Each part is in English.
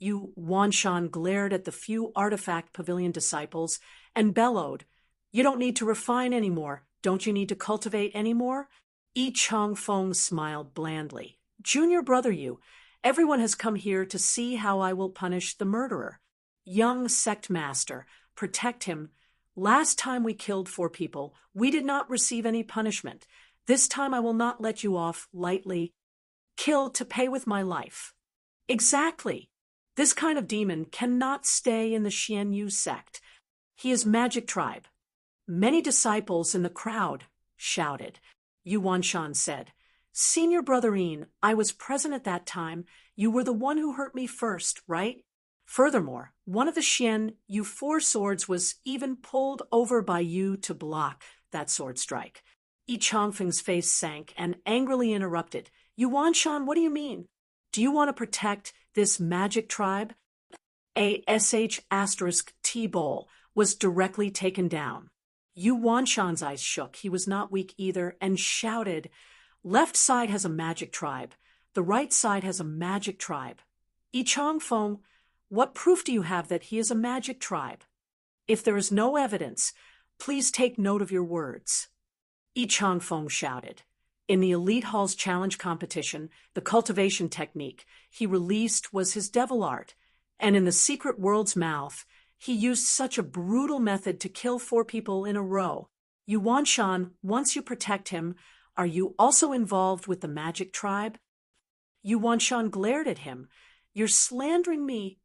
Yu Wanshan glared at the few artifact pavilion disciples and bellowed, "You don't need to refine anymore. Don't you need to cultivate anymore?" Yi Changfeng smiled blandly. "Junior brother Yu, everyone has come here to see how I will punish the murderer. Young sect master, protect him. Last time we killed 4 people, we did not receive any punishment. This time I will not let you off lightly. Kill to pay with my life." Exactly. This kind of demon cannot stay in the Xianyu sect. He is magic tribe. Many disciples in the crowd shouted. Yu Wanshan said, "Senior brother Yin, I was present at that time. You were the one who hurt me first, right? Furthermore, one of the Xian Yu 4 swords was even pulled over by you to block that sword strike." Yi Changfeng's face sank and angrily interrupted. "Yu Wanshan, what do you mean? Do you want to protect this magic tribe?" A *T bowl was directly taken down. Yu Wanshan's eyes shook. He was not weak either, and shouted, "Left side has a magic tribe. The right side has a magic tribe. Yi Changfeng, what proof do you have that he is a magic tribe? If there is no evidence, please take note of your words." Yi Changfeng shouted. In the Elite Hall's challenge competition, the cultivation technique he released was his devil art, and in the secret world's mouth, he used such a brutal method to kill 4 people in a row. Yu Wanshan, once you protect him, are you also involved with the magic tribe? Yu Wanshan glared at him. "You're slandering me."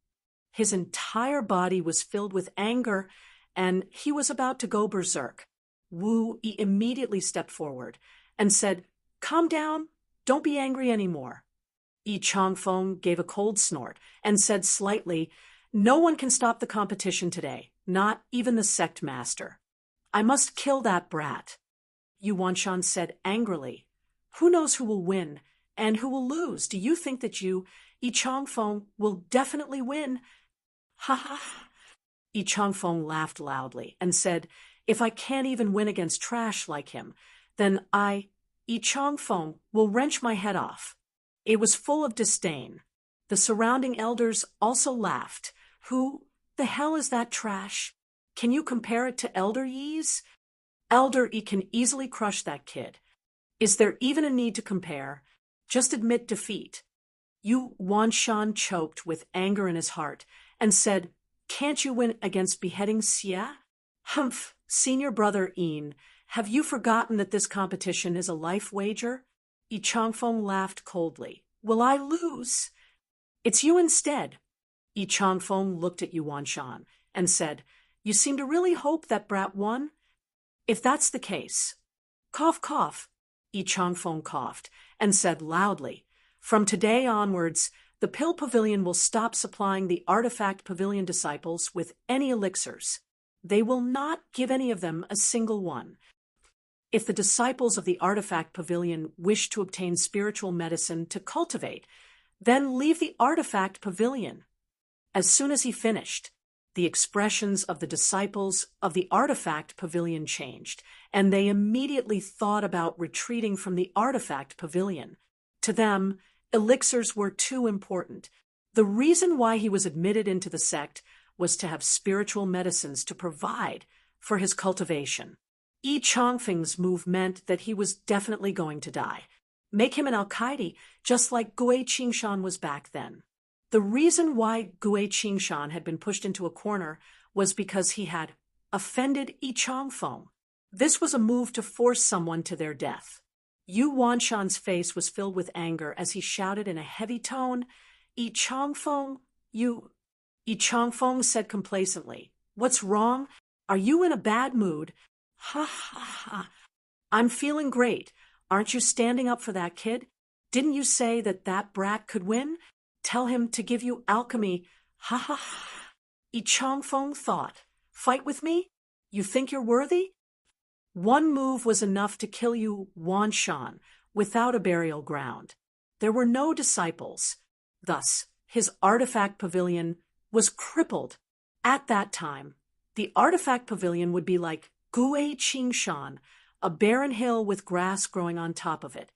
His entire body was filled with anger, and he was about to go berserk. Wu Yi immediately stepped forward and said, "Calm down, don't be angry anymore." Yi Changfeng gave a cold snort and said slightly, "No one can stop the competition today, not even the sect master. I must kill that brat." Yu Wanshan said angrily, "Who knows who will win and who will lose? Do you think that Yi Changfeng will definitely win?" "Ha ha." Yi Changfeng laughed loudly and said, "If I can't even win against trash like him, then Yi Changfeng, will wrench my head off." It was full of disdain. The surrounding elders also laughed. "Who the hell is that trash? Can you compare it to Elder Yi's? Elder Yi can easily crush that kid. Is there even a need to compare? Just admit defeat." Yu Wanshan choked with anger in his heart and said, "Can't you win against beheading Xia?" "Humph, senior brother Yin, have you forgotten that this competition is a life wager?" Yi Changfeng laughed coldly. "Will I lose?" "It's you instead." Yi Changfeng looked at Yu Wanshan and said, "You seem to really hope that brat won? If that's the case..." Cough, cough. Yi Changfeng coughed and said loudly, "From today onwards, the Pill Pavilion will stop supplying the Artifact Pavilion disciples with any elixirs. They will not give any of them a single one. If the disciples of the Artifact Pavilion wish to obtain spiritual medicine to cultivate, then leave the Artifact Pavilion." As soon as he finished, the expressions of the disciples of the Artifact Pavilion changed, and they immediately thought about retreating from the Artifact Pavilion. To them, elixirs were too important. The reason why he was admitted into the sect was to have spiritual medicines to provide for his cultivation. Yi Changfeng's move meant that he was definitely going to die. Make him an Al-Qaeda, just like Gue Qingshan was back then. The reason why Gue Qingshan had been pushed into a corner was because he had offended Yi Changfeng. This was a move to force someone to their death. Yu Wanshan's face was filled with anger as he shouted in a heavy tone, "Yi Changfeng, you..." Yi Changfeng said complacently, "What's wrong? Are you in a bad mood?" "Ha ha ha. I'm feeling great. Aren't you standing up for that kid? Didn't you say that that brat could win? Tell him to give you alchemy. Ha ha ha." Yi Changfeng thought, "Fight with me? You think you're worthy?" One move was enough to kill Yu Wanshan without a burial ground. There were no disciples. Thus, his artifact pavilion was crippled. At that time, the artifact pavilion would be like Gue Qingshan, a barren hill with grass growing on top of it.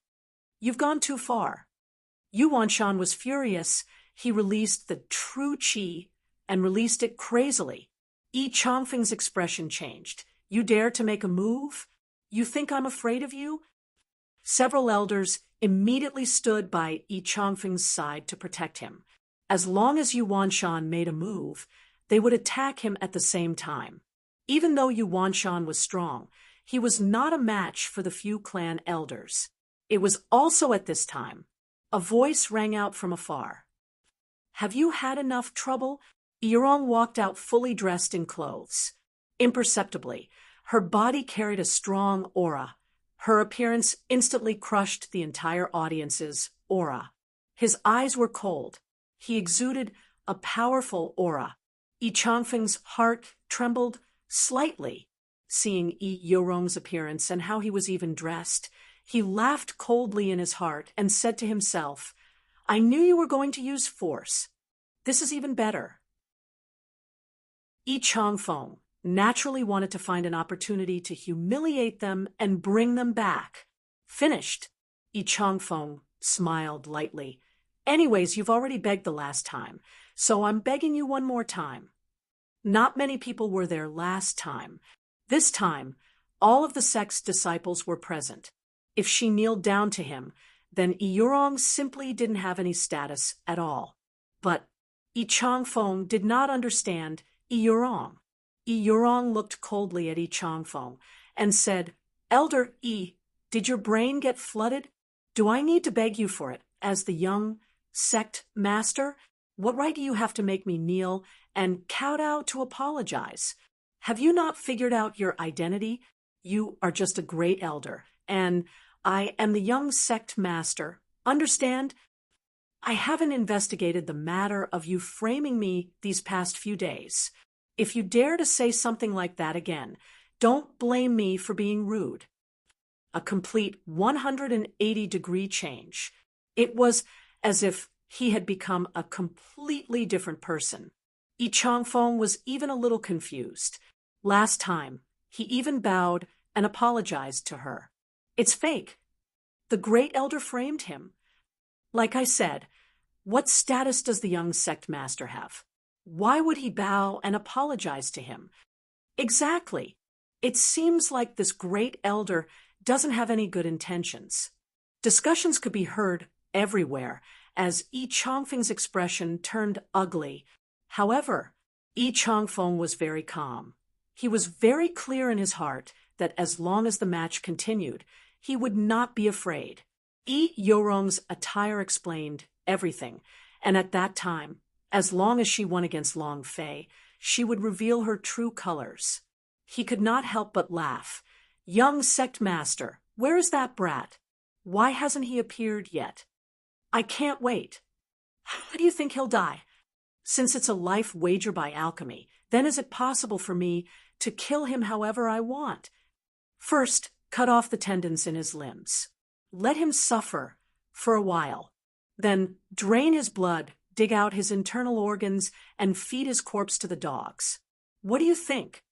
"You've gone too far." Yu Wanshan was furious. he released the true qi and released it crazily. Yi Changfeng's expression changed. You dare to make a move? You think I'm afraid of you? Several elders immediately stood by Yi Changfeng's side to protect him. As long as Yu Wanshan made a move, they would attack him at the same time. Even though Yu Wanshan was strong, he was not a match for the Fu clan elders. It was also at this time. A voice rang out from afar. Have you had enough trouble? Yurong walked out fully dressed in clothes. Imperceptibly, her body carried a strong aura. Her appearance instantly crushed the entire audience's aura. His eyes were cold. He exuded a powerful aura. Yi Changfeng's heart trembled slightly, seeing Yi Yurong's appearance and how he was even dressed. He laughed coldly in his heart and said to himself, I knew you were going to use force. This is even better. Yi Changfeng naturally wanted to find an opportunity to humiliate them and bring them back. Finished. Yi Changfeng smiled lightly. Anyways, you've already begged the last time, so I'm begging you one more time. Not many people were there last time. This time, all of the sect's disciples were present. If she kneeled down to him, then Yurong simply didn't have any status at all. But Yi Changfeng did not understand Yurong. Yurong looked coldly at Yi Changfeng and said, Elder Yi, did your brain get flooded? Do I need to beg you for it, as the young sect master? What right do you have to make me kneel and kowtow to apologize? Have you not figured out your identity? You are just a great elder, and I am the young sect master. Understand? I haven't investigated the matter of you framing me these past few days. If you dare to say something like that again, don't blame me for being rude. A complete 180-degree change. It was as if he had become a completely different person. Yi Changfeng was even a little confused. Last time, he even bowed and apologized to her. It's fake. The great elder framed him. Like I said, what status does the young sect master have? Why would he bow and apologize to him? Exactly. It seems like this great elder doesn't have any good intentions. Discussions could be heard everywhere as Yi Changfeng's expression turned ugly. However, Yi Changfeng was very calm. He was very clear in his heart that as long as the match continued, he would not be afraid. Yi Yurong's attire explained everything, and at that time, as long as she won against Long Fei, she would reveal her true colors. He could not help but laugh. Young sect master, where is that brat? Why hasn't he appeared yet? I can't wait. How do you think he'll die? Since it's a life wager by alchemy, then is it possible for me to kill him however I want? First, cut off the tendons in his limbs. Let him suffer for a while. Then drain his blood, dig out his internal organs, and feed his corpse to the dogs. What do you think?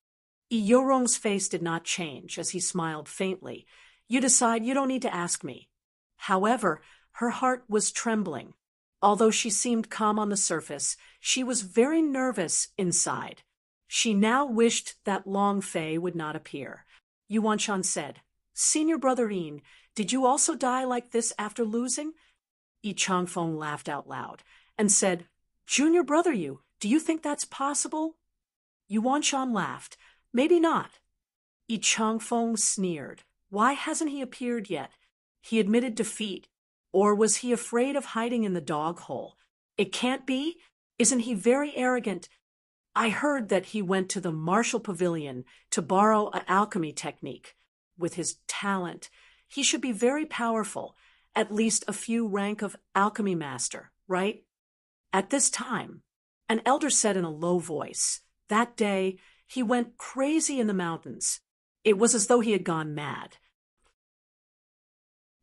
Yurong's face did not change as he smiled faintly. You decide, you don't need to ask me. However, her heart was trembling. Although she seemed calm on the surface, she was very nervous inside. She now wished that Long Fei would not appear. Yu Wanshan said, Senior Brother Yin, did you also die like this after losing? Yi Changfeng laughed out loud and said, Junior Brother Yu, do you think that's possible? Yu Wanshan laughed. Maybe not. Yi Changfeng sneered. Why hasn't he appeared yet? He admitted defeat. Or was he afraid of hiding in the dog hole? It can't be. Isn't he very arrogant? I heard that he went to the Martial Pavilion to borrow an alchemy technique. With his talent, he should be very powerful, at least a few rank of alchemy master, right? At this time, an elder said in a low voice, that day, he went crazy in the mountains. It was as though he had gone mad.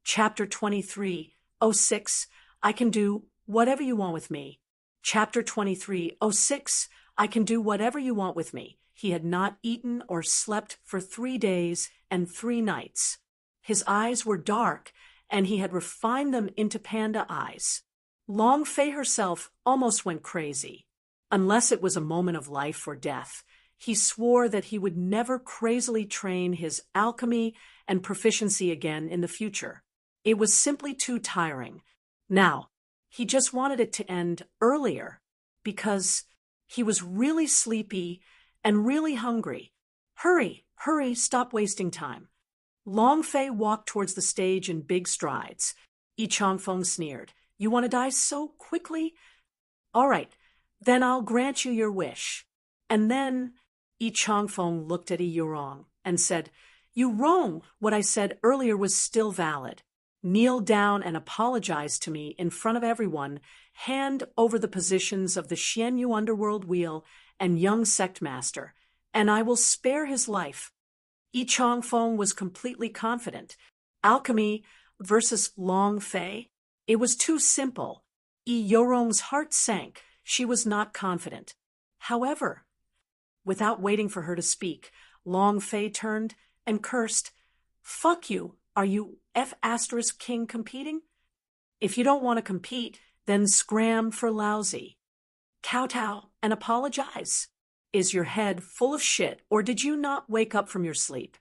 Chapter 23:06, I can do whatever you want with me. Chapter 23:06, I can do whatever you want with me. He had not eaten or slept for 3 days and 3 nights. His eyes were dark, and he had refined them into panda eyes. Long Fei herself almost went crazy. Unless it was a moment of life or death, he swore that he would never crazily train his alchemy and proficiency again in the future. It was simply too tiring. Now, he just wanted it to end earlier because he was really sleepy and really hungry. Hurry, hurry, stop wasting time. Long Fei walked towards the stage in big strides. Yi Changfeng sneered. You want to die so quickly? All right, then I'll grant you your wish. And then Yi Changfeng looked at Yi Yurong and said, You wrong. What I said earlier was still valid. Kneel down and apologize to me in front of everyone. Hand over the positions of the Xianyu Underworld Wheel and young sect master, and I will spare his life. Yi Changfeng was completely confident. Alchemy versus Long Fei? It was too simple. Yi Yurong's heart sank. She was not confident. However, without waiting for her to speak, Long Fei turned and cursed. Fuck you. Are you F*** competing? If you don't want to compete, then scram for lousy. Kowtow and apologize. Is your head full of shit, or did you not wake up from your sleep?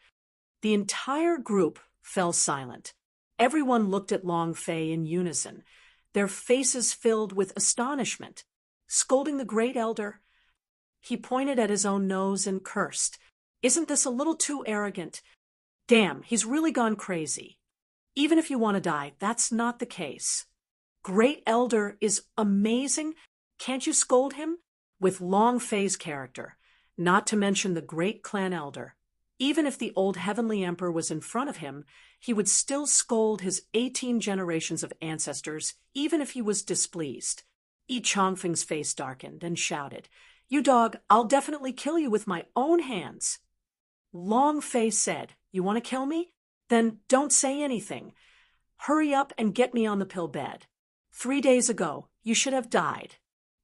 The entire group fell silent. Everyone looked at Long Fei in unison, their faces filled with astonishment. Scolding the great elder, he pointed at his own nose and cursed. Isn't this a little too arrogant? Damn, he's really gone crazy. Even if you want to die, that's not the case. Great elder is amazing. Can't you scold him? With Long Fei's character, not to mention the great clan elder. Even if the old heavenly emperor was in front of him, he would still scold his 18 generations of ancestors, even if he was displeased. Yi Changfeng's face darkened and shouted, You dog, I'll definitely kill you with my own hands. Long Fei said, You want to kill me? Then don't say anything. Hurry up and get me on the pill bed. 3 days ago, you should have died.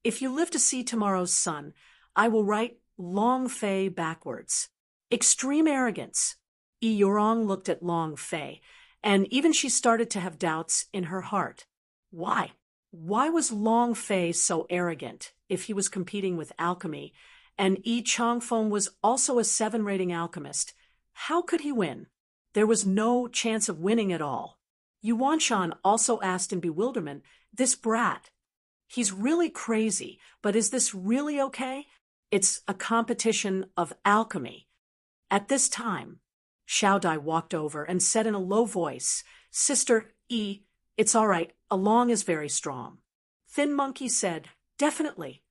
If you live to see tomorrow's sun, I will write Long Fei backwards. Extreme arrogance. Yi Yurong looked at Long Fei, and even she started to have doubts in her heart. Why? Why was Long Fei so arrogant if he was competing with alchemy, and Yi Changfeng was also a 7-rating alchemist? How could he win? There was no chance of winning at all. Yuan Shan also asked in bewilderment, This brat, he's really crazy, but is this really okay? It's a competition of alchemy. At this time, Xiao Dai walked over and said in a low voice, Sister Yi, it's all right, Along is very strong. Thin Monkey said, Definitely.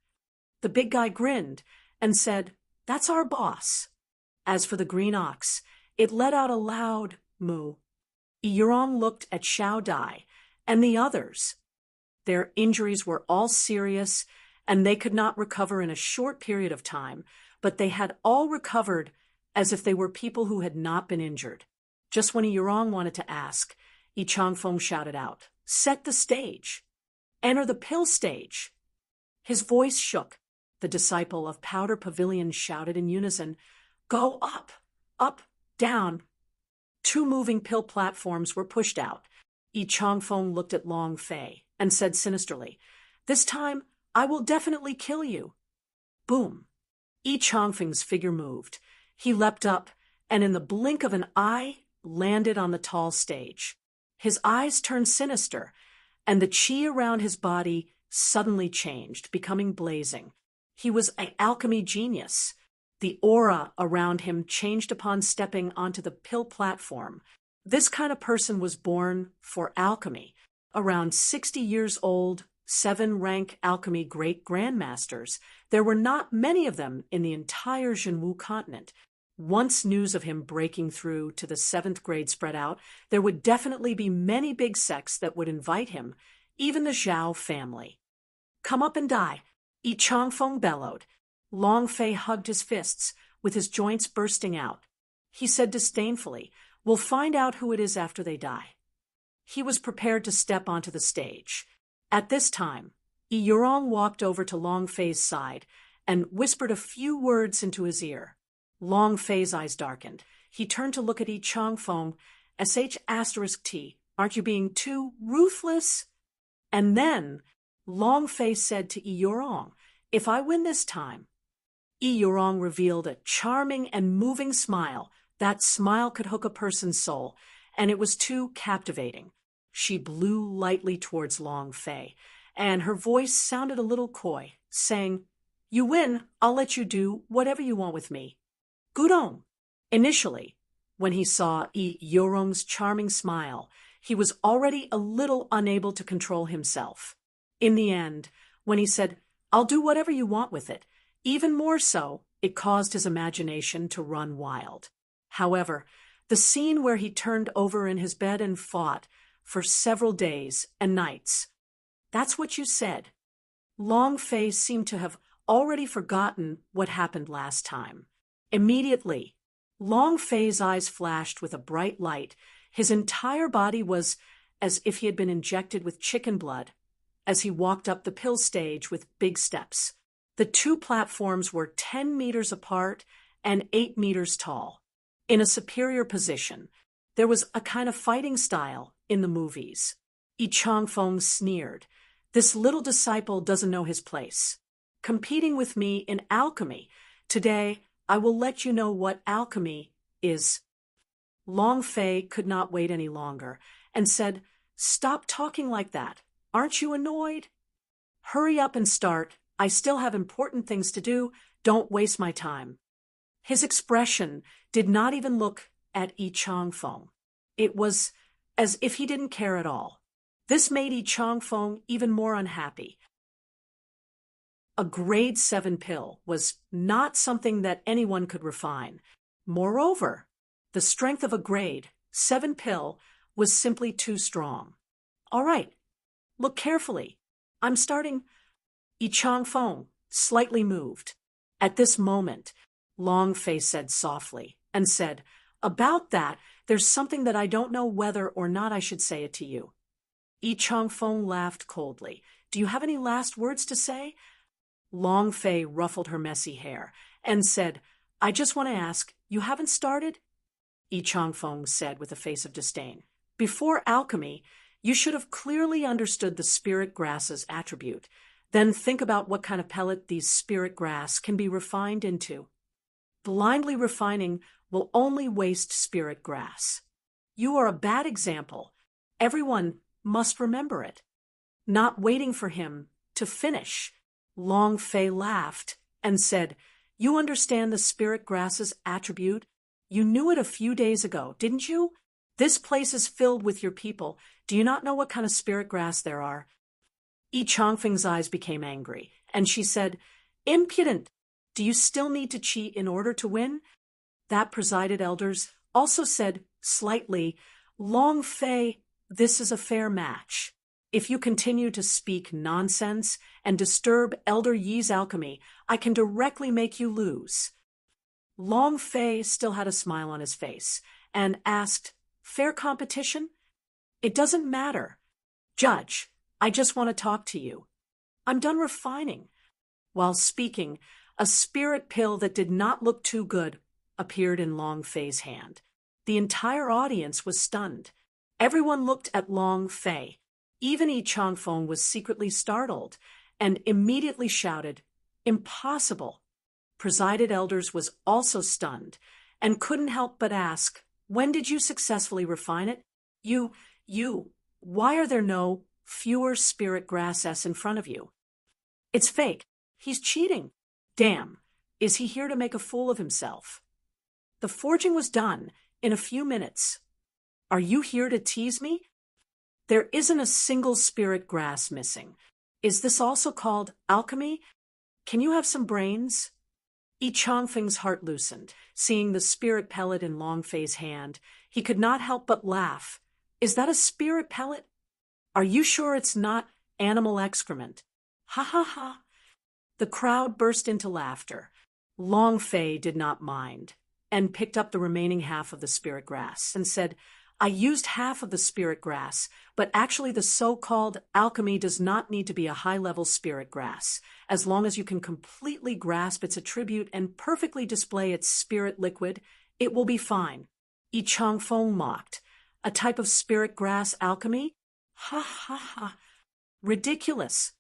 The big guy grinned and said, That's our boss. As for the green ox, it let out a loud moo. Yurong looked at Xiao Dai and the others. Their injuries were all serious, and they could not recover in a short period of time, but they had all recovered as if they were people who had not been injured. Just when Yurong wanted to ask, Yi Changfeng shouted out, Set the stage. Enter the pill stage. His voice shook. The disciple of Powder Pavilion shouted in unison, Go up, up, down. 2 moving pill platforms were pushed out. Yi Changfeng looked at Long Fei and said sinisterly, This time, I will definitely kill you. Boom. Yi Changfeng's figure moved. He leapt up, and in the blink of an eye, landed on the tall stage. His eyes turned sinister, and the qi around his body suddenly changed, becoming blazing. He was an alchemy genius. The aura around him changed upon stepping onto the pill platform. This kind of person was born for alchemy. Around 60 years old, 7-rank alchemy great grandmasters. There were not many of them in the entire Zhenwu continent. Once news of him breaking through to the 7th grade spread out, there would definitely be many big sects that would invite him, even the Zhao family. Come up and die, Yi Changfeng bellowed. Long Fei hugged his fists, with his joints bursting out. He said disdainfully, We'll find out who it is after they die. He was prepared to step onto the stage. At this time, Yi Yurong walked over to Long Fei's side and whispered a few words into his ear. Long Fei's eyes darkened. He turned to look at Yi Changfeng. **T, aren't you being too ruthless? And then Long Fei said to Eorong, "If I win this time." Eorong revealed a charming and moving smile. That smile could hook a person's soul, and it was too captivating. She blew lightly towards Long Fei, and her voice sounded a little coy, saying, "You win, I'll let you do whatever you want with me." Gudong. Initially, when he saw Eorong's charming smile, he was already a little unable to control himself. In the end, when he said, "I'll do whatever you want with it," even more so, it caused his imagination to run wild. However, the scene where he turned over in his bed and fought for several days and nights, that's what you said. Long Fei seemed to have already forgotten what happened last time. Immediately, Long Fei's eyes flashed with a bright light. His entire body was as if he had been injected with chicken blood as he walked up the pill stage with big steps. The two platforms were 10 meters apart and 8 meters tall. In a superior position, there was a kind of fighting style in the movies. Yi Changfeng sneered. "This little disciple doesn't know his place. Competing with me in alchemy. Today, I will let you know what alchemy is." Long Fei could not wait any longer and said, "Stop talking like that. Aren't you annoyed? Hurry up and start. I still have important things to do. Don't waste my time." His expression did not even look at Yi Changfeng. It was as if he didn't care at all. This made Yi Changfeng even more unhappy. A grade 7 pill was not something that anyone could refine. Moreover, the strength of a grade 7 pill was simply too strong. "All right, look carefully. I'm starting." Yi Changfeng slightly moved. At this moment, Long Fei said softly and said, "About that, there's something that I don't know whether or not I should say it to you." Yi Changfeng laughed coldly. "Do you have any last words to say?" Long Fei ruffled her messy hair and said, "I just want to ask, you haven't started?" Yi Changfeng said with a face of disdain, "Before alchemy, you should have clearly understood the spirit grass's attribute. Then think about what kind of pellet these spirit grass can be refined into. Blindly refining will only waste spirit grass. You are a bad example. Everyone must remember it." Not waiting for him to finish, Long Fei laughed and said, "You understand the spirit grass's attribute? You knew it a few days ago, didn't you? This place is filled with your people. Do you not know what kind of spirit grass there are?" Yi Changfeng's eyes became angry, and she said, "Impudent! Do you still need to cheat in order to win?" That presided elders also said slightly, "Long Fei, this is a fair match. If you continue to speak nonsense and disturb Elder Yi's alchemy, I can directly make you lose." Long Fei still had a smile on his face and asked, "Fair competition?" "It doesn't matter. Judge, I just want to talk to you. I'm done refining." While speaking, a spirit pill that did not look too good appeared in Long Fei's hand. The entire audience was stunned. Everyone looked at Long Fei. Even Yi Changfeng was secretly startled and immediately shouted, "Impossible." Presided elders was also stunned and couldn't help but ask, "When did you successfully refine it? Why are there no fewer spirit grasses in front of you?" "It's fake. He's cheating." "Damn, is he here to make a fool of himself?" "The forging was done in a few minutes." "Are you here to tease me?" "There isn't a single spirit grass missing. Is this also called alchemy? Can you have some brains?" Yi Changfeng's heart loosened, seeing the spirit pellet in Long Fei's hand. He could not help but laugh. "Is that a spirit pellet? Are you sure it's not animal excrement?" "Ha ha ha." The crowd burst into laughter. Long Fei did not mind and picked up the remaining half of the spirit grass and said, "I used half of the spirit grass, but actually the so-called alchemy does not need to be a high-level spirit grass. As long as you can completely grasp its attribute and perfectly display its spirit liquid, it will be fine." Yi Changfeng mocked. "A type of spirit grass alchemy? Ha ha ha. Ridiculous.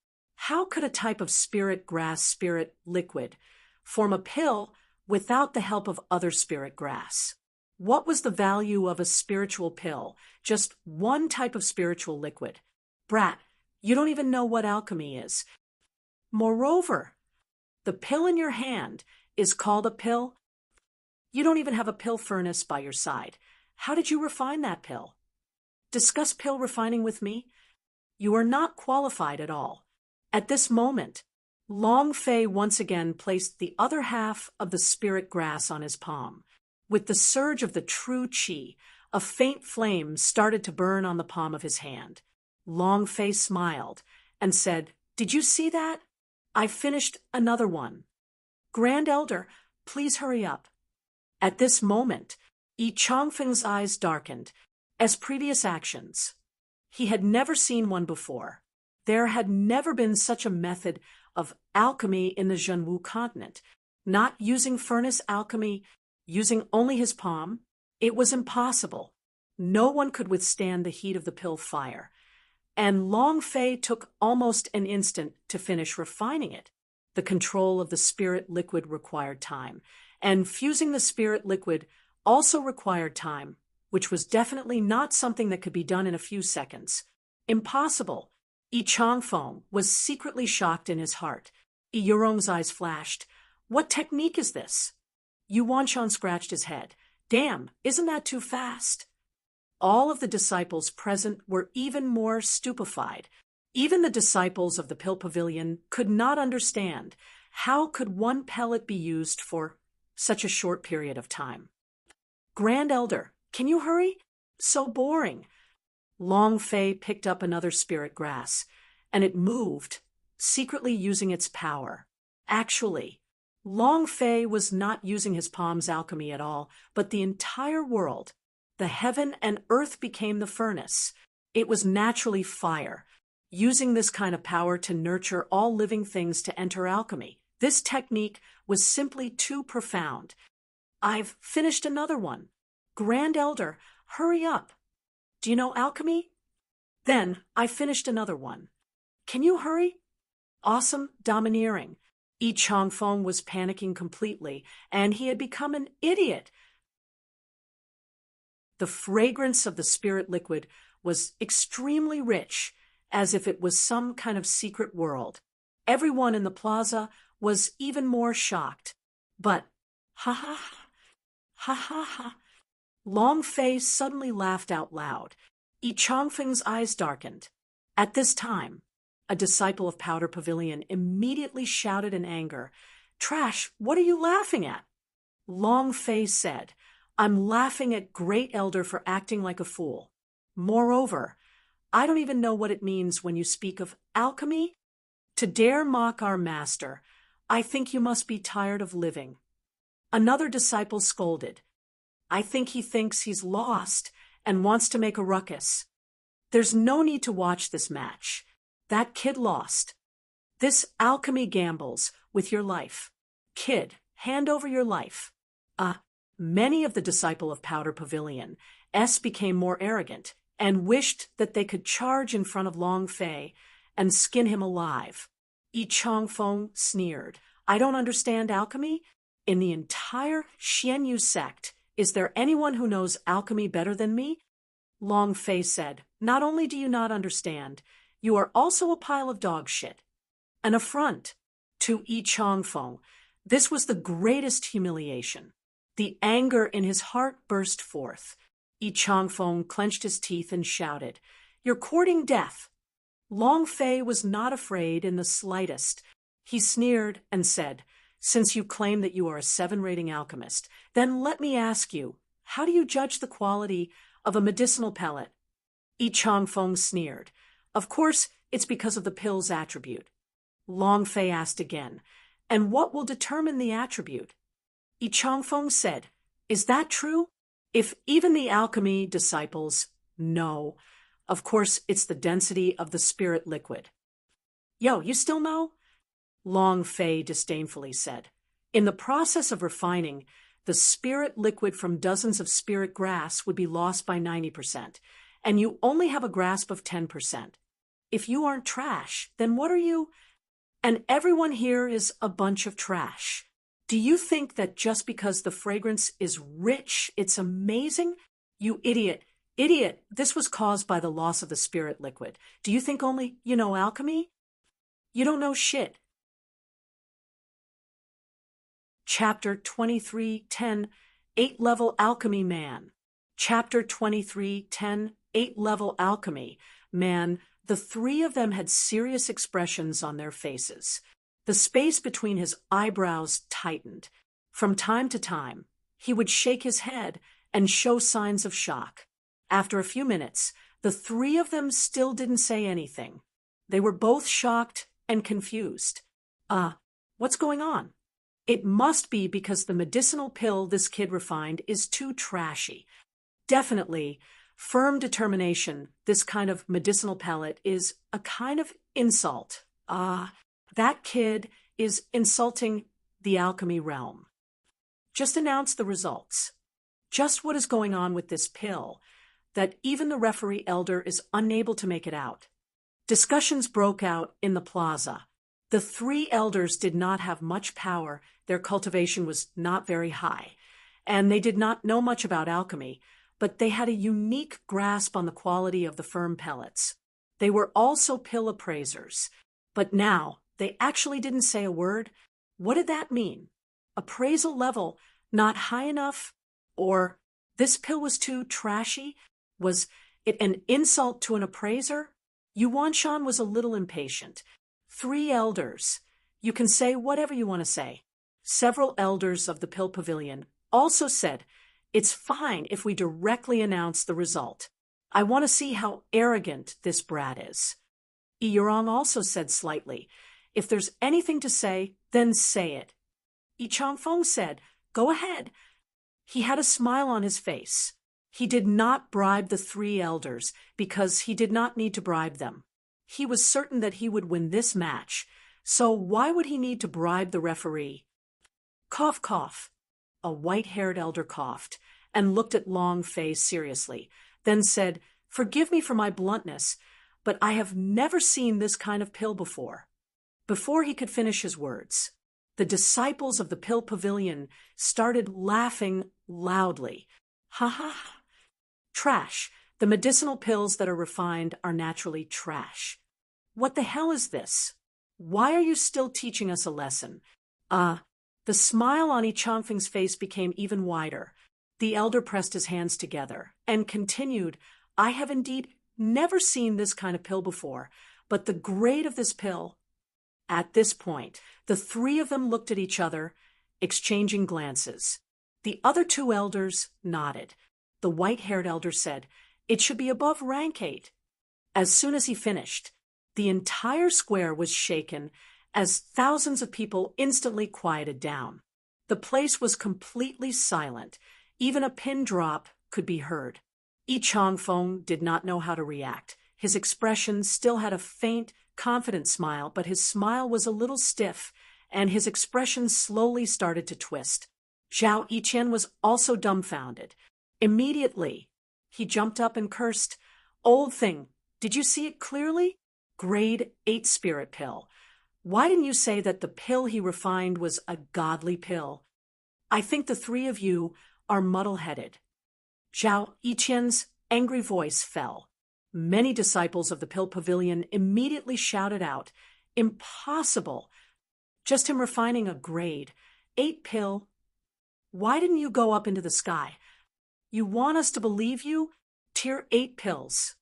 How could a type of spirit grass spirit liquid form a pill without the help of other spirit grass? What was the value of a spiritual pill, just one type of spiritual liquid? Brat, you don't even know what alchemy is. Moreover, the pill in your hand is called a pill. You don't even have a pill furnace by your side. How did you refine that pill? Discuss pill refining with me? You are not qualified at all. At this moment, Long Fei once again placed the other half of the spirit grass on his palm. With the surge of the true qi, a faint flame started to burn on the palm of his hand. Long Fei smiled and said, "Did you see that? I finished another one. Grand Elder, please hurry up." At this moment, Yi Changfeng's eyes darkened, as previous actions. He had never seen one before. There had never been such a method of alchemy in the Zhenwu continent. Not using furnace alchemy, using only his palm, it was impossible. No one could withstand the heat of the pill fire. And Long Fei took almost an instant to finish refining it. The control of the spirit liquid required time, and fusing the spirit liquid also required time, which was definitely not something that could be done in a few seconds. Impossible. Yi Changfeng was secretly shocked in his heart. Yi Yurong's eyes flashed. What technique is this? Yu Wanshan scratched his head. Damn, isn't that too fast? All of the disciples present were even more stupefied. Even the disciples of the Pill Pavilion could not understand how could one pellet be used for such a short period of time. Grand Elder, can you hurry? So boring. Long Fei picked up another spirit grass, and it moved, secretly using its power. Actually, Long Fei was not using his palm's alchemy at all, but the entire world. The heaven and earth became the furnace. It was naturally fire, using this kind of power to nurture all living things to enter alchemy. This technique was simply too profound. I've finished another one. Grand Elder, hurry up. Do you know alchemy? Then I finished another one. Can you hurry? Awesome, domineering. Yi Changfeng was panicking completely, and he had become an idiot. The fragrance of the spirit liquid was extremely rich, as if it was some kind of secret world. Everyone in the plaza was even more shocked. But, ha ha ha, ha ha ha. Long Fei suddenly laughed out loud. Yi Changfeng's eyes darkened. At this time, a disciple of Powder Pavilion immediately shouted in anger, "Trash, what are you laughing at?" Long Fei said, "I'm laughing at Great Elder for acting like a fool. Moreover, I don't even know what it means when you speak of alchemy. To dare mock our master, I think you must be tired of living." Another disciple scolded, "I think he thinks he's lost and wants to make a ruckus. There's no need to watch this match. That kid lost. This alchemy gambles with your life. Kid, hand over your life." Many of the disciple of Powder Pavilion became more arrogant and wished that they could charge in front of Long Fei and skin him alive. Yi Changfeng sneered, "I don't understand alchemy? In the entire Xianyu sect, is there anyone who knows alchemy better than me?" Long Fei said, "Not only do you not understand, you are also a pile of dog shit." An affront to Yi Changfeng. This was the greatest humiliation. The anger in his heart burst forth. Yi Changfeng clenched his teeth and shouted, "You're courting death." Long Fei was not afraid in the slightest. He sneered and said, "Since you claim that you are a 7-rating alchemist, then let me ask you, how do you judge the quality of a medicinal pellet?" Yi Changfeng sneered. "Of course, it's because of the pill's attribute." Long Fei asked again, "And what will determine the attribute?" Yi Changfeng said, "Is that true?" If even the alchemy disciples know, of course it's the density of the spirit liquid. "Yo, you still know?" Long Fei disdainfully said. "In the process of refining, the spirit liquid from dozens of spirit grass would be lost by 90%, and you only have a grasp of 10%. If you aren't trash, then what are you? And everyone here is a bunch of trash. Do you think that just because the fragrance is rich, it's amazing? You idiot. Idiot, this was caused by the loss of the spirit liquid. Do you think only you know alchemy? You don't know shit. Chapter 23:10, 8-Level Alchemy Man. Chapter 23:10, 8-Level Alchemy Man. The three of them had serious expressions on their faces. The space between his eyebrows tightened. From time to time, he would shake his head and show signs of shock. After a few minutes, the three of them still didn't say anything. They were both shocked and confused. What's going on? It must be because the medicinal pill this kid refined is too trashy. Definitely, firm determination, this kind of medicinal pellet, is a kind of insult. That kid is insulting the alchemy realm. Just announce the results. Just what is going on with this pill, that even the referee elder is unable to make it out. Discussions broke out in the plaza. The three elders did not have much power, their cultivation was not very high, and they did not know much about alchemy, but they had a unique grasp on the quality of the firm pellets. They were also pill appraisers, but now they actually didn't say a word. What did that mean? Appraisal level not high enough? Or this pill was too trashy? Was it an insult to an appraiser? Yuanshan was a little impatient. Three elders. You can say whatever you want to say. Several elders of the Pill Pavilion also said, it's fine if we directly announce the result. I want to see how arrogant this brat is. Yurong also said slightly, if there's anything to say, then say it. Yi Changfeng said, go ahead. He had a smile on his face. He did not bribe the three elders because he did not need to bribe them. He was certain that he would win this match, so why would he need to bribe the referee? Cough, cough. A white-haired elder coughed and looked at Long Fei seriously, then said, forgive me for my bluntness, but I have never seen this kind of pill before. Before he could finish his words, the disciples of the Pill Pavilion started laughing loudly. Ha ha ha. Trash. The medicinal pills that are refined are naturally trash. What the hell is this? Why are you still teaching us a lesson? The smile on Yi Changfeng's face became even wider. The elder pressed his hands together and continued, I have indeed never seen this kind of pill before, but the grade of this pill... At this point, the three of them looked at each other, exchanging glances. The other two elders nodded. The white-haired elder said, it should be above rank 8. As soon as he finished, the entire square was shaken as thousands of people instantly quieted down. The place was completely silent. Even a pin drop could be heard. Yi Changfeng did not know how to react. His expression still had a faint, confident smile, but his smile was a little stiff, and his expression slowly started to twist. Zhao Yiqian was also dumbfounded. Immediately, he jumped up and cursed, old thing, did you see it clearly? Grade 8 spirit pill. Why didn't you say that the pill he refined was a godly pill? I think the three of you are muddle-headed. Zhao Yiqian's angry voice fell. Many disciples of the Pill Pavilion immediately shouted out, impossible! Just him refining a grade 8 pill. Why didn't you go up into the sky? You want us to believe you? Tier 8 pills.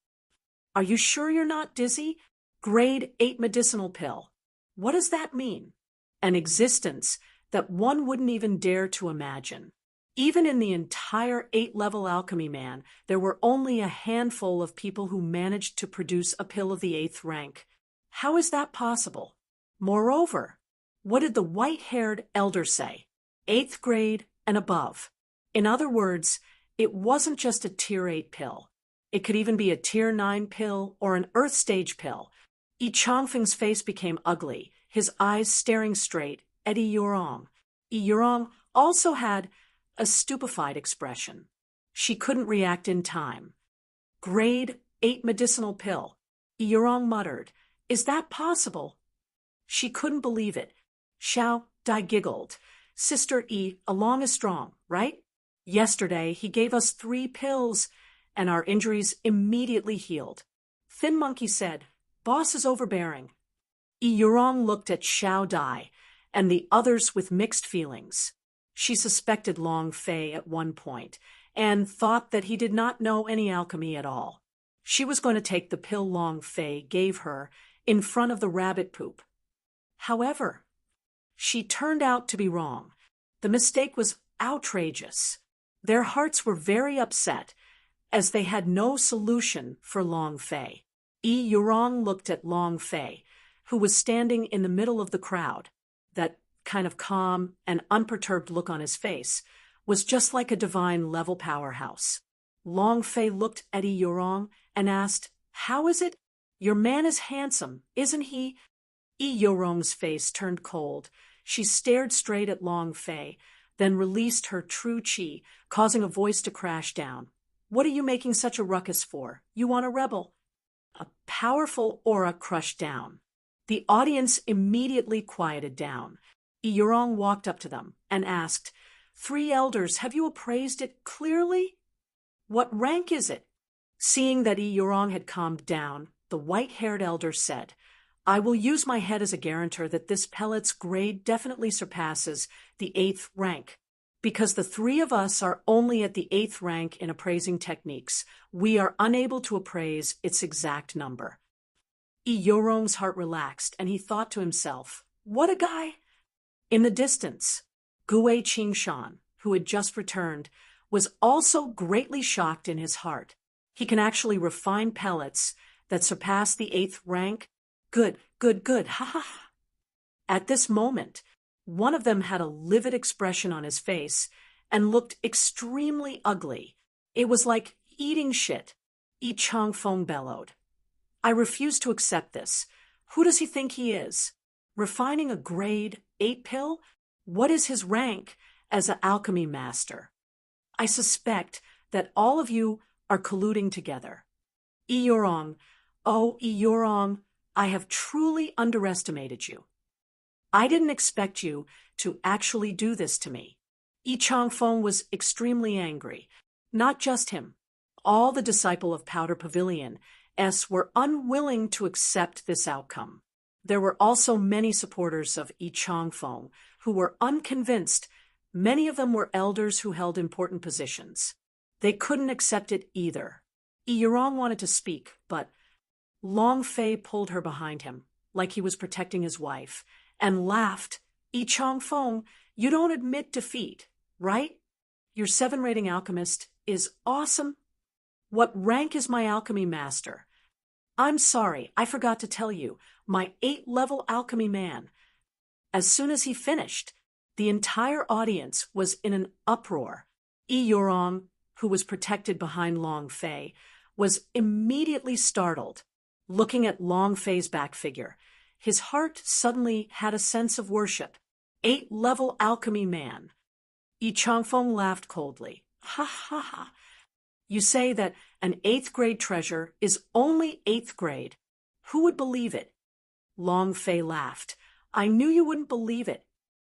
Are you sure you're not dizzy? Grade 8 medicinal pill. What does that mean? An existence that one wouldn't even dare to imagine. Even in the entire 8-level alchemy man, there were only a handful of people who managed to produce a pill of the 8th rank. How is that possible? Moreover, what did the white-haired elder say? 8th grade and above. In other words, it wasn't just a tier 8 pill. It could even be a tier 9 pill or an earth stage pill. Yi Changfeng's face became ugly, his eyes staring straight at Yi Yurong. Yi Yurong also had a stupefied expression. She couldn't react in time. Grade 8 medicinal pill. Yurong muttered, is that possible? She couldn't believe it. Xiao Dai giggled. Sister E, along is strong, right? Yesterday, he gave us 3 pills, and our injuries immediately healed. Thin Monkey said, Boss is overbearing. E Yurong looked at Xiao Dai and the others with mixed feelings. She suspected Long Fei at one point and thought that he did not know any alchemy at all. She was going to take the pill Long Fei gave her in front of the rabbit poop. However, she turned out to be wrong. The mistake was outrageous. Their hearts were very upset, as they had no solution for Long Fei. E Yurong looked at Long Fei, who was standing in the middle of the crowd. That kind of calm and unperturbed look on his face was just like a divine level powerhouse. Long Fei looked at E Yurong and asked, How is it? Your man is handsome, isn't he? E Yurong's face turned cold. She stared straight at Long Fei, then released her true chi, causing a voice to crash down. What are you making such a ruckus for? You want a rebel? A powerful aura crushed down. The audience immediately quieted down. E Yurong walked up to them and asked, 3 elders, have you appraised it clearly? What rank is it? Seeing that E Yurong had calmed down, the white-haired elder said, I will use my head as a guarantor that this pellet's grade definitely surpasses the 8th rank. Because the 3 of us are only at the 8th rank in appraising techniques, we are unable to appraise its exact number. E Yurong's heart relaxed, and he thought to himself, what a guy! In the distance, Gue Qingshan, who had just returned, was also greatly shocked in his heart. He can actually refine pellets that surpass the 8th rank. Good, ha ha ha. At this moment, one of them had a livid expression on his face and looked extremely ugly. It was like eating shit. Yi Changfeng bellowed. I refuse to accept this. Who does he think he is? Refining a grade 8 pill? What is his rank as an alchemy master? I suspect that all of you are colluding together. E Yurong, oh E Yurong, I have truly underestimated you. I didn't expect you to actually do this to me. Yi Changfeng was extremely angry. Not just him. All the disciple of Powder Pavilion were unwilling to accept this outcome. There were also many supporters of Yi Changfeng who were unconvinced. Many of them were elders who held important positions. They couldn't accept it either. Yi Yurong wanted to speak, but Long Fei pulled her behind him, like he was protecting his wife, and laughed. Yi Changfeng, you don't admit defeat, right? Your 7-rating alchemist is awesome. What rank is my alchemy master? I'm sorry, I forgot to tell you, my 8-level alchemy man. As soon as he finished, the entire audience was in an uproar. Yi Yurong, who was protected behind Long Fei, was immediately startled. Looking at Long Fei's back figure, his heart suddenly had a sense of worship. 8-level alchemy man. Yi Changfeng laughed coldly. Ha ha ha. You say that an 8th grade treasure is only 8th grade. Who would believe it? Long Fei laughed. I knew you wouldn't believe it.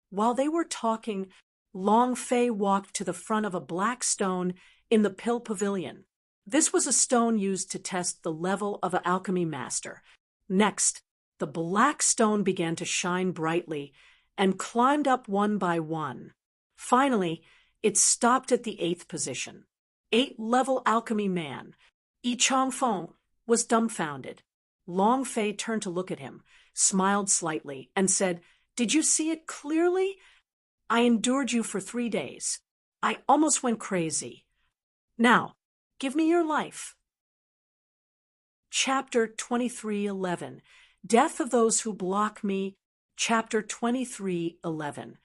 While they were talking, Long Fei walked to the front of a black stone in the Pill Pavilion. This was a stone used to test the level of an alchemy master. Next, the black stone began to shine brightly and climbed up one by one. Finally, it stopped at the 8th position. 8-level alchemy man. Yi Changfeng was dumbfounded. Long Fei turned to look at him, smiled slightly, and said, Did you see it clearly? I endured you for 3 days. I almost went crazy. Now, give me your life. Chapter 23:11. Death of those who block me. Chapter 23:11.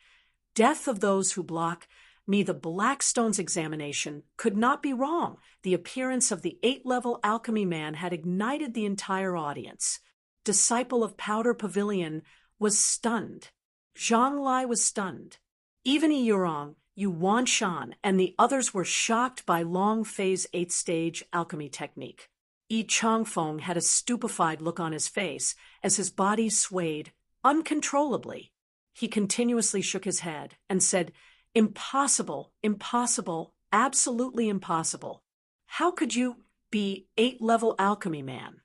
Death of those who block me. The Blackstone's examination could not be wrong. The appearance of the 8-level alchemy man had ignited the entire audience. Disciple of Powder Pavilion was stunned. Zhang Lai was stunned. Even Yi Yurong, Yuan Shan, and the others were shocked by Long Fei's 8th-stage alchemy technique. Yi Changfeng had a stupefied look on his face as his body swayed uncontrollably. He continuously shook his head and said, "Impossible, impossible, absolutely impossible. How could you be 8-level alchemy man?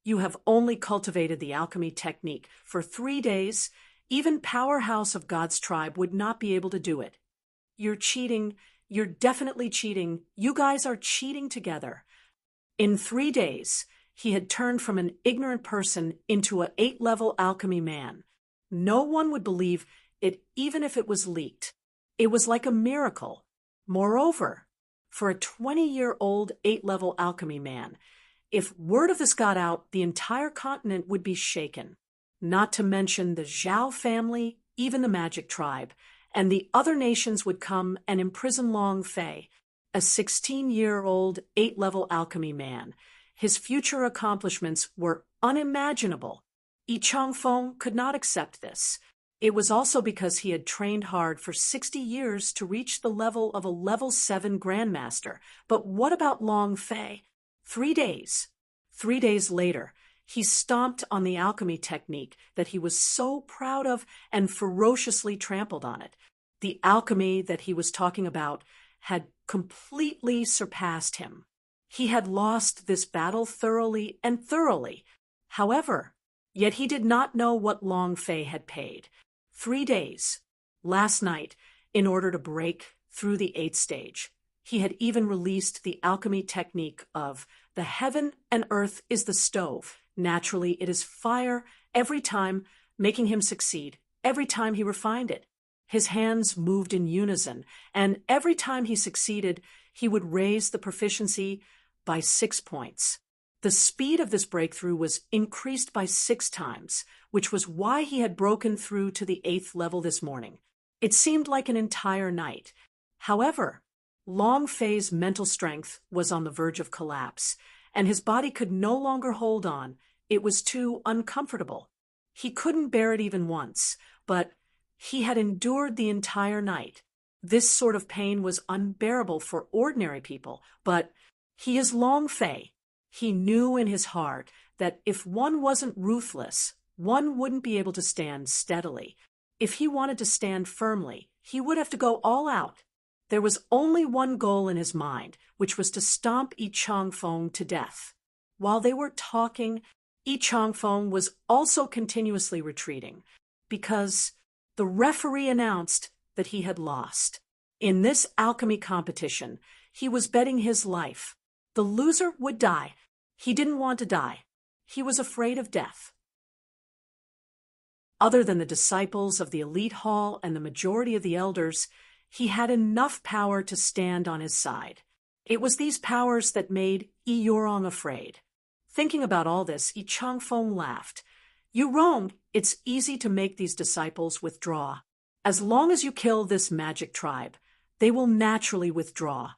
You have only cultivated the alchemy technique for 3 days. Even powerhouse of God's tribe would not be able to do it. You're cheating. You're definitely cheating. You guys are cheating together." In 3 days, he had turned from an ignorant person into an 8-level alchemy man. No one would believe it even if it was leaked. It was like a miracle. Moreover, for a 20-year-old 8-level alchemy man, if word of this got out, the entire continent would be shaken. Not to mention the Zhao family, even the magic tribe, and the other nations would come and imprison Long Fei, a 16-year-old 8-level alchemy man. His future accomplishments were unimaginable. Yi Changfeng could not accept this. It was also because he had trained hard for 60 years to reach the level of a level 7 grandmaster. But what about Long Fei? 3 days. 3 days later, he stomped on the alchemy technique that he was so proud of and ferociously trampled on it. The alchemy that he was talking about had completely surpassed him. He had lost this battle thoroughly and thoroughly. However, yet he did not know what Long Fei had paid. 3 days, last night, in order to break through the 8th stage. He had even released the alchemy technique of the heaven and earth is the stove. Naturally, it is fire every time, making him succeed, every time he refined it. His hands moved in unison, and every time he succeeded, he would raise the proficiency by 6 points. The speed of this breakthrough was increased by 6 times, which was why he had broken through to the 8th level this morning. It seemed like an entire night. However, Long Fei's mental strength was on the verge of collapse, and his body could no longer hold on. It was too uncomfortable. He couldn't bear it even once, but he had endured the entire night. This sort of pain was unbearable for ordinary people, but he is Long Fei. He knew in his heart that if one wasn't ruthless, one wouldn't be able to stand steadily. If he wanted to stand firmly, he would have to go all out. There was only one goal in his mind, which was to stomp Yi Changfeng to death. While they were talking, Yi Changfeng was also continuously retreating, because the referee announced that he had lost. In this alchemy competition, he was betting his life. The loser would die. He didn't want to die. He was afraid of death. Other than the disciples of the elite hall and the majority of the elders, he had enough power to stand on his side. It was these powers that made Yi Yorong afraid. Thinking about all this, Yi Changfeng laughed. "You wrong. It's easy to make these disciples withdraw. As long as you kill this magic tribe, they will naturally withdraw."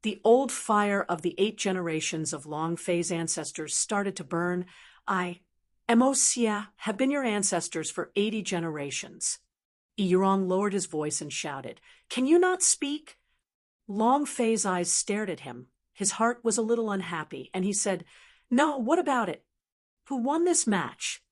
The old fire of the 8 generations of Long Fei's ancestors started to burn. Emosia have been your ancestors for 80 generations. Yi Yorong lowered his voice and shouted, "Can you not speak?" Long Fei's eyes stared at him. His heart was a little unhappy, and he said, "No, what about it? Who won this match?"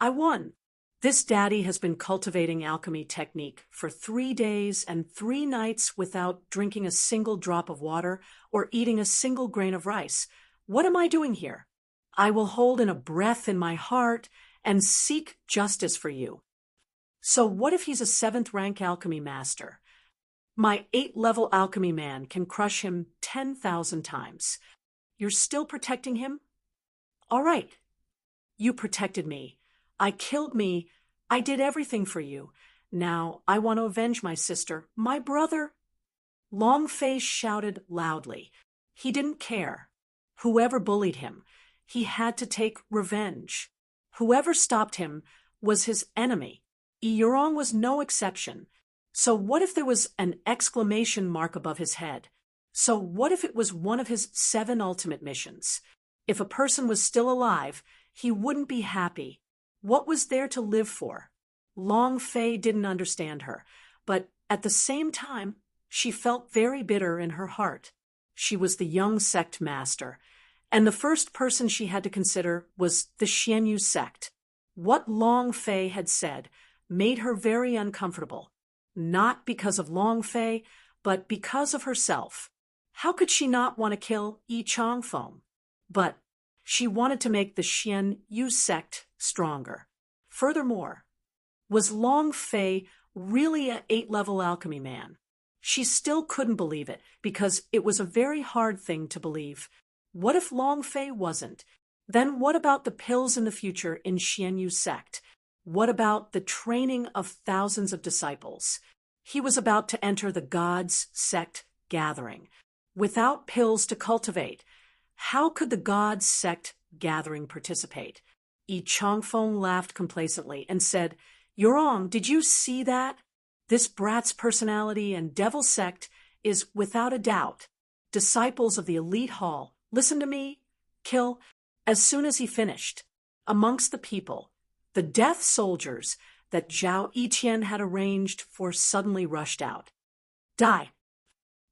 "I won. This daddy has been cultivating alchemy technique for 3 days and 3 nights without drinking a single drop of water or eating a single grain of rice. What am I doing here? I will hold in a breath in my heart and seek justice for you. So what if he's a 7th rank alchemy master? My 8-level alchemy man can crush him 10,000 times. You're still protecting him? All right. You protected me. I killed me. I did everything for you. Now I want to avenge my sister, my brother." Long Fei shouted loudly. He didn't care. Whoever bullied him, he had to take revenge. Whoever stopped him was his enemy. Yi Yorong was no exception. So what if there was an exclamation mark above his head? So what if it was one of his 7 ultimate missions? If a person was still alive, he wouldn't be happy. What was there to live for? Long Fei didn't understand her, but at the same time, she felt very bitter in her heart. She was the young sect master, and the first person she had to consider was the Xianyu sect. What Long Fei had said made her very uncomfortable, not because of Long Fei, but because of herself. How could she not want to kill Yi Changfeng? But she wanted to make the Xian Yu sect stronger. Furthermore, was Long Fei really an 8-level alchemy man? She still couldn't believe it, because it was a very hard thing to believe. What if Long Fei wasn't? Then what about the pills in the future in Xian Yu sect? What about the training of thousands of disciples? He was about to enter the gods' sect gathering. Without pills to cultivate, how could the gods' sect gathering participate? Yi Changfeng laughed complacently and said, "Yurong, did you see that? This brat's personality and devil sect is, without a doubt, disciples of the elite hall. Listen to me, kill." As soon as he finished, amongst the people, the death soldiers that Zhao Yiqian had arranged for suddenly rushed out. Die.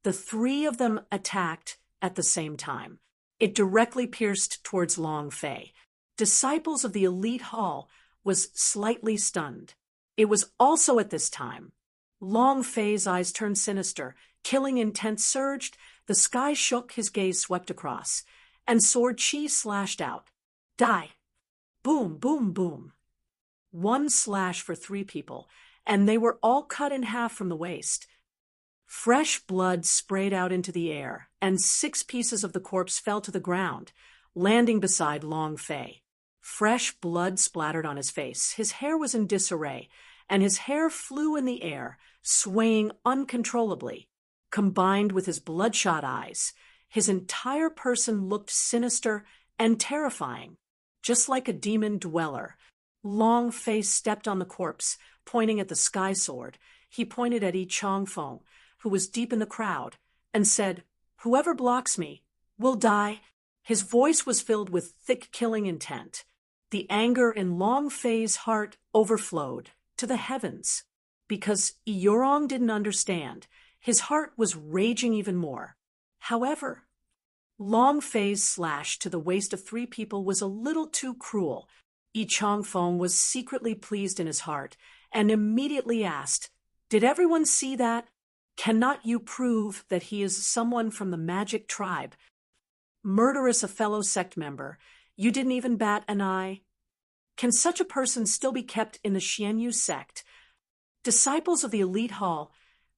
The 3 of them attacked at the same time. It directly pierced towards Long Fei. Disciples of the elite hall was slightly stunned. It was also at this time. Long Fei's eyes turned sinister, killing intent surged, the sky shook, his gaze swept across, and sword chi slashed out. Die. Boom, boom, boom. 1 slash for 3 people, and they were all cut in half from the waist. Fresh blood sprayed out into the air, and 6 pieces of the corpse fell to the ground, landing beside Long Fei. Fresh blood splattered on his face. His hair was in disarray, and his hair flew in the air, swaying uncontrollably. Combined with his bloodshot eyes, his entire person looked sinister and terrifying, just like a demon dweller. Long Fei stepped on the corpse, pointing at the sky sword. He pointed at Yi Changfeng, who was deep in the crowd, and said, "Whoever blocks me will die." His voice was filled with thick killing intent. The anger in Long Fei's heart overflowed to the heavens. Because Yurong didn't understand, his heart was raging even more. However, Long Fei's slash to the waist of 3 people was a little too cruel. Yi Changfeng was secretly pleased in his heart and immediately asked, "Did everyone see that? Cannot you prove that he is someone from the magic tribe? Murderous a fellow sect member, you didn't even bat an eye? Can such a person still be kept in the Xian Yu sect? Disciples of the elite hall,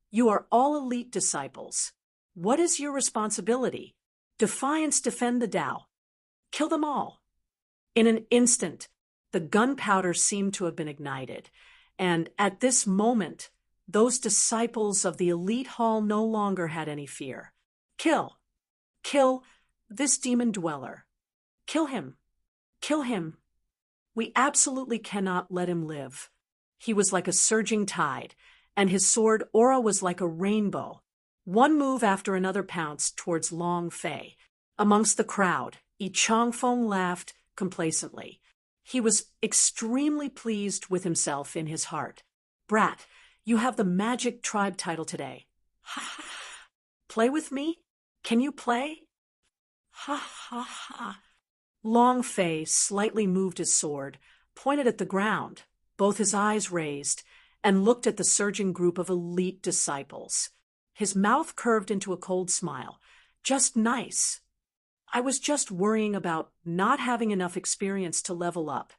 you are all elite disciples. What is your responsibility? Defiance, defend the Tao. Kill them all." In an instant, the gunpowder seemed to have been ignited, and at this moment, those disciples of the elite hall no longer had any fear. Kill. Kill this demon dweller. Kill him. Kill him. We absolutely cannot let him live. He was like a surging tide, and his sword aura was like a rainbow. One move after another pounced towards Long Fei. Amongst the crowd, Yi Changfeng laughed complacently. He was extremely pleased with himself in his heart. "Brat, you have the magic tribe title today. Ha ha ha. Play with me? Can you play?" Ha ha ha. Long Fei slightly moved his sword, pointed at the ground, both his eyes raised, and looked at the surging group of elite disciples. His mouth curved into a cold smile. "Just nice. I was just worrying about not having enough experience to level up."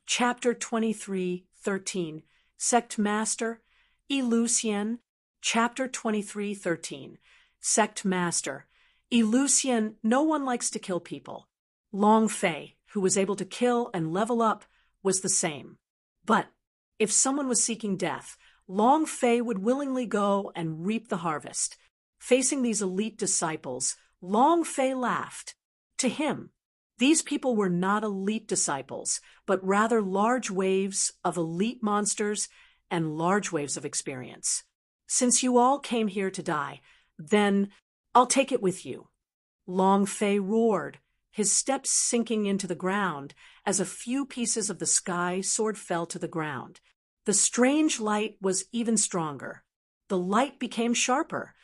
Chapter 23:13 Sect Master Yi Lucian. Chapter 23:13 Sect Master Yi Lucian. No one likes to kill people. Long Fei, who was able to kill and level up, was the same. But if someone was seeking death, Long Fei would willingly go and reap the harvest. Facing these elite disciples, Long Fei laughed. To him, these people were not elite disciples, but rather large waves of elite monsters and large waves of experience. "Since you all came here to die, then I'll take it with you." Long Fei roared, his steps sinking into the ground as a few pieces of the sky sword fell to the ground. The strange light was even stronger. The light became sharper.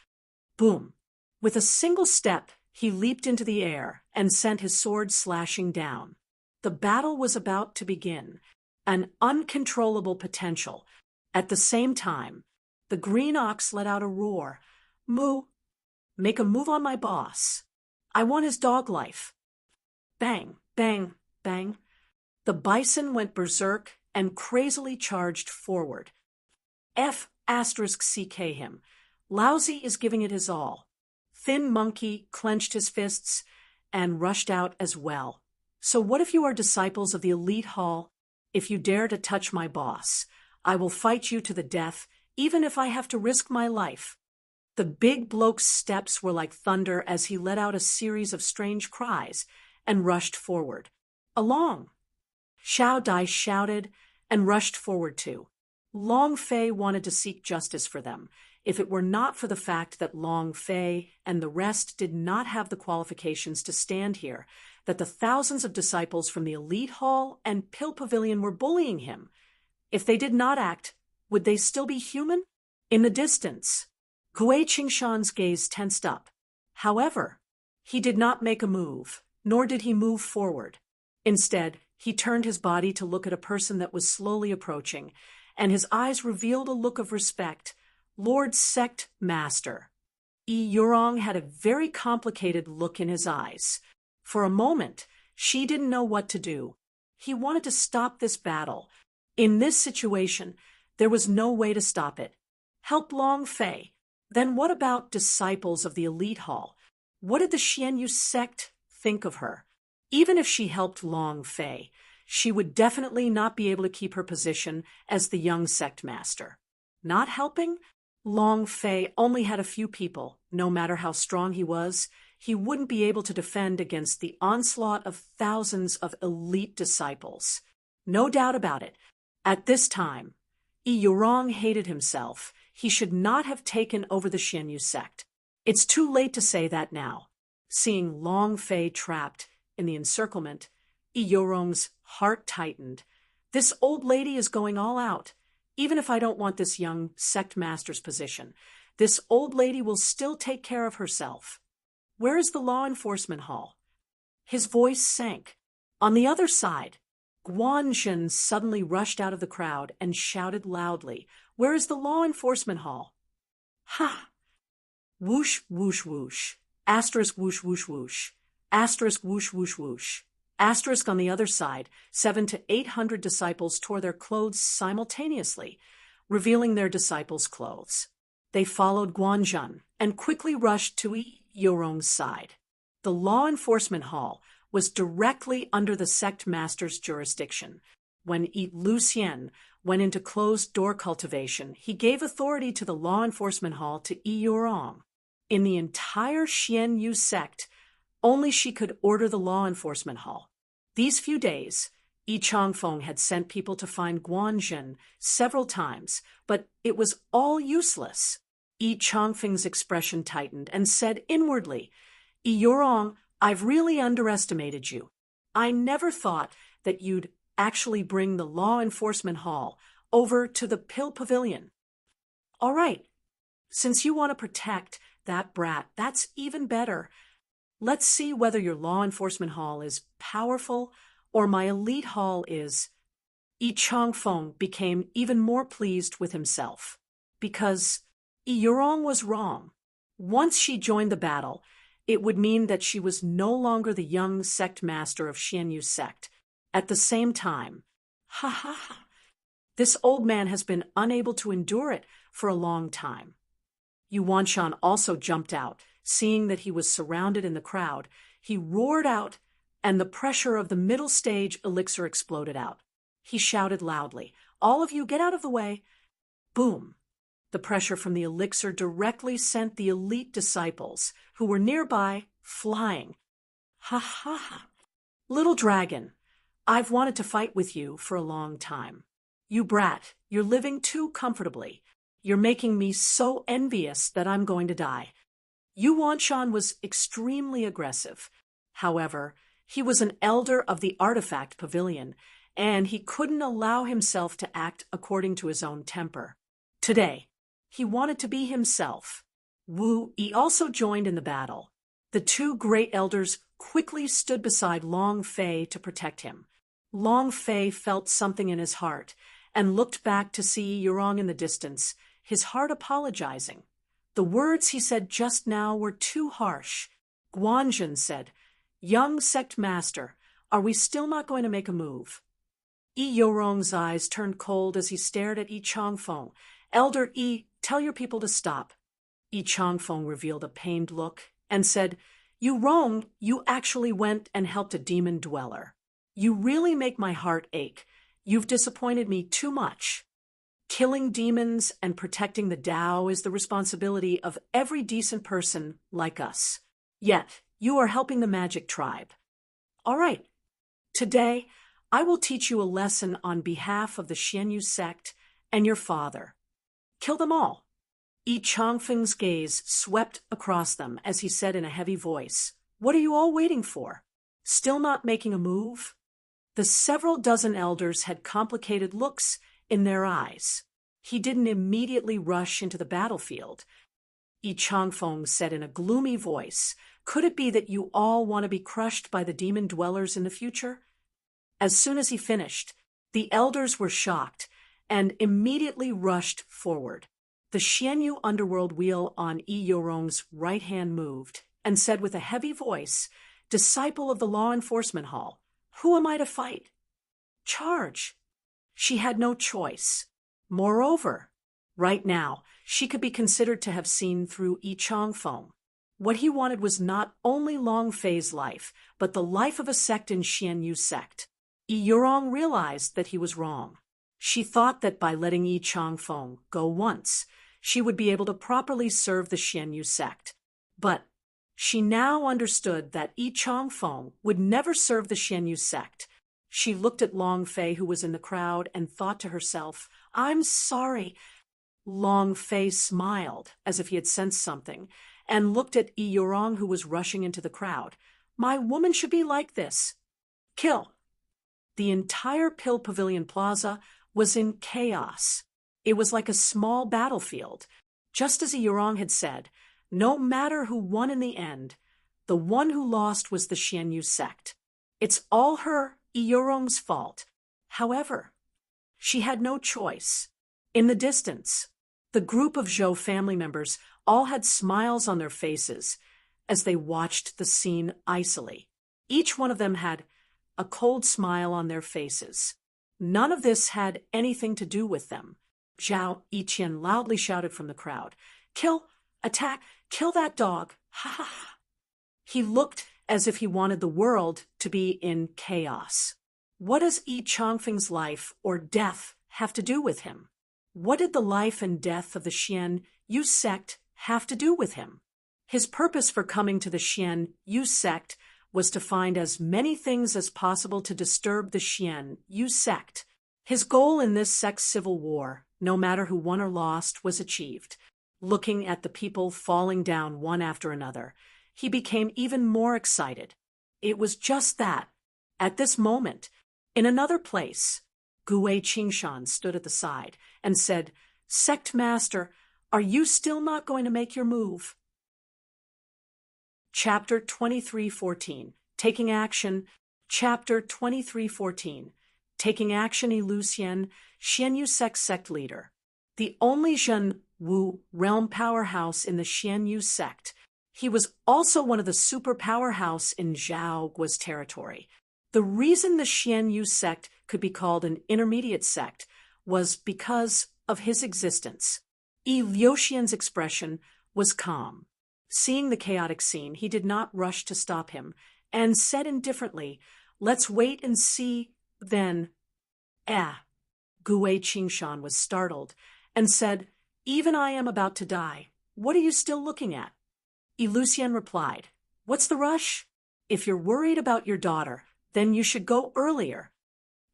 Boom. With a single step, he leaped into the air and sent his sword slashing down. The battle was about to begin, an uncontrollable potential. At the same time, the green ox let out a roar. Moo! Make a move on my boss. I want his dog life. Bang, bang, bang. The bison went berserk and crazily charged forward. F***ck him. Lousy is giving it his all. Thin Monkey clenched his fists and rushed out as well. So what if you are disciples of the elite hall? If you dare to touch my boss, I will fight you to the death, even if I have to risk my life. The big bloke's steps were like thunder as he let out a series of strange cries and rushed forward. Along! Xiao Dai shouted and rushed forward too. Long Fei wanted to seek justice for them, if it were not for the fact that Long Fei and the rest did not have the qualifications to stand here, that the thousands of disciples from the elite hall and Pill Pavilion were bullying him. If they did not act, would they still be human? In the distance, Gui Qingshan's gaze tensed up. However, he did not make a move, nor did he move forward. Instead, he turned his body to look at a person that was slowly approaching, and his eyes revealed a look of respect. Lord Sect Master. Yurong had a very complicated look in his eyes. For a moment, she didn't know what to do. He wanted to stop this battle. In this situation, there was no way to stop it. Help Long Fei. Then what about disciples of the elite hall? What did the Xianyu sect think of her? Even if she helped Long Fei, she would definitely not be able to keep her position as the young sect master. Not helping? Long Fei only had a few people. No matter how strong he was, he wouldn't be able to defend against the onslaught of thousands of elite disciples. No doubt about it. At this time, Yurong hated himself. He should not have taken over the Xianyu sect. It's too late to say that now. Seeing Long Fei trapped in the encirclement, Yurong's heart tightened. This old lady is going all out. Even if I don't want this young sect master's position, this old lady will still take care of herself. Where is the law enforcement hall? His voice sank. On the other side, Guanzhen suddenly rushed out of the crowd and shouted loudly, "Where is the law enforcement hall?" Ha! Whoosh, whoosh, whoosh. Asterisk, whoosh, whoosh, whoosh. Asterisk, whoosh, whoosh, whoosh. Asterisk on the other side, 700 to 800 disciples tore their clothes simultaneously, revealing their disciples' clothes. They followed Guanzhen and quickly rushed to Yurong's side. The law enforcement hall was directly under the sect master's jurisdiction. When Lu Xian went into closed-door cultivation, he gave authority to the law enforcement hall to Yurong. In the entire Xianyu sect, only she could order the law enforcement hall. These few days, Yi Changfeng had sent people to find Guanzhen several times, but it was all useless. Yi Changfeng's expression tightened and said inwardly, "Yurong, I've really underestimated you. I never thought that you'd actually bring the law enforcement hall over to the Pill Pavilion. All right, since you want to protect that brat, that's even better. Let's see whether your law enforcement hall is powerful or my elite hall is." Yi Changfeng became even more pleased with himself, because Yurong was wrong. Once she joined the battle, it would mean that she was no longer the young sect master of Xianyu sect. At the same time, ha ha ha, this old man has been unable to endure it for a long time. Yuanshan also jumped out. Seeing that he was surrounded in the crowd, he roared out, and the pressure of the middle stage elixir exploded out. He shouted loudly, "All of you get out of the way!" Boom! The pressure from the elixir directly sent the elite disciples, who were nearby, flying. Ha ha ha! Little dragon, I've wanted to fight with you for a long time. You brat, you're living too comfortably. You're making me so envious that I'm going to die. Yuanshan was extremely aggressive. However, he was an elder of the artifact pavilion, and he couldn't allow himself to act according to his own temper. Today, he wanted to be himself. Wu Yi also joined in the battle. The two great elders quickly stood beside Long Fei to protect him. Long Fei felt something in his heart and looked back to see Yurong in the distance, his heart apologizing. The words he said just now were too harsh. Guanjun said, "Young sect master, are we still not going to make a move?" Yi Yorong's eyes turned cold as he stared at Yi Changfeng. "Elder Yi, tell your people to stop." Yi Changfeng revealed a pained look and said, "You wrong, you actually went and helped a demon dweller. You really make my heart ache. You've disappointed me too much. Killing demons and protecting the Tao is the responsibility of every decent person like us. Yet, you are helping the magic tribe. All right, today, I will teach you a lesson on behalf of the Xianyu sect and your father. Kill them all." Yi Changfeng's gaze swept across them as he said in a heavy voice, "What are you all waiting for? Still not making a move?" The several dozen elders had complicated looks in their eyes. He didn't immediately rush into the battlefield. Yi Changfeng said in a gloomy voice, "Could it be that you all want to be crushed by the demon dwellers in the future?" As soon as he finished, the elders were shocked and immediately rushed forward. The Xianyu underworld wheel on Yi Yorong's right hand moved and said with a heavy voice, "Disciple of the law enforcement hall, who am I to fight? Charge." She had no choice. Moreover, right now, she could be considered to have seen through Yi Changfeng. What he wanted was not only Long Fei's life, but the life of a sect in Xianyu sect. Yi Yorong realized that he was wrong. She thought that by letting Yi Changfeng go once, she would be able to properly serve the Xianyu sect. But she now understood that Yi Changfeng would never serve the Xianyu sect. She looked at Long Fei, who was in the crowd, and thought to herself, "I'm sorry." Long Fei smiled, as if he had sensed something, and looked at Yi Yorong, who was rushing into the crowd. "My woman should be like this. Kill." The entire Pill Pavilion Plaza was in chaos. It was like a small battlefield. Just as Yi Yorong had said, no matter who won in the end, the one who lost was the Xianyu sect. It's all her, Yi Yorong's fault. However, she had no choice. In the distance, the group of Zhou family members all had smiles on their faces as they watched the scene icily. Each one of them had a cold smile on their faces. None of this had anything to do with them. Zhao Yiqian loudly shouted from the crowd, "Kill, attack, kill that dog, ha ha ha." He looked as if he wanted the world to be in chaos. What does Yi Changfeng's life or death have to do with him? What did the life and death of the Xianyu sect have to do with him? His purpose for coming to the Xianyu sect was to find as many things as possible to disturb the Xianyu sect. His goal in this sect's civil war, no matter who won or lost, was achieved. Looking at the people falling down one after another, he became even more excited. It was just that. At this moment, in another place, Guwei Qingshan stood at the side and said, "Sect Master, are you still not going to make your move?" Chapter 23:14, Taking Action. Chapter 23:14, Taking Action. Ilusian, Xianyu sect leader. The only Zhen Wu realm powerhouse in the Xianyu sect. He was also one of the super powerhouse in Zhao Guo's territory. The reason the Xianyu sect could be called an intermediate sect was because of his existence. Yi Liuxian's expression was calm. Seeing the chaotic scene, he did not rush to stop him, and said indifferently, "Let's wait and see, then." Guwei Qingshan was startled, and said, "Even I am about to die. What are you still looking at?" Ilusian replied, "What's the rush? If you're worried about your daughter, then you should go earlier."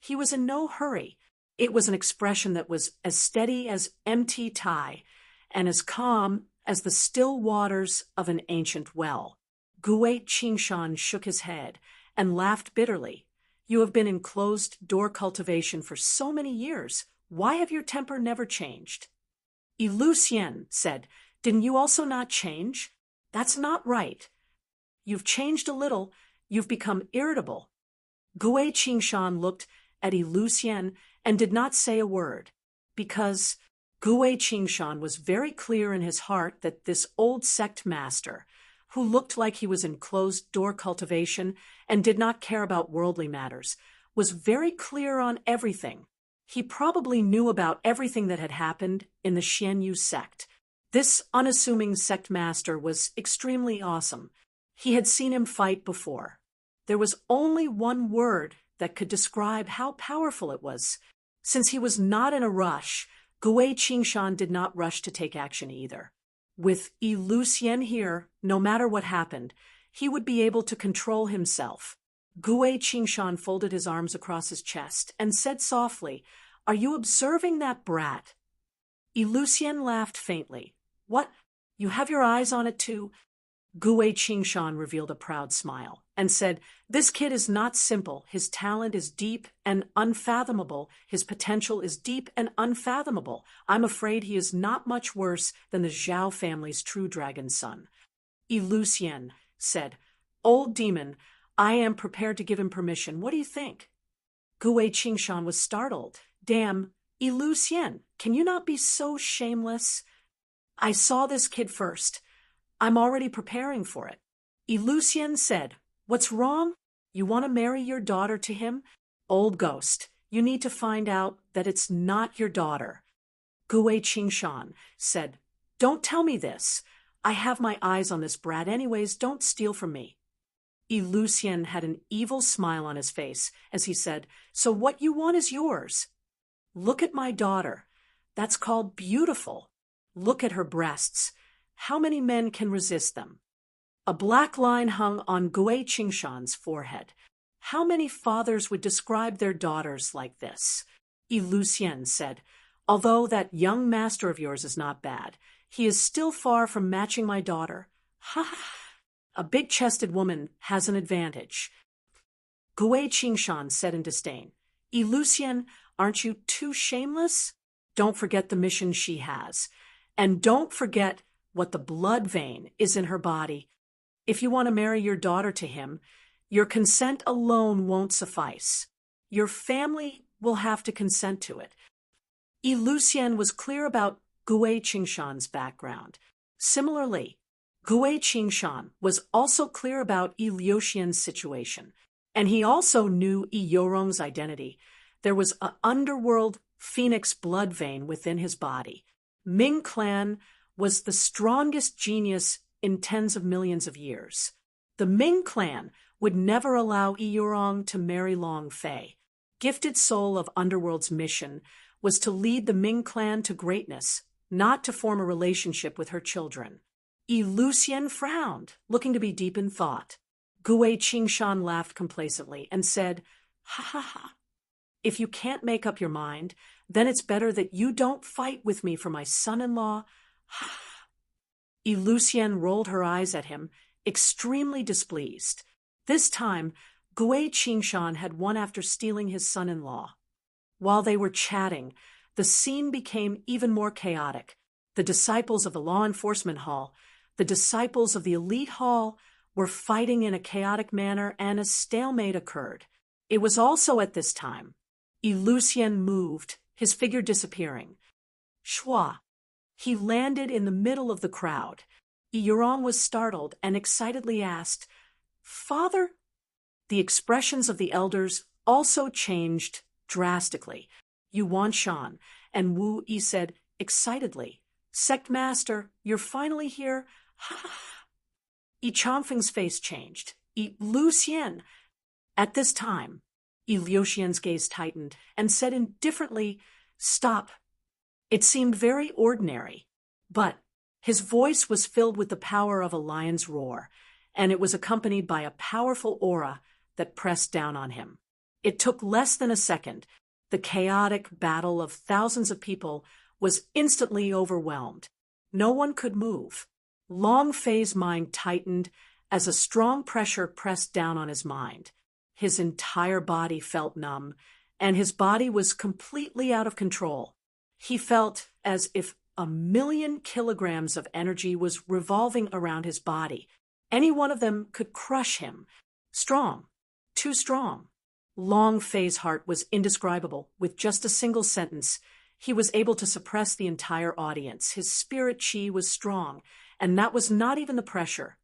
He was in no hurry. It was an expression that was as steady as empty Tai, and as calm as the still waters of an ancient well. Guwei Qingshan shook his head and laughed bitterly. "You have been in closed-door cultivation for so many years. Why have your temper never changed?" Ilusian said, "Didn't you also not change? That's not right. You've changed a little, You've become irritable. Gui Qingshan looked at Yi Lucian and did not say a word, because Gui Qingshan was very clear in his heart that this old sect master, who looked like he was in closed-door cultivation and did not care about worldly matters, was very clear on everything. He probably knew about everything that had happened in the Xianyu sect. This unassuming sect master was extremely awesome. He had seen him fight before. There was only one word that could describe how powerful it was. Since he was not in a rush, Gui Qingshan did not rush to take action either. With Yi Lucian here, no matter what happened, he would be able to control himself. Gui Qingshan folded his arms across his chest and said softly, "Are you observing that brat?" Yi Lucian laughed faintly. "What? You have your eyes on it too?" Gui Qingshan revealed a proud smile and said, "This kid is not simple. His talent is deep and unfathomable. His potential is deep and unfathomable. I'm afraid he is not much worse than the Zhao family's true dragon son." Yi Lucian said, "Old demon, I am prepared to give him permission. What do you think?" Gui Qingshan was startled. "Damn, Yi Lucian, can you not be so shameless? I saw this kid first. I'm already preparing for it." Yi Lucian said, "What's wrong? You want to marry your daughter to him? Old ghost, you need to find out that it's not your daughter." Gui Qingshan said, "Don't tell me this. I have my eyes on this brat anyways. Don't steal from me." Yi Lucian had an evil smile on his face as he said, "So what you want is yours. Look at my daughter. That's called beautiful. Look at her breasts. How many men can resist them?" A black line hung on Gui Qingshan's forehead. How many fathers would describe their daughters like this? Yi Lucian said, "Although that young master of yours is not bad, he is still far from matching my daughter. Ha ha! A big-chested woman has an advantage." Gui Qingshan said in disdain, "Yi Lucian, aren't you too shameless? Don't forget the mission she has. And don't forget what the blood vein is in her body. If you want to marry your daughter to him, your consent alone won't suffice. Your family will have to consent to it." Yi Lucian was clear about Gui Qingshan's background. Similarly, Gui Qingshan was also clear about Yi Lucian's situation, and he also knew Yi Yorong's identity. There was an underworld phoenix blood vein within his body. Ming clan was the strongest genius in tens of millions of years. The Ming clan would never allow Yi Yorong to marry Long Fei. Gifted soul of Underworld's mission was to lead the Ming clan to greatness, not to form a relationship with her children. Yi Lucian frowned, looking to be deep in thought. Gui Qingshan laughed complacently and said, "Ha ha ha. If you can't make up your mind, then it's better that you don't fight with me for my son-in-law." Ha. Yi Lucian rolled her eyes at him, extremely displeased. This time, Gui Qingshan had won after stealing his son-in-law. While they were chatting, the scene became even more chaotic. The disciples of the law enforcement hall, the disciples of the elite hall, were fighting in a chaotic manner, and a stalemate occurred. It was also at this time Yi Lucian moved, his figure disappearing. Shua. He landed in the middle of the crowd. Yi Yorong was startled and excitedly asked, "Father?" The expressions of the elders also changed drastically. Yuan Shan and Wu Yi said excitedly, "Sect Master, you're finally here." Ha ha. Yi Changfeng's face changed. Yi Lucian. At this time, Yi Lucian's gaze tightened and said indifferently, "Stop." It seemed very ordinary, but his voice was filled with the power of a lion's roar, and it was accompanied by a powerful aura that pressed down on him. It took less than a second. The chaotic battle of thousands of people was instantly overwhelmed. No one could move. Long Fei's mind tightened as a strong pressure pressed down on his mind. His entire body felt numb, and his body was completely out of control. He felt as if 1,000,000 kilograms of energy was revolving around his body. Any one of them could crush him. Strong. Too strong. Long Fei's heart was indescribable. With just a single sentence, he was able to suppress the entire audience. His spirit chi was strong, and that was not even the pressure.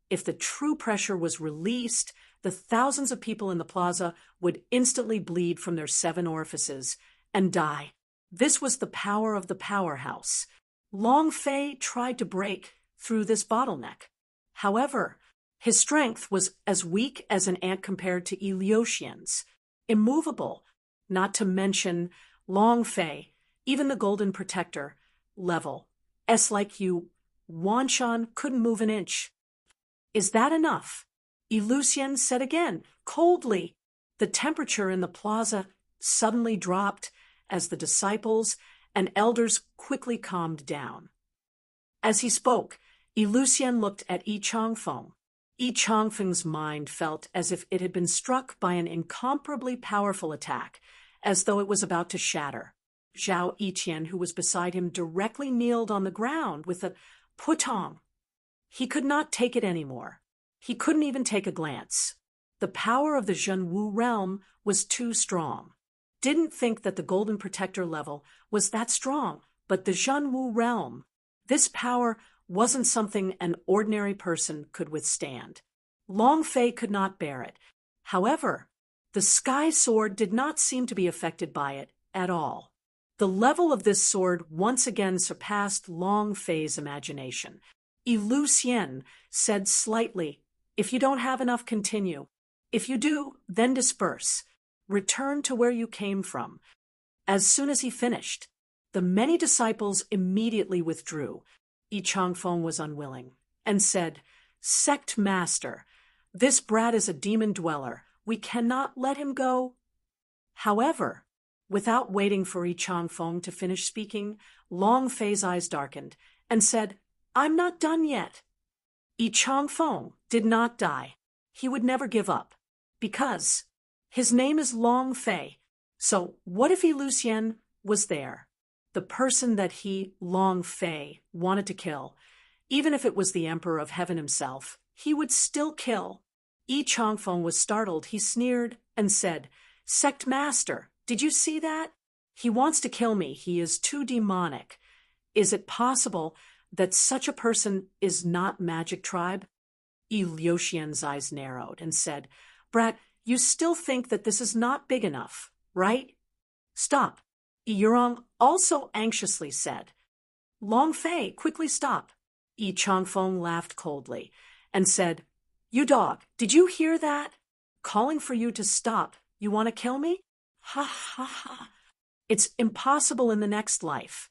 If the true pressure was released, the thousands of people in the plaza would instantly bleed from their 7 orifices and die. This was the power of the powerhouse. Long Fei tried to break through this bottleneck. However, his strength was as weak as an ant compared to Ilyoshian's. Immovable, not to mention Long Fei, even the Golden Protector, level. like you, Wanshan couldn't move an inch. Is that enough? Ilyushin said again, coldly. The temperature in the plaza suddenly dropped as the disciples and elders quickly calmed down. As he spoke, Ilyushin looked at Yi Changfeng. Yi Changfeng's mind felt as if it had been struck by an incomparably powerful attack, as though it was about to shatter. Zhao Yiqian, who was beside him, directly kneeled on the ground with a putong. He could not take it anymore. He couldn't even take a glance. The power of the Zhenwu realm was too strong. Didn't think that the Golden Protector level was that strong, but the Zhenwu realm, this power wasn't something an ordinary person could withstand. Long Fei could not bear it. However, the sky sword did not seem to be affected by it at all. The level of this sword once again surpassed Long Fei's imagination. Ilyushin said slightly, "If you don't have enough, continue. If you do, then disperse. Return to where you came from." As soon as he finished, the many disciples immediately withdrew. Yi Changfeng was unwilling and said, "Sect master, this brat is a demon dweller. We cannot let him go." However, without waiting for Yi Changfeng to finish speaking, Long Fei's eyes darkened and said, "I'm not done yet." Yi Changfeng did not die. He would never give up, because his name is Long Fei. So what if Ilyushin was there? The person that he, Long Fei, wanted to kill. Even if it was the Emperor of Heaven himself, he would still kill. Yi Changfeng was startled. He sneered and said, "Sect master, did you see that? He wants to kill me. He is too demonic. Is it possible that such a person is not magic tribe?" Ilyoshian's eyes narrowed and said, "Brat, you still think that this is not big enough, right?" "Stop," Yurong also anxiously said. "Long Fei, quickly stop." Yi Changfeng laughed coldly and said, "You dog, did you hear that? Calling for you to stop. You want to kill me? Ha ha ha. It's impossible in the next life.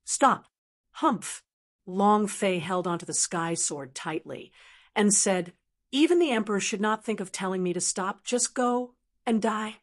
Stop." Humph. Long Fei held onto the sky sword tightly and said, "Even the Emperor should not think of telling me to stop. Just go and die."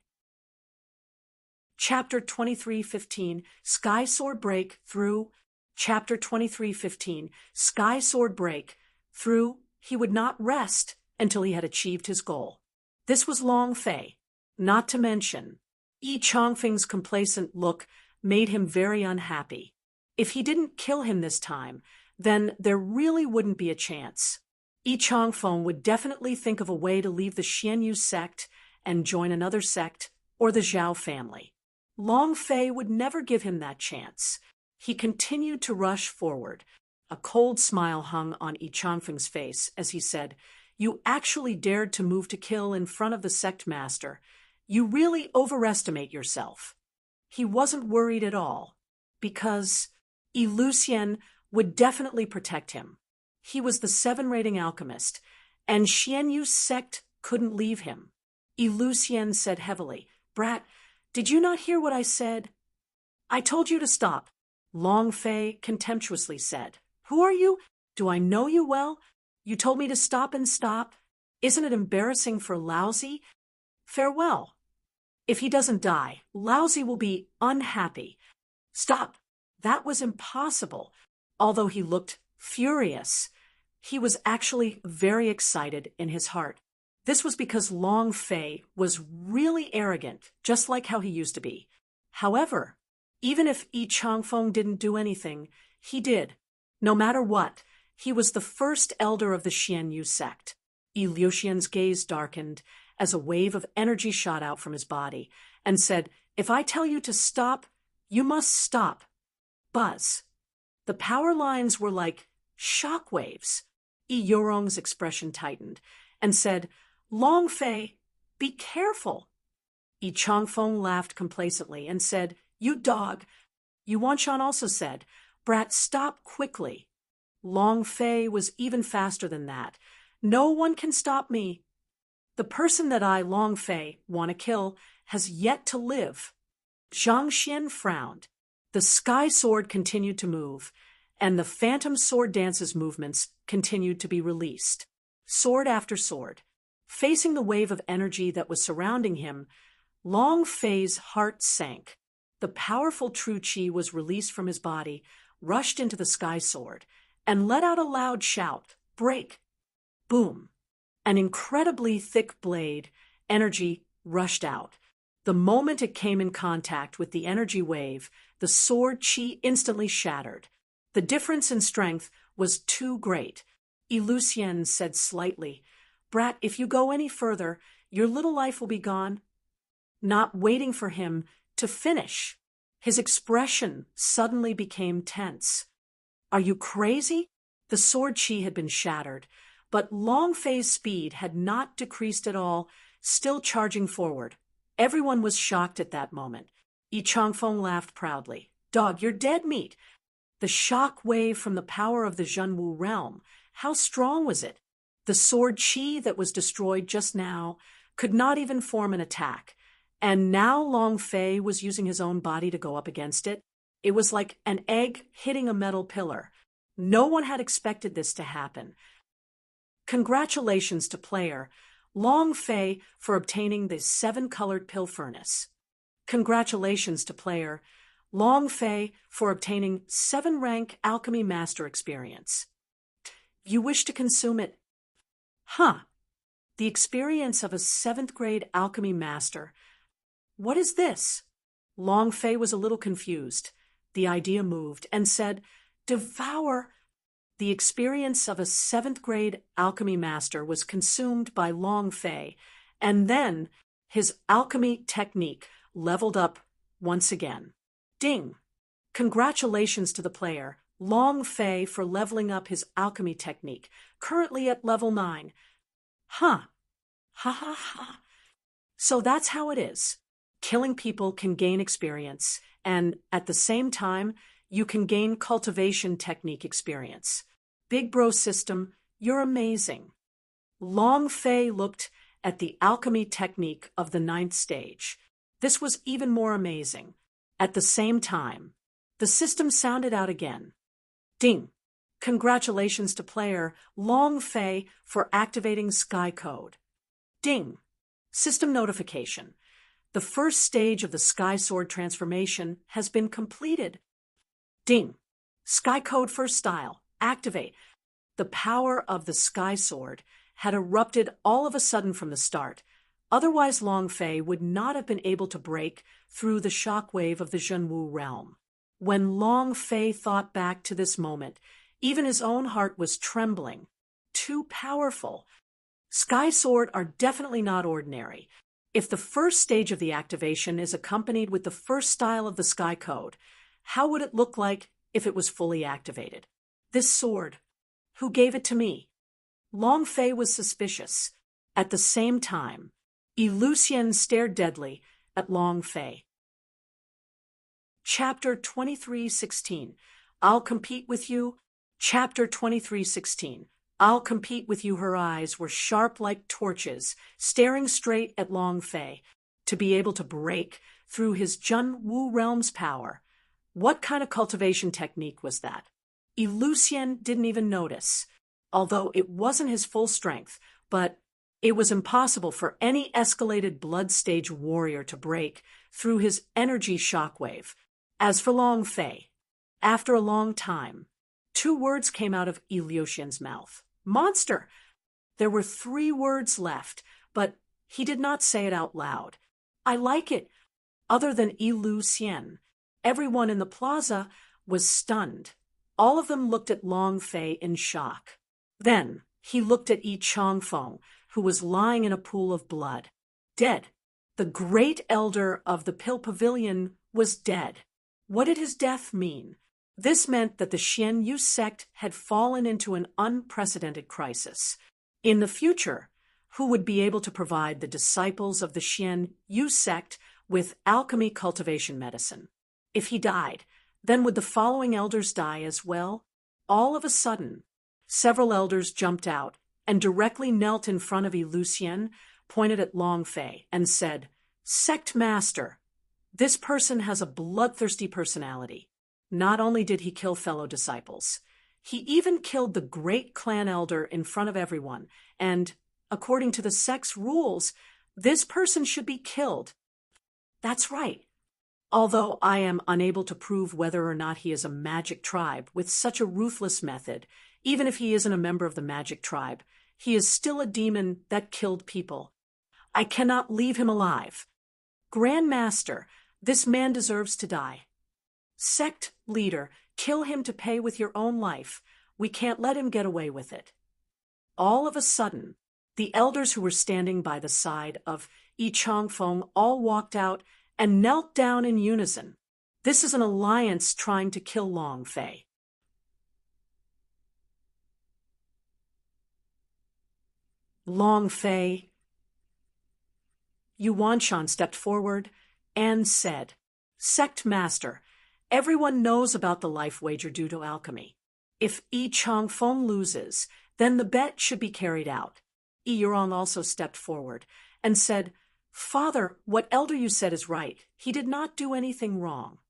Chapter 23:15, Sky Sword Break Through. Chapter 23:15, Sky Sword Break Through. He would not rest until he had achieved his goal. This was Long Fei. Not to mention, Yi Changfeng's complacent look made him very unhappy. If he didn't kill him this time, then there really wouldn't be a chance. Yi Changfeng would definitely think of a way to leave the Xianyu sect and join another sect or the Zhao family. Long Fei would never give him that chance. He continued to rush forward. A cold smile hung on Yi Changfeng's face as he said, "You actually dared to move to kill in front of the sect master. You really overestimate yourself." He wasn't worried at all, because Ilyushin would definitely protect him. He was the 7-rating alchemist, and Xianyu's sect couldn't leave him. Ilyushin said heavily, "Brat, did you not hear what I said?" "I told you to stop," Long Fei contemptuously said. "Who are you? Do I know you well? You told me to stop and stop. Isn't it embarrassing for Laozi? Farewell. If he doesn't die, Laozi will be unhappy." "Stop." That was impossible. Although he looked furious, he was actually very excited in his heart. This was because Long Fei was really arrogant, just like how he used to be. However, even if Yi Changfeng didn't do anything, he did. No matter what, he was the first elder of the Xianyu sect. Ilyushin's gaze darkened as a wave of energy shot out from his body and said, "If I tell you to stop, you must stop." Buzz. The power lines were like shock waves. Yorong's expression tightened and said, "Long Fei, be careful." Changfeng laughed complacently and said, "You dog." Yuanshan also said, "Brat, stop quickly." Long Fei was even faster than that. "No one can stop me. The person that I, Long Fei, want to kill has yet to live." Zhang Xian frowned. The sky sword continued to move, and the phantom sword dance's movements continued to be released. Sword after sword. Facing the wave of energy that was surrounding him, Long Fei's heart sank. The powerful true qi was released from his body, rushed into the sky sword, and let out a loud shout, "Break!" Boom! An incredibly thick blade, energy, rushed out. The moment it came in contact with the energy wave, the sword qi instantly shattered. The difference in strength was too great. Lucien said slightly, "Brat, if you go any further, your little life will be gone." Not waiting for him to finish, his expression suddenly became tense. "Are you crazy?" The sword qi had been shattered, but Long Fei's speed had not decreased at all, still charging forward. Everyone was shocked at that moment. Changfeng laughed proudly. "Dog, you're dead meat." The shock wave from the power of the Zhenwu realm, how strong was it? The sword qi that was destroyed just now could not even form an attack. And now Long Fei was using his own body to go up against it. It was like an egg hitting a metal pillar. No one had expected this to happen. Congratulations to player Long Fei for obtaining the 7-colored pill furnace. Congratulations to player Long Fei for obtaining 7-rank alchemy master experience. You wish to consume it. The experience of a 7th grade alchemy master. What is this? Long Fei was a little confused. The idea moved and said, "Devour." The experience of a 7th grade alchemy master was consumed by Long Fei, and then his alchemy technique leveled up once again. Ding! Congratulations to the player, Long Fei, for leveling up his alchemy technique, currently at level 9. Ha ha ha. So that's how it is. Killing people can gain experience, and at the same time, you can gain cultivation technique experience. Big Bro system, you're amazing. Long Fei looked at the alchemy technique of the 9th stage. This was even more amazing. At the same time, the system sounded out again. Ding! Congratulations to player Long Fei for activating Sky Code. Ding! System notification. The first stage of the Sky Sword transformation has been completed. Ding! Sky Code First Style. Activate. The power of the Sky Sword had erupted all of a sudden from the start. Otherwise, Long Fei would not have been able to break through the shockwave of the Zhenwu realm. When Long Fei thought back to this moment, even his own heart was trembling. Too powerful. Sky Sword are definitely not ordinary. If the first stage of the activation is accompanied with the first style of the Sky Code, how would it look like if it was fully activated? This sword, who gave it to me? Long Fei was suspicious. At the same time, Lucien stared deadly at Long Fei. Chapter 23:16. I'll compete with you. Chapter 23:16. I'll compete with you. Her eyes were sharp like torches, staring straight at Long Fei. To be able to break through his Zhenwu realm's power. What kind of cultivation technique was that? Lucien didn't even notice, although it wasn't his full strength, but it was impossible for any escalated blood stage warrior to break through his energy shockwave. As for Long Fei, after a long time, 2 words came out of Ilyushin's mouth. Monster! There were 3 words left, but he did not say it out loud. I like it. Other than Lucien, everyone in the plaza was stunned. All of them looked at Long Fei in shock. Then He looked at Yi Changfeng, who was lying in a pool of blood. Dead. The great elder of the Pill Pavilion was dead. What did his death mean? This meant that the Xian Yu sect had fallen into an unprecedented crisis. In the future, who would be able to provide the disciples of the Xian Yu sect with alchemy cultivation medicine? If he died, then would the following elders die as well? All of a sudden, several elders jumped out and directly knelt in front of Yi Lucian, pointed at Long Fei, and said, "Sect Master, this person has a bloodthirsty personality. Not only did he kill fellow disciples, he even killed the great clan elder in front of everyone, and, according to the sect's rules, this person should be killed." That's right. Although I am unable to prove whether or not he is a magic tribe with such a ruthless method, even if he isn't a member of the magic tribe, he is still a demon that killed people. I cannot leave him alive. Grand Master, this man deserves to die. Sect leader, kill him to pay with your own life. We can't let him get away with it. All of a sudden, the elders who were standing by the side of Yi Changfeng all walked out and knelt down in unison. This is an alliance trying to kill Long Fei. Long Fei. Yuan Shan stepped forward and said, "Sect Master, everyone knows about the life wager due to alchemy. If Yi Changfeng loses, then the bet should be carried out." Yi Yurong also stepped forward and said, "Father, what elder you said is right. He did not do anything wrong.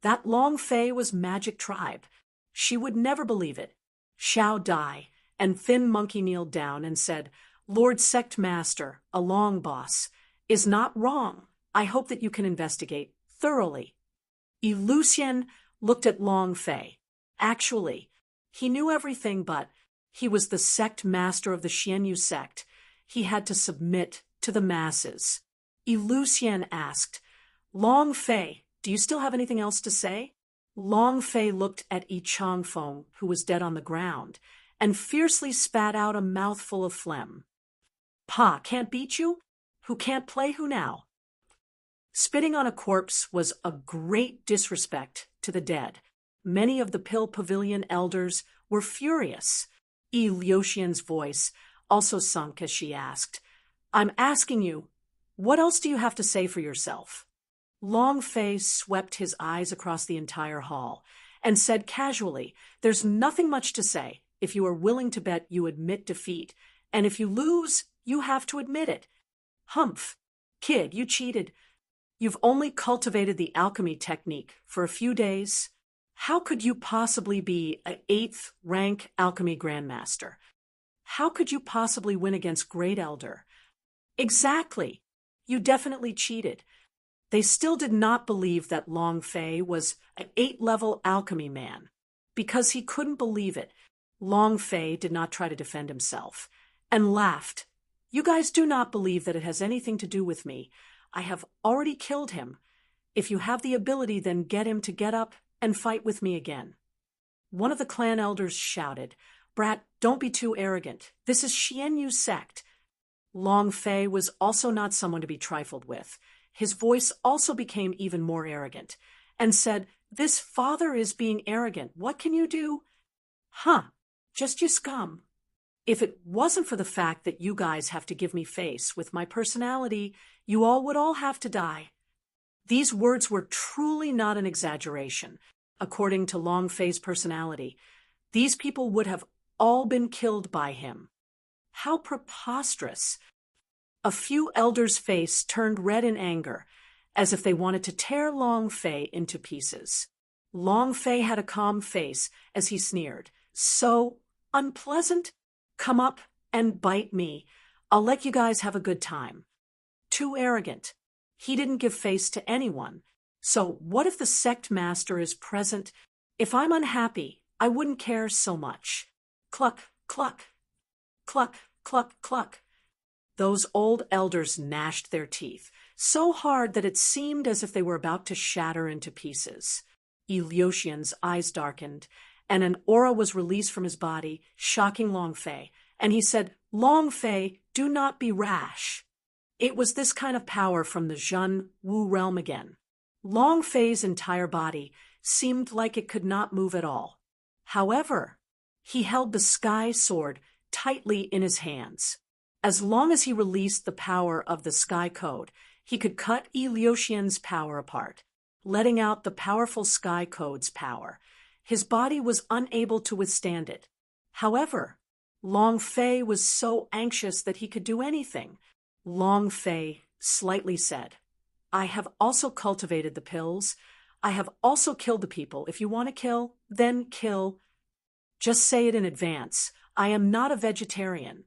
That Long Fei was magic tribe. She would never believe it." Xiao Dai and Thin Monkey kneeled down and said, "Lord Sect Master, a Long Boss, is not wrong. I hope that you can investigate thoroughly." Yi Lucian looked at Long Fei. Actually, he knew everything, but he was the sect master of the Xianyu sect. He had to submit to the masses. Yi Lucian asked, "Long Fei, do you still have anything else to say?" Long Fei looked at Yi Changfeng, who was dead on the ground, and fiercely spat out a mouthful of phlegm. "Pa can't beat you? Who can't play who now?" Spitting on a corpse was a great disrespect to the dead. Many of the Pill Pavilion elders were furious. Yi Lucian's voice also sunk as she asked, "I'm asking you, what else do you have to say for yourself?" Long Fei swept his eyes across the entire hall and said casually, "There's nothing much to say. If you are willing to bet, you admit defeat. And if you lose, you have to admit it. Humph. Kid, you cheated. You've only cultivated the alchemy technique for a few days. How could you possibly be an 8th rank alchemy grandmaster? How could you possibly win against Great Elder?" Exactly. You definitely cheated. They still did not believe that Long Fei was an 8th-level alchemy man. Because he couldn't believe it, Long Fei did not try to defend himself, and laughed. "You guys do not believe that it has anything to do with me. I have already killed him. If you have the ability, then get him to get up and fight with me again." One of the clan elders shouted, "Brat, don't be too arrogant. This is Xianyu sect." Long Fei was also not someone to be trifled with. His voice also became even more arrogant, and said, "This father is being arrogant. What can you do?" "Huh, just you scum. If it wasn't for the fact that you guys have to give me face with my personality, you all would all have to die." These words were truly not an exaggeration. According to Long Fei's personality, these people would have all been killed by him. How preposterous! A few elders' face turned red in anger, as if they wanted to tear Long Fei into pieces. Long Fei had a calm face as he sneered, "So unpleasant? Come up and bite me. I'll let you guys have a good time." Too arrogant. He didn't give face to anyone. So what if the sect master is present? If I'm unhappy, I wouldn't care so much. Cluck, cluck. Cluck, cluck, cluck. Those old elders gnashed their teeth, so hard that it seemed as if they were about to shatter into pieces. Yi Lucian's eyes darkened, and an aura was released from his body, shocking Long Fei, and he said, "Long Fei, do not be rash." It was this kind of power from the Zhen Wu realm again. Long Fei's entire body seemed like it could not move at all. However, he held the sky sword tightly in his hands. As long as he released the power of the sky code, he could cut Yi Liuxian's power apart, letting out the powerful sky code's power. His body was unable to withstand it. However, Long Fei was so anxious that he could do anything. Long Fei slightly said, "I have also cultivated the pills. I have also killed the people. If you want to kill, then kill. Just say it in advance. I am not a vegetarian."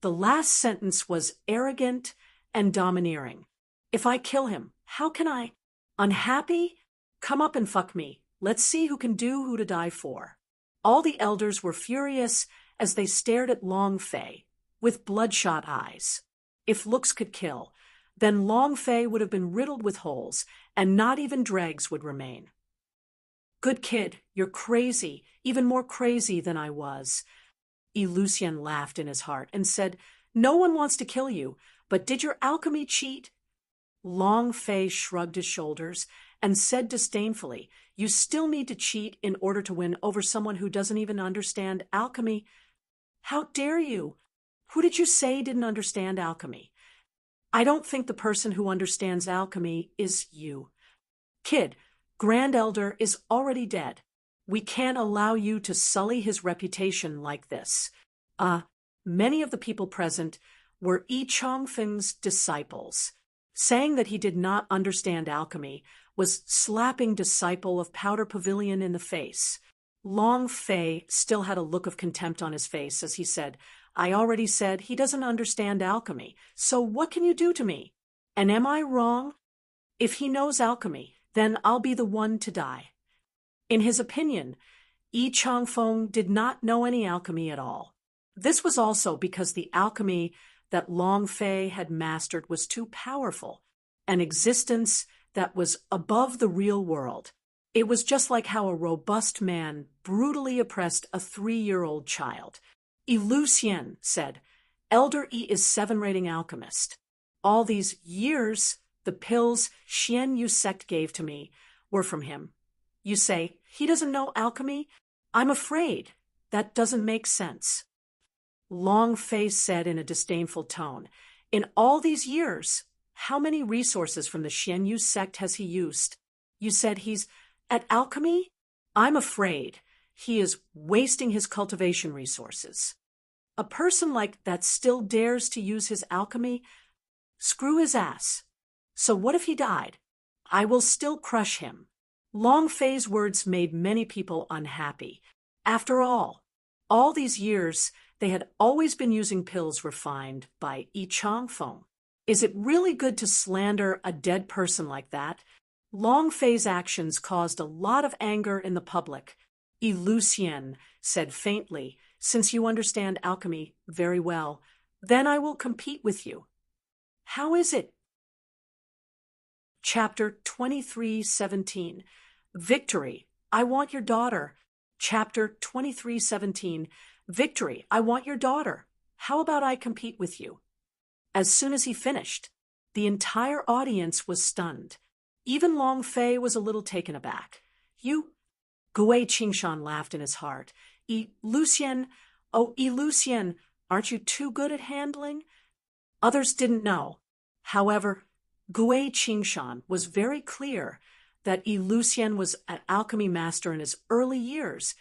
The last sentence was arrogant and domineering. "If I kill him, how can I? Unhappy? Come up and fuck me. Let's see who can do who to die for." All the elders were furious as they stared at Long Fei with bloodshot eyes. If looks could kill, then Long Fei would have been riddled with holes, and not even dregs would remain. "Good kid, you're crazy, even more crazy than I was." Yi Lucian laughed in his heart and said, "No one wants to kill you, but did your alchemy cheat?" Long Fei shrugged his shoulders and said disdainfully, "You still need to cheat in order to win over someone who doesn't even understand alchemy." "How dare you? Who did you say didn't understand alchemy?" "I don't think the person who understands alchemy is you. Kid, Grand Elder is already dead. We can't allow you to sully his reputation like this." Many of the people present were Yi Chongfeng's disciples. Saying that he did not understand alchemy was slapping disciple of Powder Pavilion in the face. Long Fei still had a look of contempt on his face as he said, "I already said he doesn't understand alchemy, so what can you do to me? And am I wrong? If he knows alchemy, then I'll be the one to die." In his opinion, Yi Chongfeng did not know any alchemy at all. This was also because the alchemy that Long Fei had mastered was too powerful, an existence that was above the real world. It was just like how a robust man brutally oppressed a 3-year-old child. Yi Lucian said, "Elder Yi is 7-rating alchemist. All these years, the pills Xian Yu sect gave to me were from him. You say, he doesn't know alchemy? I'm afraid that doesn't make sense." Long Fei said in a disdainful tone, "In all these years, how many resources from the Xian Yu sect has he used? You said he's at alchemy? I'm afraid he is wasting his cultivation resources. A person like that still dares to use his alchemy? Screw his ass. So what if he died? I will still crush him." Long Fei's words made many people unhappy. After all these years, they had always been using pills refined by Yi Chongfeng. Is it really good to slander a dead person like that? Long Fei's actions caused a lot of anger in the public. Yi Lucian said faintly, "Since you understand alchemy very well, then I will compete with you." "How is it?" Chapter 23:17. Victory, I want your daughter. Chapter 23:17. Victory, I want your daughter. How about I compete with you? As soon as he finished, the entire audience was stunned. Even Long Fei was a little taken aback. "You?" Gui Qingshan laughed in his heart. Yi Lucian, aren't you too good at handling?" Others didn't know. However, Gui Qingshan was very clear that Yi Lucian was an alchemy master in his early years,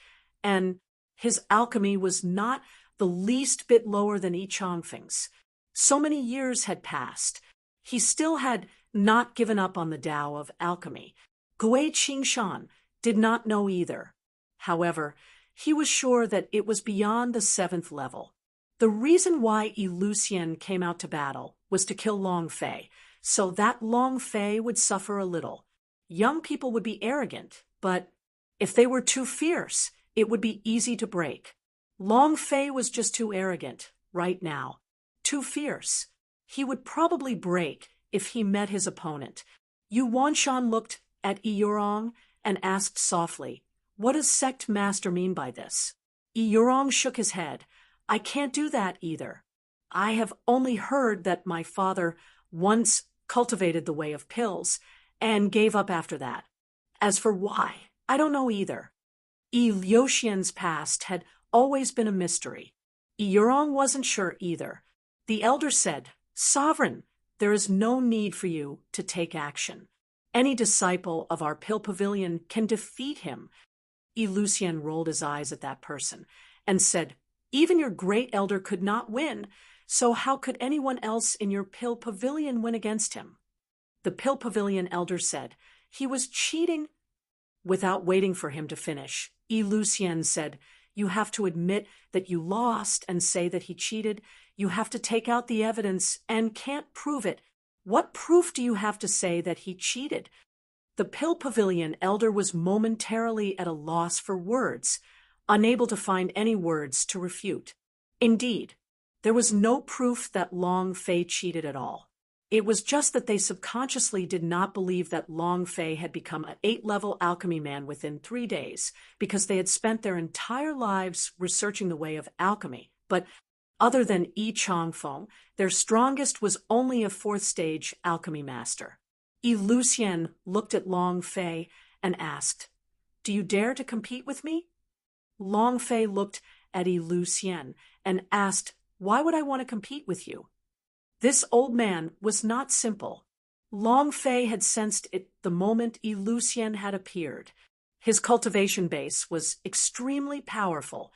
and his alchemy was not the least bit lower than Yi Chongfeng's. So many years had passed. He still had not given up on the Tao of alchemy. Gui Qingshan did not know either. However, he was sure that it was beyond the 7th level. The reason why Yi Lucian came out to battle was to kill Long Fei, so that Long Fei would suffer a little. Young people would be arrogant, but if they were too fierce, it would be easy to break. Long Fei was just too arrogant right now, too fierce. He would probably break if he met his opponent. Yu Wanshan looked at Yurong and asked softly, "What does sect master mean by this?" Yurong shook his head. I can't do that either. I have only heard that my father once cultivated the way of pills and gave up after that. As for why, I don't know either. Ilyoshian's past had always been a mystery. Yurong wasn't sure either. The elder said, Sovereign, there is no need for you to take action. Any disciple of our pill pavilion can defeat him. Ilusian rolled his eyes at that person and said, Even your great elder could not win, so how could anyone else in your pill pavilion win against him? The pill pavilion elder said, He was cheating. Without waiting for him to finish, Ilusian said, You have to admit that you lost and say that he cheated. You have to take out the evidence and can't prove it. What proof do you have to say that he cheated? The pill pavilion elder was momentarily at a loss for words, unable to find any words to refute. Indeed, there was no proof that Long Fei cheated at all. It was just that they subconsciously did not believe that Long Fei had become an 8-level alchemy man within 3 days, because they had spent their entire lives researching the way of alchemy. But other than Yi Changfeng, their strongest was only a 4th-stage alchemy master. Yi Lucian looked at Long Fei and asked, Do you dare to compete with me? Long Fei looked at Yi Lucian and asked, Why would I want to compete with you? This old man was not simple. Long Fei had sensed it the moment Yi Lucian had appeared. His cultivation base was extremely powerful,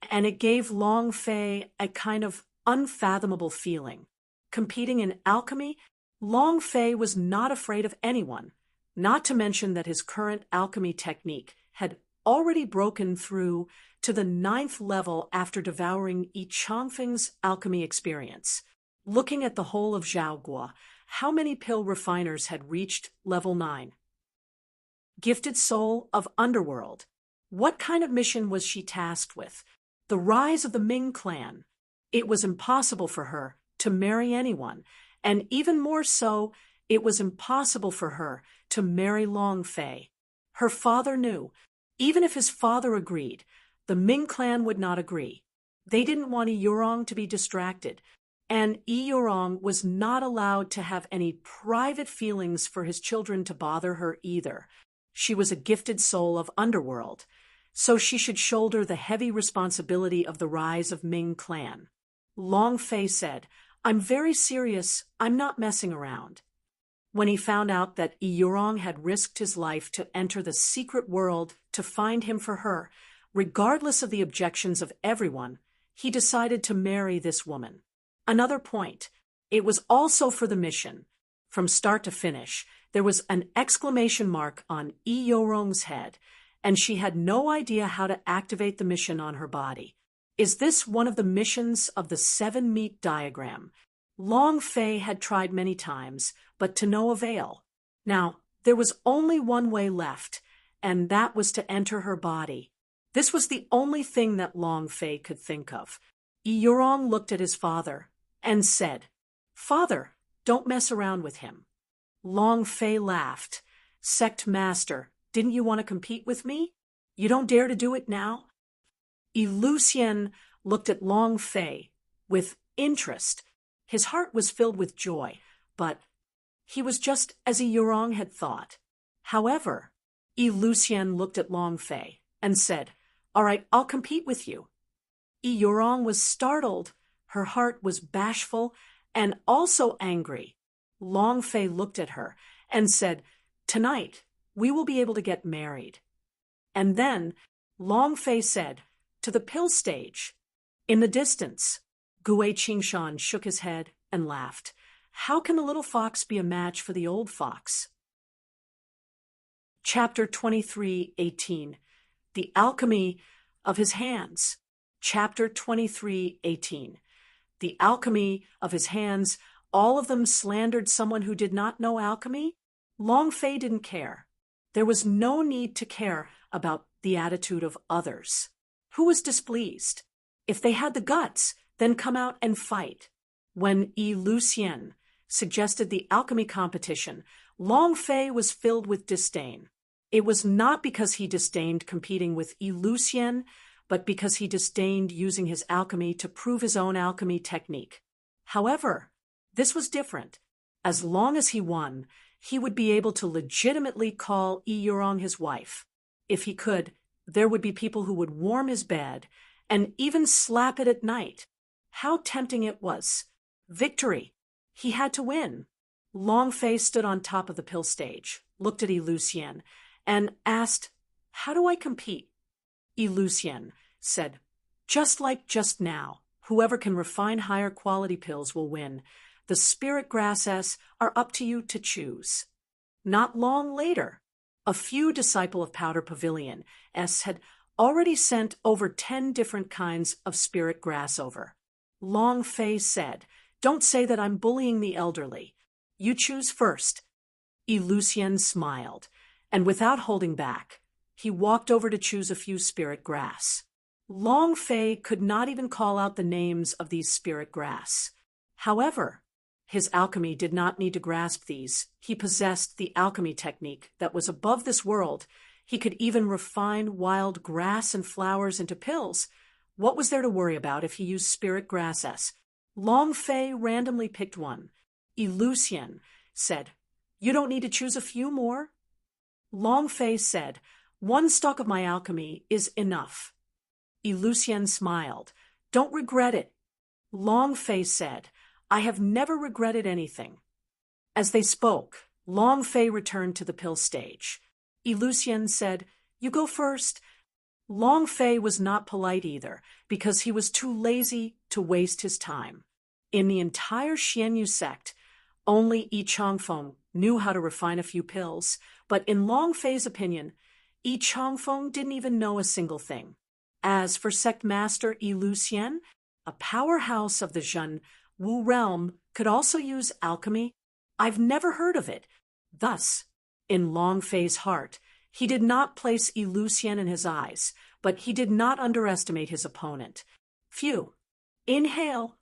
and it gave Long Fei a kind of unfathomable feeling. Competing in alchemy, Long Fei was not afraid of anyone, not to mention that his current alchemy technique had already broken through to the 9th level after devouring Yi Changfeng's alchemy experience. Looking at the whole of Zhaoguo, how many pill refiners had reached level 9? Gifted soul of Underworld. What kind of mission was she tasked with? The rise of the Ming clan. It was impossible for her to marry anyone, and even more so, it was impossible for her to marry Long Fei. Her father knew. Even if his father agreed, the Ming clan would not agree. They didn't want Yurong to be distracted, and Yurong was not allowed to have any private feelings for his children to bother her either. She was a gifted soul of Underworld, so she should shoulder the heavy responsibility of the rise of Ming clan. Long Fei said, I'm very serious, I'm not messing around. When he found out that Yurong had risked his life to enter the secret world to find him for her, regardless of the objections of everyone, he decided to marry this woman. Another point, it was also for the mission. From start to finish, there was an exclamation mark on Yurong's head, and she had no idea how to activate the mission on her body. Is this one of the missions of the 7-meat diagram? Long Fei had tried many times, but to no avail. Now, there was only one way left, and that was to enter her body. This was the only thing that Long Fei could think of. Yurong looked at his father and said, Father, don't mess around with him. Long Fei laughed. Sect Master, didn't you want to compete with me? You don't dare to do it now? Lucian looked at Long Fei with interest. His heart was filled with joy, but he was just as Yurong had thought. However, Lucian looked at Long Fei and said, All right, I'll compete with you. Yurong was startled. Her heart was bashful and also angry. Long Fei looked at her and said, Tonight, we will be able to get married. And then Long Fei said, To the pill stage. In the distance, Gue Qingshan shook his head and laughed. How can the little fox be a match for the old fox? Chapter 23:18. The Alchemy of His Hands. Chapter 23:18. The alchemy of his hands. All of them slandered someone who did not know alchemy? Long Fei didn't care. There was no need to care about the attitude of others. Who was displeased? If they had the guts, then come out and fight. When Lucian suggested the alchemy competition, Long Fei was filled with disdain. It was not because he disdained competing with Lucian, but because he disdained using his alchemy to prove his own alchemy technique. However, this was different. As long as he won, he would be able to legitimately call Yurong his wife. If he could, there would be people who would warm his bed and even slap it at night. How tempting it was. Victory. He had to win. Long Fei stood on top of the pill stage, looked at Lucien, and asked, "How do I compete?" Lucien said, "Just like just now, whoever can refine higher quality pills will win. The spirit grasses are up to you to choose." Not long later, a few disciple of Powder Pavilion S had already sent over 10 different kinds of spirit grass over. Long Fei said, "Don't say that I'm bullying the elderly. You choose first." Lucien smiled, and without holding back, he walked over to choose a few spirit grass. Long Fei could not even call out the names of these spirit grass. However, his alchemy did not need to grasp these. He possessed the alchemy technique that was above this world. He could even refine wild grass and flowers into pills. What was there to worry about if he used spirit grasses? Long Fei randomly picked one. Lucien said, "You don't need to choose a few more?" Long Fei said, "One stalk of my alchemy is enough." Lucien smiled. "Don't regret it." Long Fei said, "I have never regretted anything." As they spoke, Long Fei returned to the pill stage. Lucien said, "You go first." Long Fei was not polite either, because he was too lazy to waste his time. In the entire Xianyu sect, only Yi Changfeng knew how to refine a few pills, but in Long Fei's opinion, Yi Changfeng didn't even know a single thing. As for sect master Lucien, a powerhouse of the Zhen Wu realm, could also use alchemy. I've never heard of it. Thus, in Long Fei's heart, he did not place Lucien in his eyes, but he did not underestimate his opponent. Phew. Inhale.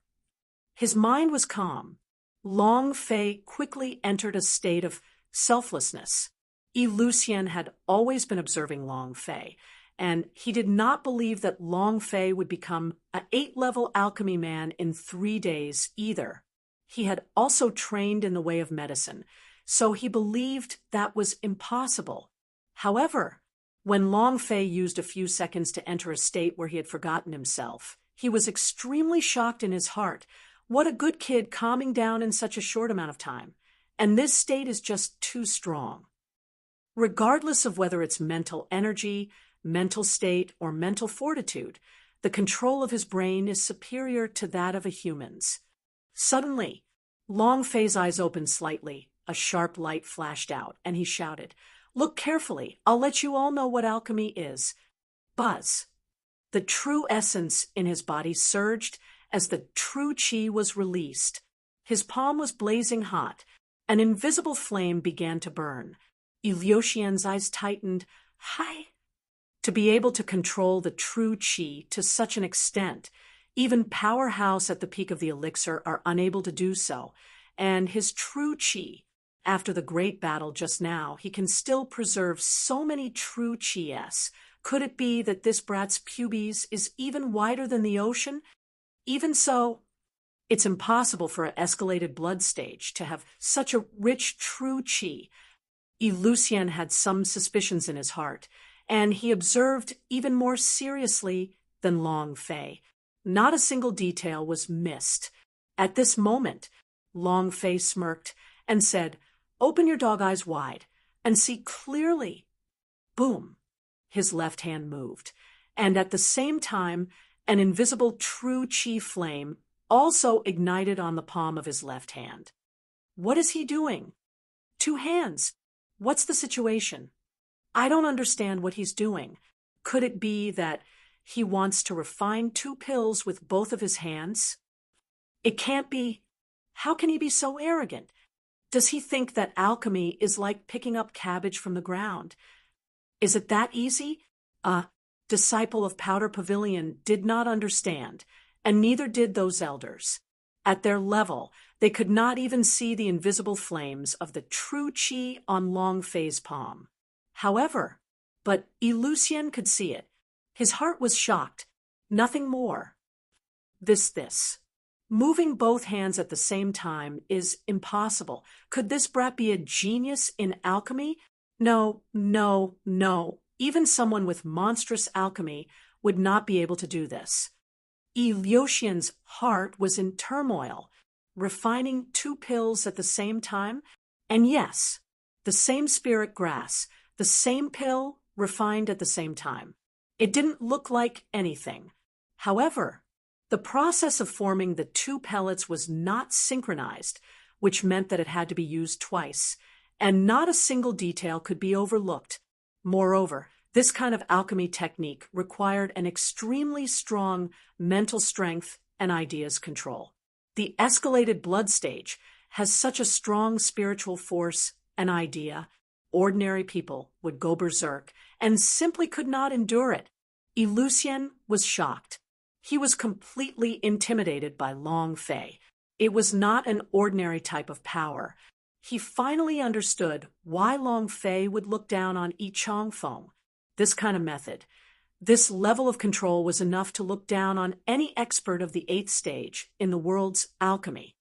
His mind was calm. Long Fei quickly entered a state of selflessness. Lucien had always been observing Long Fei, and he did not believe that Long Fei would become an 8-level alchemy man in 3 days either. He had also trained in the way of medicine, so he believed that was impossible. However, when Long Fei used a few seconds to enter a state where he had forgotten himself, he was extremely shocked in his heart. What a good kid calming down in such a short amount of time. And this state is just too strong. Regardless of whether it's mental energy, mental state, or mental fortitude, the control of his brain is superior to that of a human's. Suddenly, Long Fei's eyes opened slightly. A sharp light flashed out, and he shouted, "Look carefully. I'll let you all know what alchemy is." Buzz. The true essence in his body surged as the true qi was released. His palm was blazing hot. An invisible flame began to burn. Lucien eyes tightened. Hi. To be able to control the true qi to such an extent, even powerhouse at the peak of the elixir are unable to do so. And his true qi, after the great battle just now, he can still preserve so many true qi-s. Could it be that this brat's pubes is even wider than the ocean? Even so, it's impossible for an escalated blood stage to have such a rich true qi. Lucien had some suspicions in his heart, and he observed even more seriously than Long Fei. Not a single detail was missed. At this moment, Long Fei smirked and said, "Open your dog eyes wide and see clearly." Boom! His left hand moved, and at the same time, an invisible true qi flame also ignited on the palm of his left hand. What is he doing? 2 hands. What's the situation? I don't understand what he's doing. Could it be that he wants to refine 2 pills with both of his hands? It can't be. How can he be so arrogant? Does he think that alchemy is like picking up cabbage from the ground? Is it that easy? A disciple of Powder Pavilion did not understand, and neither did those elders. At their level, they could not even see the invisible flames of the true qi on Long Fei's palm. However, but Lucien could see it. His heart was shocked. Nothing more. This. Moving both hands at the same time is impossible. Could this brat be a genius in alchemy? No. Even someone with monstrous alchemy would not be able to do this. Ilyushin's heart was in turmoil, refining 2 pills at the same time, and yes, the same spirit grass, the same pill refined at the same time. It didn't look like anything. However, the process of forming the 2 pellets was not synchronized, which meant that it had to be used twice, and not a single detail could be overlooked. Moreover, this kind of alchemy technique required an extremely strong mental strength and ideas control. The escalated blood stage has such a strong spiritual force and idea, ordinary people would go berserk and simply could not endure it. Ilyushin was shocked. He was completely intimidated by Long Fei. It was not an ordinary type of power. He finally understood why Long Fei would look down on Yi Changfeng. This kind of method, this level of control was enough to look down on any expert of the 8th stage in the world's alchemy.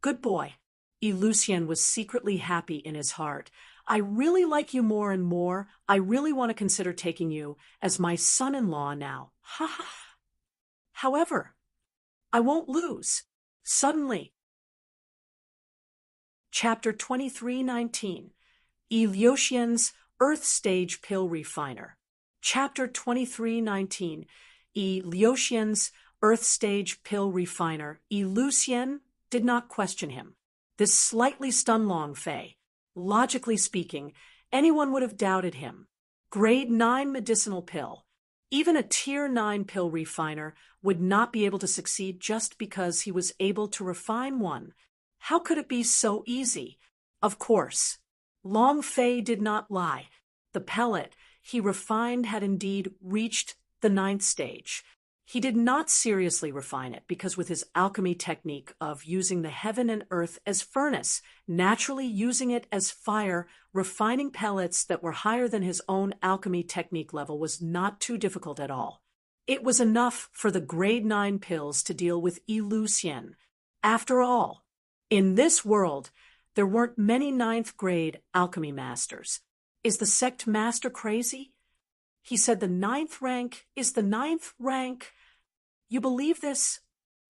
Good boy. Ilyushin was secretly happy in his heart. I really like you more and more. I really want to consider taking you as my son-in-law now. Ha ha. However, I won't lose. Suddenly. Chapter 23:19. Ilyushin's Earth Stage Pill Refiner. Chapter 23:19. Ilyushin's Earth Stage Pill Refiner. Ilyushin did not question him. This slightly stunned Long Fei. Logically speaking, anyone would have doubted him. Grade 9 medicinal pill. Even a Tier 9 pill refiner would not be able to succeed just because he was able to refine one. How could it be so easy? Of course. Long Fei did not lie. The pellet he refined had indeed reached the 9th stage. He did not seriously refine it because with his alchemy technique of using the heaven and earth as furnace, naturally using it as fire, refining pellets that were higher than his own alchemy technique level was not too difficult at all. It was enough for the grade 9 pills to deal with Ilyushin. After all, in this world, there weren't many 9th grade alchemy masters. Is the sect master crazy? He said the 9th rank is the 9th rank. You believe this?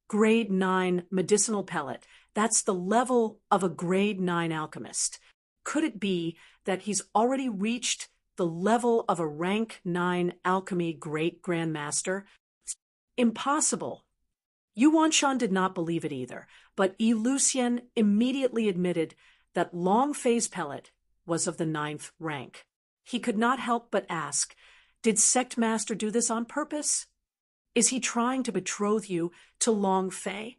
Grade 9 medicinal pellet. That's the level of a grade 9 alchemist. Could it be that he's already reached the level of a rank 9 alchemy great grandmaster? Impossible. Yuan Shan did not believe it either, but Ilyushin immediately admitted that Long Fei's pellet was of the 9th rank. He could not help but ask, did Sect Master do this on purpose? Is he trying to betroth you to Long Fei?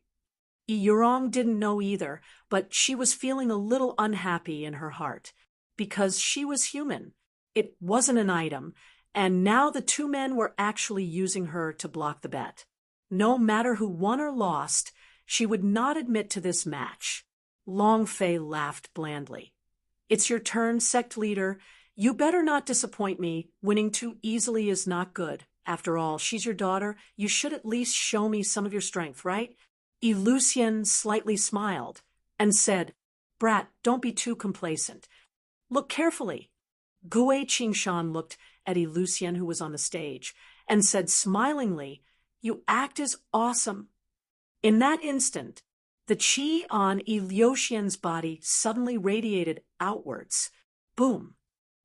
Yurong didn't know either, but she was feeling a little unhappy in her heart, because she was human. It wasn't an item, and now the 2 men were actually using her to block the bet. No matter who won or lost, she would not admit to this match. Long Fei laughed blandly. It's your turn, sect leader. You better not disappoint me. Winning too easily is not good. After all, she's your daughter. You should at least show me some of your strength, right? Ilyushin slightly smiled and said, Brat, don't be too complacent. Look carefully. Gue Qingshan looked at Ilyushin, who was on the stage, and said smilingly, You act as awesome. In that instant, the qi on Ilyushin's body suddenly radiated outwards. Boom.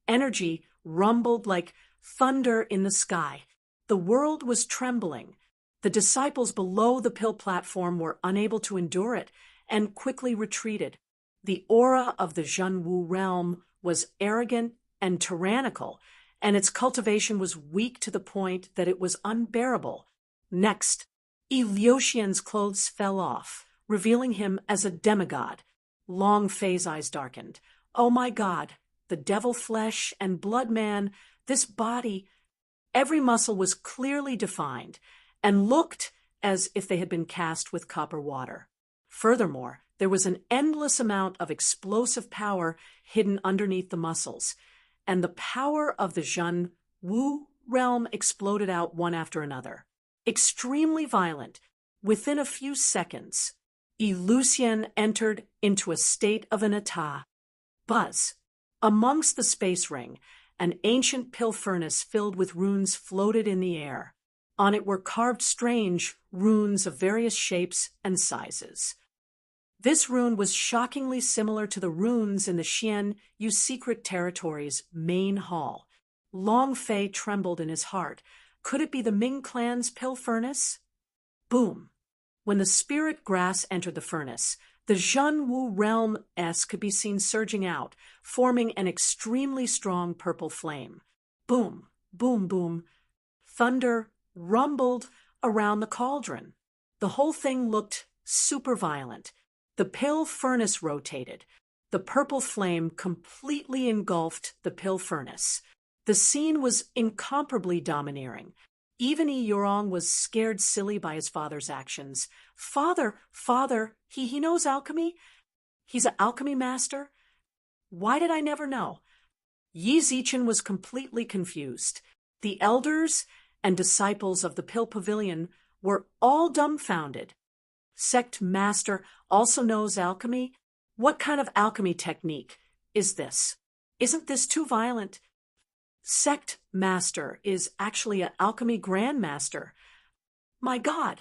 Energy rumbled like thunder in the sky. The world was trembling. The disciples below the pill platform were unable to endure it and quickly retreated. The aura of the Zhenwu realm was arrogant and tyrannical, and its cultivation was weak to the point that it was unbearable. Next, Ilyushin's clothes fell off, revealing him as a demigod. Long Fei's eyes darkened. Oh my God, the devil flesh and blood man, this body, every muscle was clearly defined and looked as if they had been cast with copper water. Furthermore, there was an endless amount of explosive power hidden underneath the muscles, and the power of the Zhenwu realm exploded out one after another. Extremely violent. Within a few seconds, Eleusian entered into a state of an état. Buzz. Amongst the space ring, an ancient pill furnace filled with runes floated in the air. On it were carved strange runes of various shapes and sizes. This rune was shockingly similar to the runes in the Xian Yu Secret Territory's main hall. Long Fei trembled in his heart. Could it be the Ming clan's pill furnace? Boom! When the spirit grass entered the furnace, the Zhenwu realm S could be seen surging out, forming an extremely strong purple flame. Boom, boom, boom. Thunder rumbled around the cauldron. The whole thing looked super violent. The pill furnace rotated. The purple flame completely engulfed the pill furnace. The scene was incomparably domineering. Even Yi Yurong was scared silly by his father's actions. Father, he knows alchemy? He's an alchemy master? Why did I never know? Yi Zichen was completely confused. The elders and disciples of the Pill Pavilion were all dumbfounded. Sect master also knows alchemy? What kind of alchemy technique is this? Isn't this too violent? Sect master is actually an alchemy grandmaster. My God!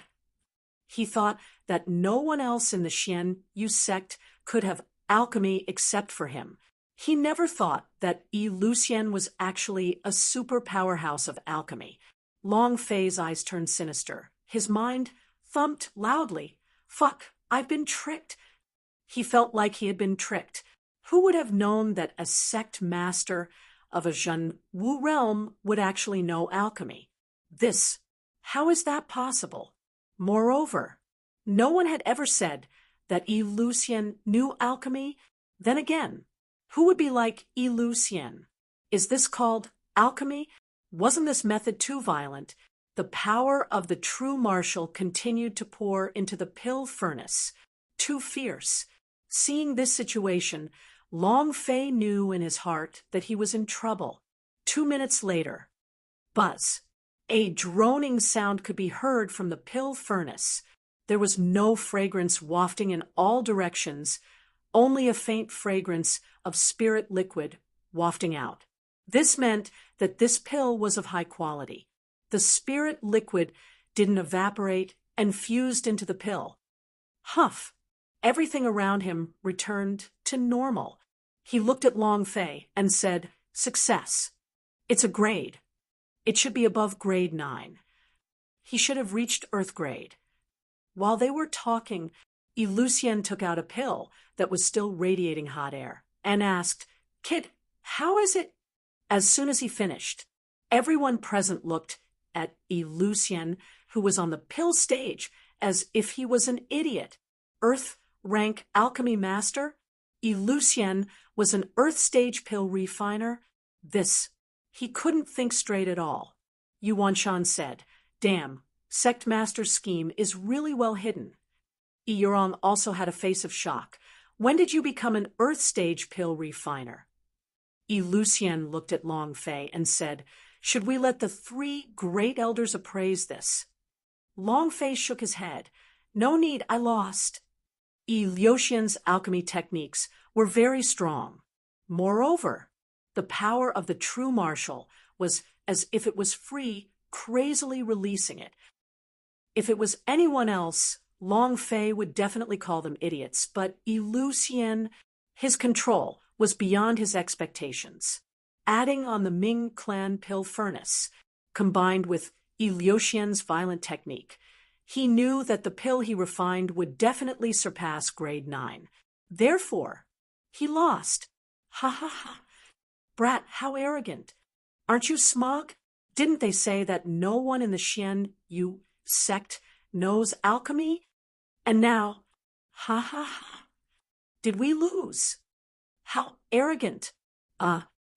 He thought that no one else in the Xian Yu sect could have alchemy except for him. He never thought that Eleusian was actually a super powerhouse of alchemy. Long Fei's eyes turned sinister. His mind thumped loudly. Fuck, I've been tricked. He felt like he had been tricked. Who would have known that a sect master of a Zhenwu realm would actually know alchemy? How is that possible? Moreover, no one had ever said that Eleusian knew alchemy. Then again, who would be like Eleusian? Is this called alchemy? Wasn't this method too violent? The power of the true martial continued to pour into the pill furnace. Too fierce. Seeing this situation, Long Fei knew in his heart that he was in trouble. 2 minutes later, buzz. A droning sound could be heard from the pill furnace. There was no fragrance wafting in all directions, only a faint fragrance of spirit liquid wafting out. This meant that this pill was of high quality. The spirit liquid didn't evaporate and fused into the pill. Huff! Everything around him returned to normal. He looked at Long Fei and said, "Success. It's a grade. It should be above grade 9. He should have reached Earth grade." While they were talking, Eleusian took out a pill that was still radiating hot air and asked, "Kid, how is it?" As soon as he finished, everyone present looked at Eleusian, who was on the pill stage, as if he was an idiot. Earth rank alchemy master? Eleusian was an Earth stage pill refiner? He couldn't think straight at all. Yuanshan said, "Damn, sect master's scheme is really well hidden." Yurong also had a face of shock. "When did you become an Earth stage pill refiner?" Eleusian looked at Long Fei and said, "Should we let the 3 great elders appraise this?" Long Fei shook his head. "No need, I lost." Eleusian's alchemy techniques were very strong. Moreover, the power of the true martial was as if it was free, crazily releasing it. If it was anyone else, Long Fei would definitely call them idiots, but Eleusian, his control was beyond his expectations. Adding on the Ming clan pill furnace, combined with Eleusian's violent technique, he knew that the pill he refined would definitely surpass grade 9. Therefore, he lost. Ha ha ha. Brat, how arrogant. Aren't you smug? Didn't they say that no one in the Xian Yu sect knows alchemy? And now, ha ha ha. Did we lose? How arrogant.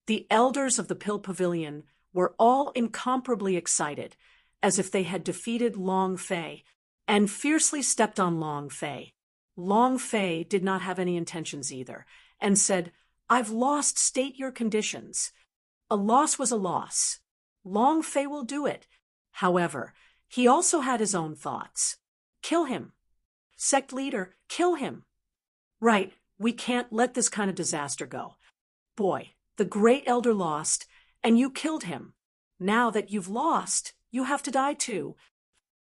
The elders of the Pill Pavilion were all incomparably excited, as if they had defeated Long Fei, and fiercely stepped on Long Fei. Long Fei did not have any intentions either, and said, "I've lost, state your conditions." A loss was a loss. Long Fei will do it. However, he also had his own thoughts. Kill him. Sect leader, kill him. Right, we can't let this kind of disaster go. Boy, the great elder lost, and you killed him. Now that you've lost, you have to die too.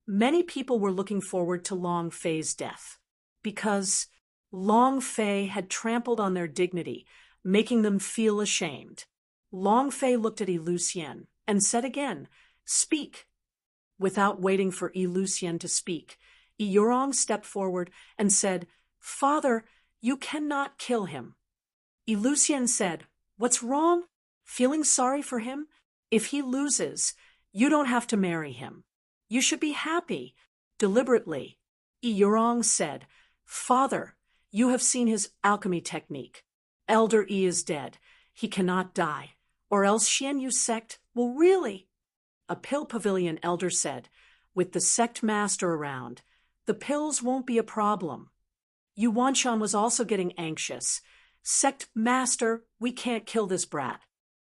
Many people were looking forward to Long Fei's death, because Long Fei had trampled on their dignity, making them feel ashamed. Long Fei looked at Yi Lucian and said again, "Speak." Without waiting for Yi Lucian to speak, Yi Yurong stepped forward and said, "Father, you cannot kill him." Yi Lucian said, "What's wrong? Feeling sorry for him? If he loses, you don't have to marry him. You should be happy." Deliberately, Yi Yurong said, "Father, you have seen his alchemy technique. Elder Yi is dead. He cannot die, or else Xianyu sect will really—" A pill pavilion elder said, "With the sect master around, the pills won't be a problem." Yu Wanshan was also getting anxious. "Sect master, we can't kill this brat.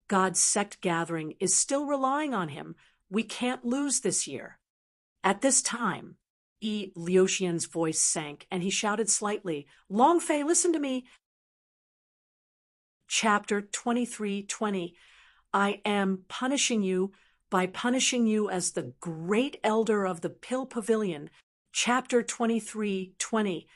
God's sect gathering is still relying on him. We can't lose this year." At this time, Yi Liuxian's voice sank, and he shouted slightly, "Long Fei, listen to me." Chapter 23:20. I am punishing you by punishing you as the great elder of the Pill Pavilion. Chapter 23:20.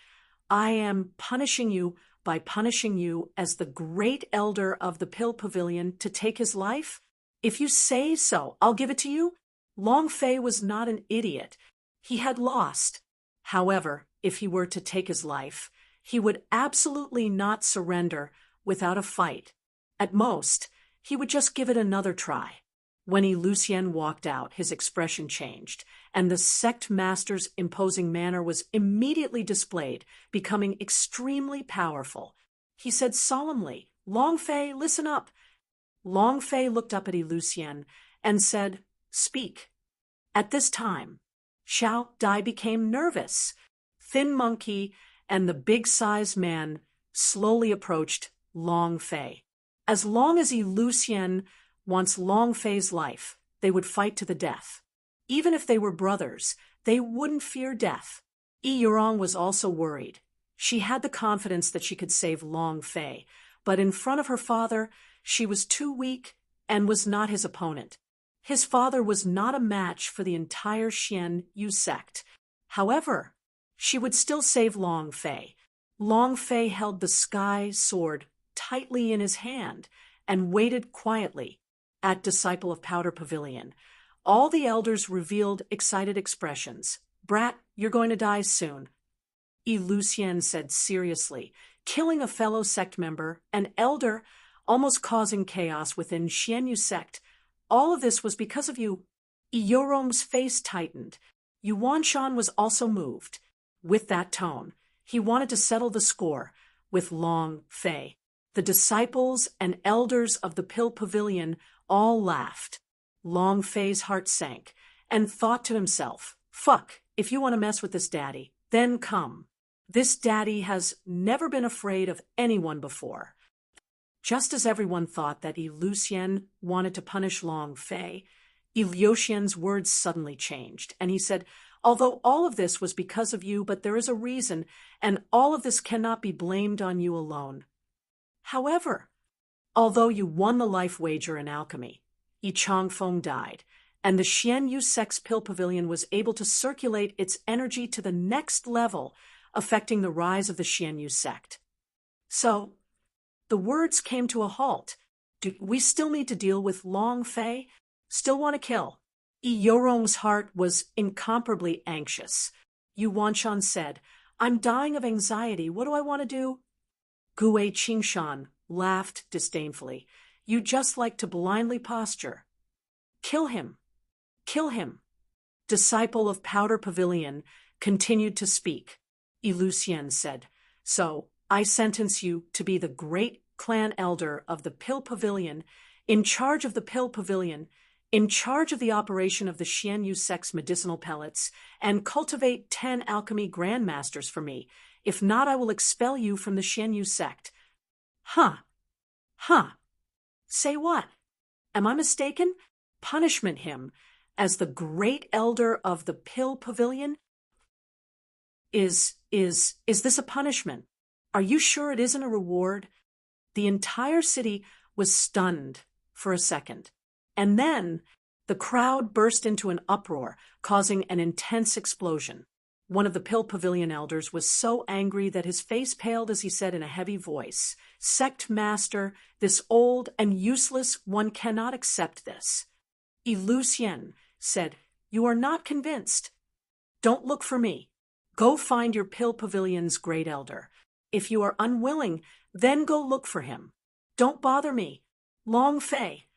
I am punishing you by punishing you as the great elder of the Pill Pavilion to take his life? If you say so, I'll give it to you. Long Fei was not an idiot. He had lost. However, if he were to take his life, he would absolutely not surrender without a fight. At most, he would just give it another try. When Yi Lucian walked out, his expression changed, and the sect master's imposing manner was immediately displayed, becoming extremely powerful. He said solemnly, "Long Fei, listen up." Long Fei looked up at Yi Lucian and said, "Speak." At this time, Xiao Dai became nervous. Thin Monkey and the big-sized man slowly approached Long Fei. As long as Yi Lucian wants Long Fei's life, they would fight to the death. Even if they were brothers, they wouldn't fear death. Yi Yurong was also worried. She had the confidence that she could save Long Fei, but in front of her father, she was too weak and was not his opponent. His father was not a match for the entire Xianyu sect. However, she would still save Long Fei. Long Fei held the sky sword tightly in his hand and waited quietly at Disciple of Powder Pavilion. All the elders revealed excited expressions. "Brat, you're going to die soon," Yi Lucian said seriously, "killing a fellow sect member, an elder, almost causing chaos within Xianyu sect. All of this was because of you." Yi Yurong's face tightened. Yu Wanshan was also moved. With that tone, he wanted to settle the score with Long Fei. The disciples and elders of the Pill Pavilion all laughed. Long Fei's heart sank and thought to himself, "Fuck, if you want to mess with this daddy, then come. This daddy has never been afraid of anyone before." Just as everyone thought that Yi Lucian wanted to punish Long Fei, Yi Liuxian's words suddenly changed, and he said, "Although all of this was because of you, but there is a reason, and all of this cannot be blamed on you alone. However, although you won the life wager in alchemy, Yi Changfeng died, and the Xianyu sect's Pill Pavilion was able to circulate its energy to the next level, affecting the rise of the Xianyu sect. So, the words came to a halt. Do we still need to deal with Long Fei? Still want to kill?" Yi Yurong's heart was incomparably anxious. Yu Wanshan said, "I'm dying of anxiety. What do I want to do?" Gue Qingshan laughed disdainfully. "You just like to blindly posture." "Kill him. Kill him." Disciple of Powder Pavilion continued to speak. Yi Lucian said, "So, I sentence you to be the great clan elder of the Pill Pavilion, in charge of the Pill Pavilion, in charge of the operation of the Xianyu sect's medicinal pellets, and cultivate 10 alchemy grandmasters for me. If not, I will expel you from the Xianyu sect." Huh. Say what? Am I mistaken? punishment him as the great elder of the Pill Pavilion? Is this a punishment? Are you sure it isn't a reward? The entire city was stunned for a second. And then the crowd burst into an uproar, causing an intense explosion. One of the Pill Pavilion elders was so angry that his face paled as he said in a heavy voice, "Sect Master, this old and useless one cannot accept this." Lucien said, "You are not convinced. Don't look for me. Go find your Pill Pavilion's great elder. If you are unwilling, then go look for him. Don't bother me. Long Fei.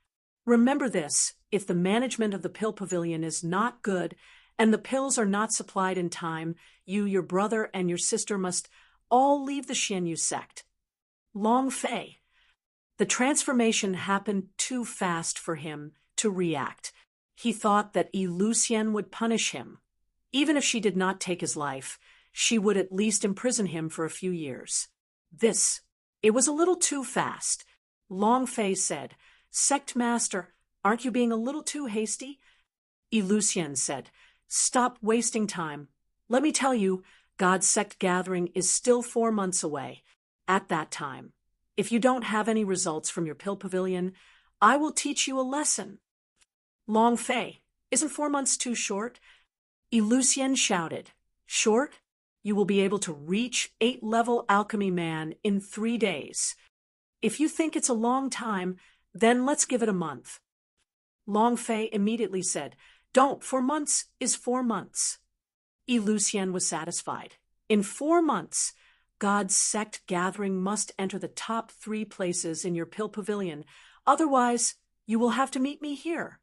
Remember this, if the management of the Pill Pavilion is not good and the pills are not supplied in time, you, your brother, and your sister must all leave the Xianyu sect." Long Fei. The transformation happened too fast for him to react. He thought that Lucien would punish him. Even if she did not take his life, she would at least imprison him for a few years. It was a little too fast. Long Fei said, "Sect Master, aren't you being a little too hasty?" Lucien said, "Stop wasting time. Let me tell you, God's sect gathering is still 4 months away. At that time, if you don't have any results from your Pill Pavilion, I will teach you a lesson." Long Fei, isn't 4 months too short? Lucien shouted, "Short? You will be able to reach 8-level alchemy man in 3 days. If you think it's a long time, then let's give it a month." Long Fei immediately said, "Don't, 4 months is 4 months." Lucien was satisfied. In 4 months, God's sect gathering must enter the top 3 places in your Pill Pavilion. Otherwise, you will have to meet me here.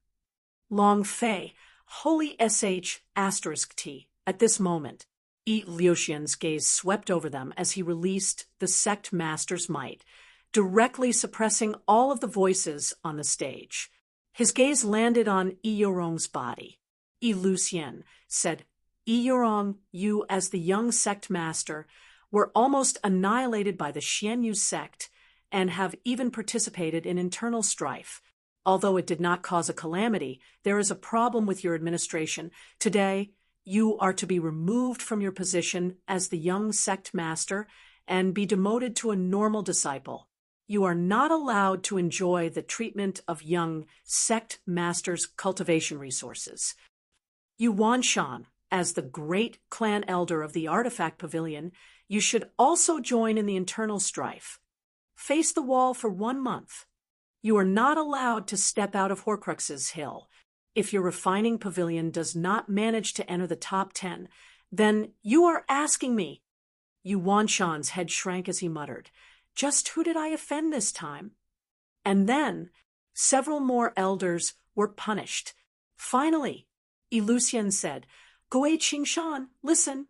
Long Fei, holy sh*t, at this moment, Lucian's gaze swept over them as he released the sect master's might, directly suppressing all of the voices on the stage. His gaze landed on Yorong's body. Lucien said, "Yorong, you as the young sect master were almost annihilated by the Xianyu sect and have even participated in internal strife. Although it did not cause a calamity, there is a problem with your administration. Today, you are to be removed from your position as the young sect master and be demoted to a normal disciple. You are not allowed to enjoy the treatment of young sect masters' cultivation resources. You Wanshan, as the great clan elder of the Artifact Pavilion, you should also join in the internal strife. Face the wall for 1 month. You are not allowed to step out of Horcrux's Hill. If your refining pavilion does not manage to enter the top 10, then you are asking me." Wanshan's head shrank as he muttered, "Just who did I offend this time?" And then several more elders were punished. Finally, Lucien said, "Gui Qingshan, listen."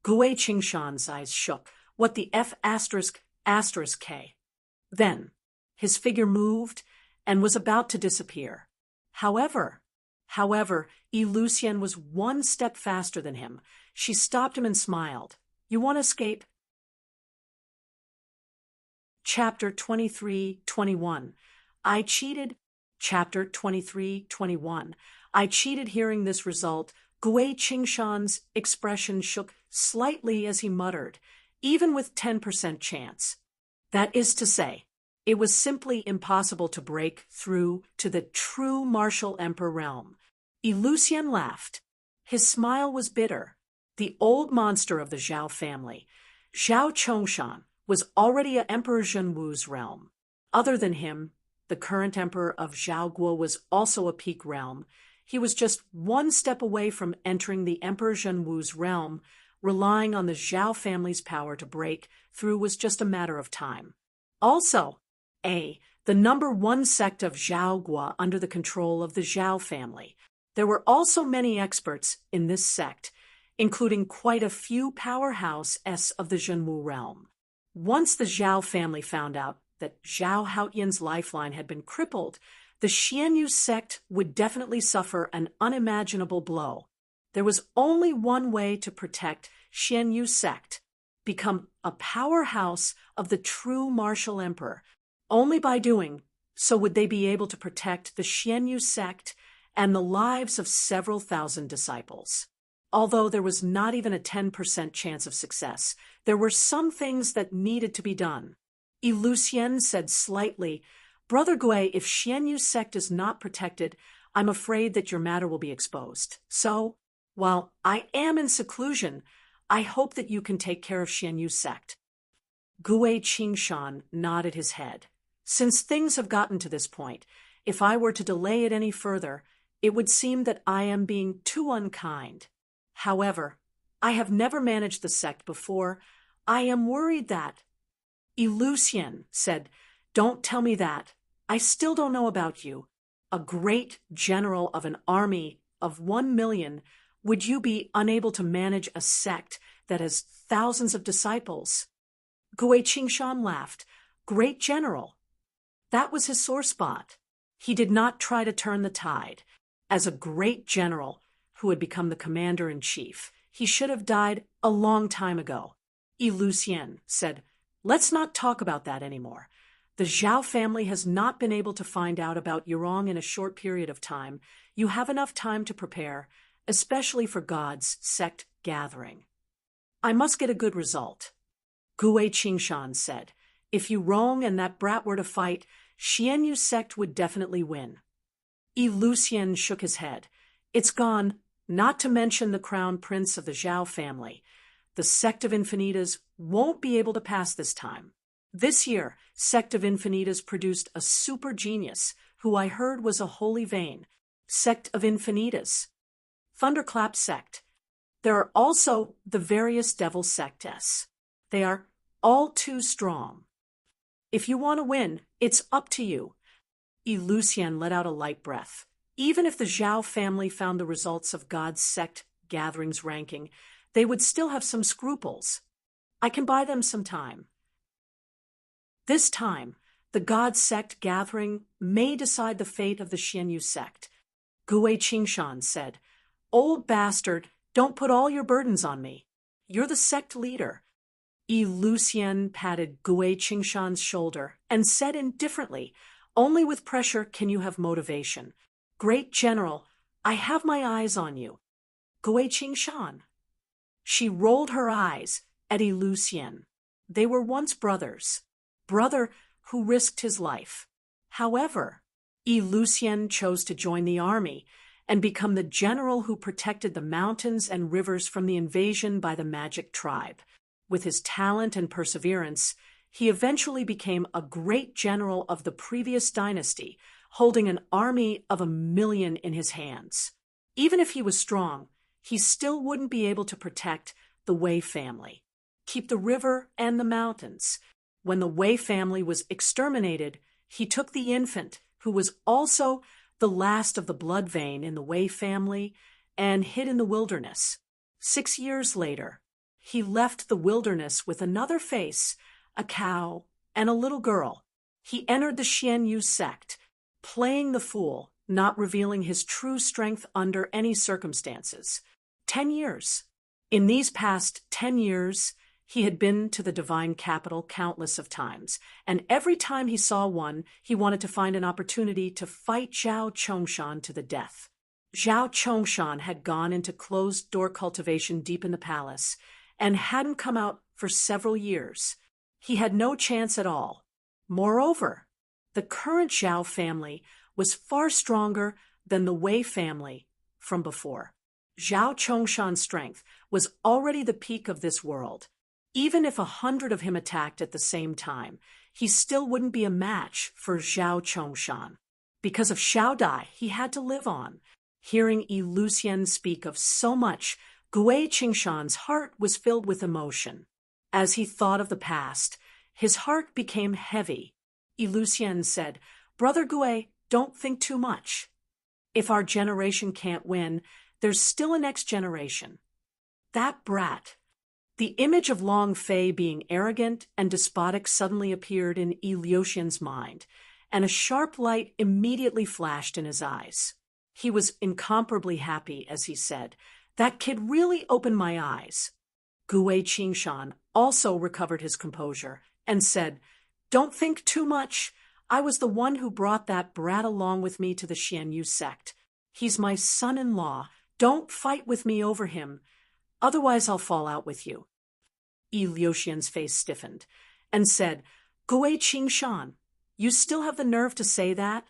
Gui Qingshan's eyes shook. What the F***K? Then his figure moved and was about to disappear. However, Lucien was 1 step faster than him. She stopped him and smiled. "You want to escape?" Chapter 23:21. I cheated. Chapter 23:21. I cheated. Hearing this result, Gui Qingshan's expression shook slightly as he muttered, "Even with 10% chance." That is to say, it was simply impossible to break through to the true martial emperor realm. Lucien laughed. His smile was bitter. The old monster of the Zhao family, Zhao Chongshan, was already at Emperor Zhenwu's realm. Other than him, the current emperor of Zhaoguo was also a peak realm. He was just 1 step away from entering the Emperor Zhenwu's realm. Relying on the Zhao family's power to break through was just a matter of time. Also, the number 1 sect of Zhaoguo under the control of the Zhao family. There were also many experts in this sect, including quite a few powerhouses of the Zhenwu realm. Once the Zhao family found out that Zhao Haotian's lifeline had been crippled, the Xianyu sect would definitely suffer an unimaginable blow. There was only one way to protect Xianyu sect: become a powerhouse of the true martial emperor. Only by doing So would they be able to protect the Xianyu sect and the lives of several thousand disciples? Although there was not even a 10% chance of success, there were some things that needed to be done. Lucien said slightly, "Brother Gui, if Xianyu sect is not protected, I'm afraid that your matter will be exposed. So, while I am in seclusion, I hope that you can take care of Xianyu sect." Gui Qingshan nodded his head. "Since things have gotten to this point, if I were to delay it any further, it would seem that I am being too unkind. However, I have never managed the sect before. I am worried that—" Lucien said, "Don't tell me that. I still don't know about you. A great general of an army of 1 million, would you be unable to manage a sect that has thousands of disciples?" Gui Qingshan laughed. "Great general." That was his sore spot. He did not try to turn the tide. As a great general who had become the commander-in-chief, he should have died a long time ago. Lucien said, "Let's not talk about that anymore. The Zhao family has not been able to find out about Yurong in a short period of time. You have enough time to prepare, especially for God's sect gathering." "I must get a good result." Gui Qingshan said, "If Yurong and that brat were to fight, Xianyu sect would definitely win." Lucien shook his head. "It's gone, not to mention the crown prince of the Zhao family. The sect of Infinitas won't be able to pass this time. This year, sect of Infinitas produced a super genius, who I heard was a holy vein. Sect of Infinitas. Thunderclap sect. There are also the various devil sects. They are all too strong. If you want to win, it's up to you." Lucien let out a light breath. Even if the Zhao family found the results of God's sect gatherings ranking, they would still have some scruples. "I can buy them some time." This time, the God sect gathering may decide the fate of the Xianyu sect. Gui Qingshan said, "Old bastard, don't put all your burdens on me. You're the sect leader." Lucien patted Gui Qingshan's shoulder and said indifferently, "Only with pressure can you have motivation. Great general, I have my eyes on you." Gui Qingshan. She rolled her eyes at Lucien. They were once brothers. Brother who risked his life. However, Lucien chose to join the army and become the general who protected the mountains and rivers from the invasion by the magic tribe. With his talent and perseverance, he eventually became a great general of the previous dynasty, holding an army of 1 million in his hands. Even if he was strong, he still wouldn't be able to protect the Wei family, keep the river and the mountains. When the Wei family was exterminated, he took the infant, who was also the last of the blood vein in the Wei family, and hid in the wilderness. 6 years later, he left the wilderness with another face, a cow, and a little girl. He entered the Xianyu sect, playing the fool, not revealing his true strength under any circumstances. 10 years. In these past 10 years, he had been to the divine capital countless of times, and every time he saw one, he wanted to find an opportunity to fight Zhao Chongshan to the death. Zhao Chongshan had gone into closed-door cultivation deep in the palace, and hadn't come out for several years. He had no chance at all. Moreover, the current Zhao family was far stronger than the Wei family from before. Zhao Chongshan's strength was already the peak of this world. Even if 100 of him attacked at the same time, he still wouldn't be a match for Zhao Chongshan. Because of Xiao Dai, he had to live on. Hearing Lucien speak of so much, Gui Qingshan's heart was filled with emotion. As he thought of the past, his heart became heavy. Lucien said, "Brother Gui, don't think too much. If our generation can't win, there's still a next generation. That brat." The image of Long Fei being arrogant and despotic suddenly appeared in Lucian's mind, and a sharp light immediately flashed in his eyes. He was incomparably happy as he said, "That kid really opened my eyes." Gui Qingshan also recovered his composure and said, "Don't think too much. I was the one who brought that brat along with me to the Xianyu sect. He's my son-in-law. Don't fight with me over him. Otherwise I'll fall out with you. Yi Liuxian's face stiffened and said, Gui Qingshan, you still have the nerve to say that?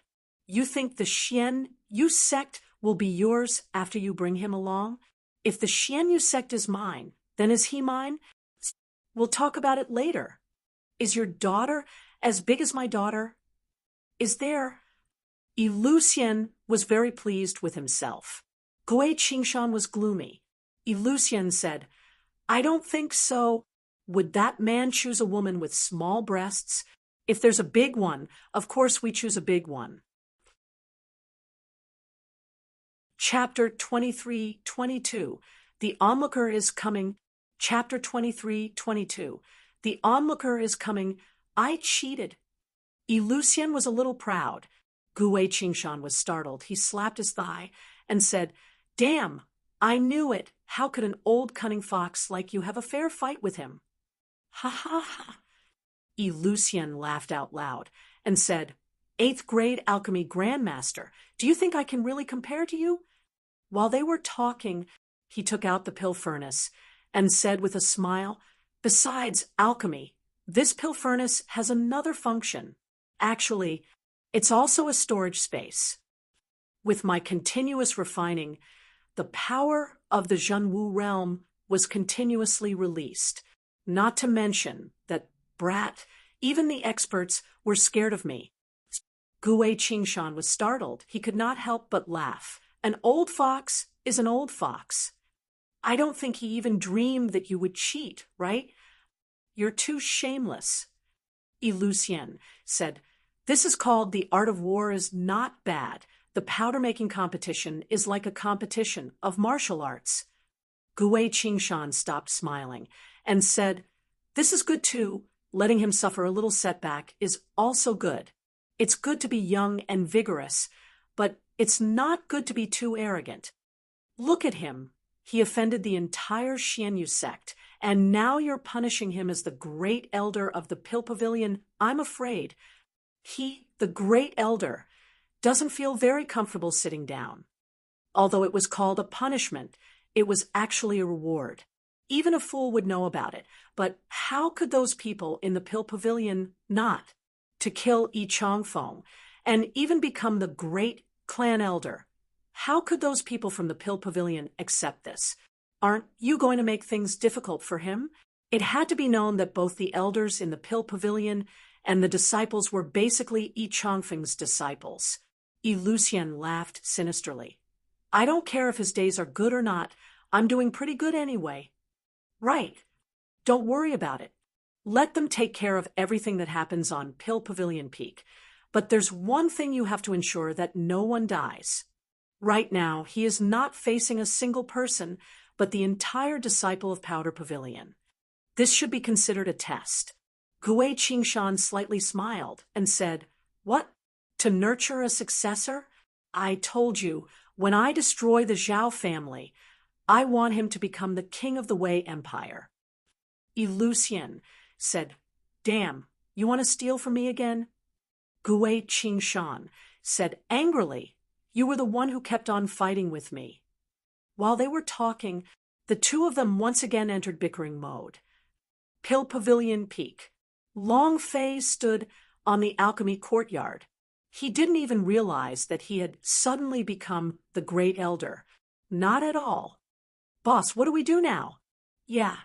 You think the Xianyu sect will be yours after you bring him along? If the Xianyu sect is mine, then is he mine? We'll talk about it later. Is your daughter as big as my daughter? Is there? Yi Liuxian was very pleased with himself. Gui Qingshan was gloomy. Yi Liuxian said, I don't think so. Would that man choose a woman with small breasts? If there's a big one, of course we choose a big one. Chapter 23-22. The onlooker is coming. Chapter 23-22. The onlooker is coming. I cheated. Yi Liuxian was a little proud. Gui Qingshan was startled. He slapped his thigh and said, Damn, I knew it. How could an old cunning fox like you have a fair fight with him? Ha ha ha. Yi Liuxian laughed out loud and said, 8th grade alchemy grandmaster, do you think I can really compare to you? While they were talking, he took out the pill furnace and said with a smile, Besides alchemy, this pill furnace has another function. Actually, it's also a storage space. With my continuous refining, the power of the Zhenwu realm was continuously released. Not to mention that, brat, even the experts were scared of me. Gui Qingshan was startled. He could not help but laugh. An old fox is an old fox. I don't think he even dreamed that you would cheat, right? You're too shameless. Yi Liuxian said, This is called the art of war is not bad. The powder-making competition is like a competition of martial arts. Gui Qingshan stopped smiling and said, This is good too. Letting him suffer a little setback is also good. It's good to be young and vigorous, but it's not good to be too arrogant. Look at him. He offended the entire Xianyu sect, and now you're punishing him as the great elder of the Pill Pavilion. I'm afraid he, the great elder, doesn't feel very comfortable sitting down. Although it was called a punishment, it was actually a reward. Even a fool would know about it, but how could those people in the Pill Pavilion not? To kill Yi Changfeng and even become the great clan elder. How could those people from the Pill Pavilion accept this? Aren't you going to make things difficult for him? It had to be known that both the elders in the Pill Pavilion and the disciples were basically Yi Changfeng's disciples. Yi Liuxian laughed sinisterly. I don't care if his days are good or not. I'm doing pretty good anyway. Right. Don't worry about it. Let them take care of everything that happens on Pill Pavilion Peak. But there's one thing you have to ensure, that no one dies. Right now, he is not facing a single person, but the entire disciple of Powder Pavilion. This should be considered a test. Gui Qingshan slightly smiled and said, What? To nurture a successor? I told you, when I destroy the Zhao family, I want him to become the king of the Wei Empire. Yi Liuxian said, Damn, you want to steal from me again? Gui Qingshan said angrily, You were the one who kept on fighting with me. While they were talking, the two of them once again entered bickering mode. Pill Pavilion Peak. Long Fei stood on the alchemy courtyard. He didn't even realize that he had suddenly become the great elder. Not at all. Boss, what do we do now? Yeah.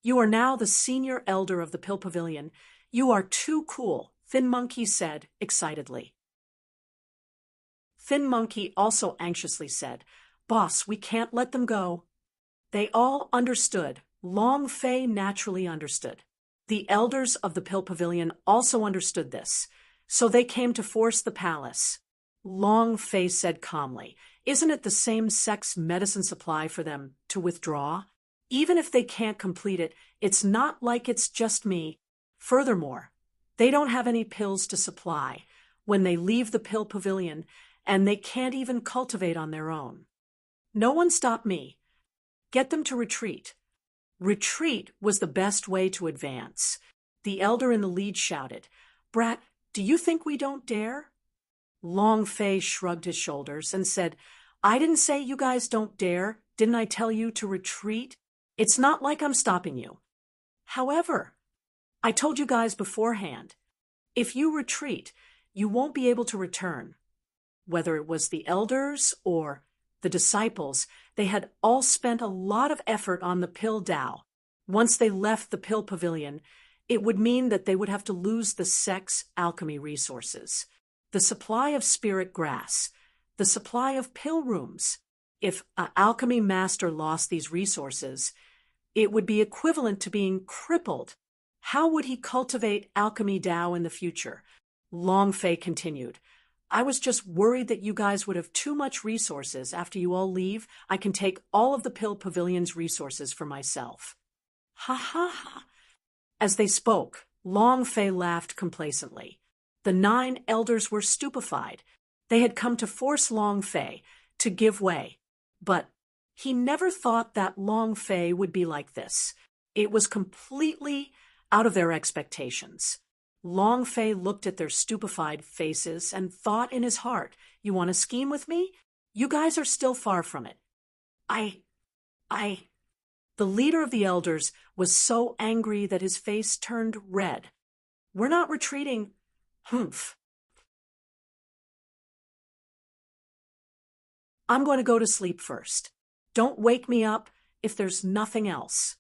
You are now the senior elder of the Pill Pavilion. You are too cool, Thin Monkey said excitedly. Thin Monkey also anxiously said, Boss, we can't let them go. They all understood. Long Fei naturally understood. The elders of the Pill Pavilion also understood this, so they came to force the palace. Long Fei said calmly, Isn't it the same sex medicine supply for them to withdraw? Even if they can't complete it, it's not like it's just me. Furthermore, they don't have any pills to supply when they leave the Pill Pavilion, and they can't even cultivate on their own. No one stopped me. Get them to retreat. Retreat was the best way to advance. The elder in the lead shouted, Brat, Do you think we don't dare? Long Fei shrugged his shoulders and said, I didn't say you guys don't dare. Didn't I tell you to retreat? It's not like I'm stopping you. However, I told you guys beforehand, if you retreat, you won't be able to return. Whether it was the elders or the disciples, they had all spent a lot of effort on the pill Tao. Once they left the pill pavilion, it would mean that they would have to lose the sex alchemy resources, the supply of spirit grass, the supply of pill rooms. If an alchemy master lost these resources, it would be equivalent to being crippled. How would he cultivate alchemy Tao in the future? Long Fei continued, I was just worried that you guys would have too much resources. After you all leave, I can take all of the pill pavilion's resources for myself. Ha ha ha. As they spoke, Long Fei laughed complacently. The 9 elders were stupefied. They had come to force Long Fei to give way. But he never thought that Long Fei would be like this. It was completely out of their expectations. Long Fei looked at their stupefied faces and thought in his heart, you want to scheme with me? You guys are still far from it. The leader of the elders was so angry that his face turned red. We're not retreating. Humph. I'm going to go to sleep first. Don't wake me up if there's nothing else.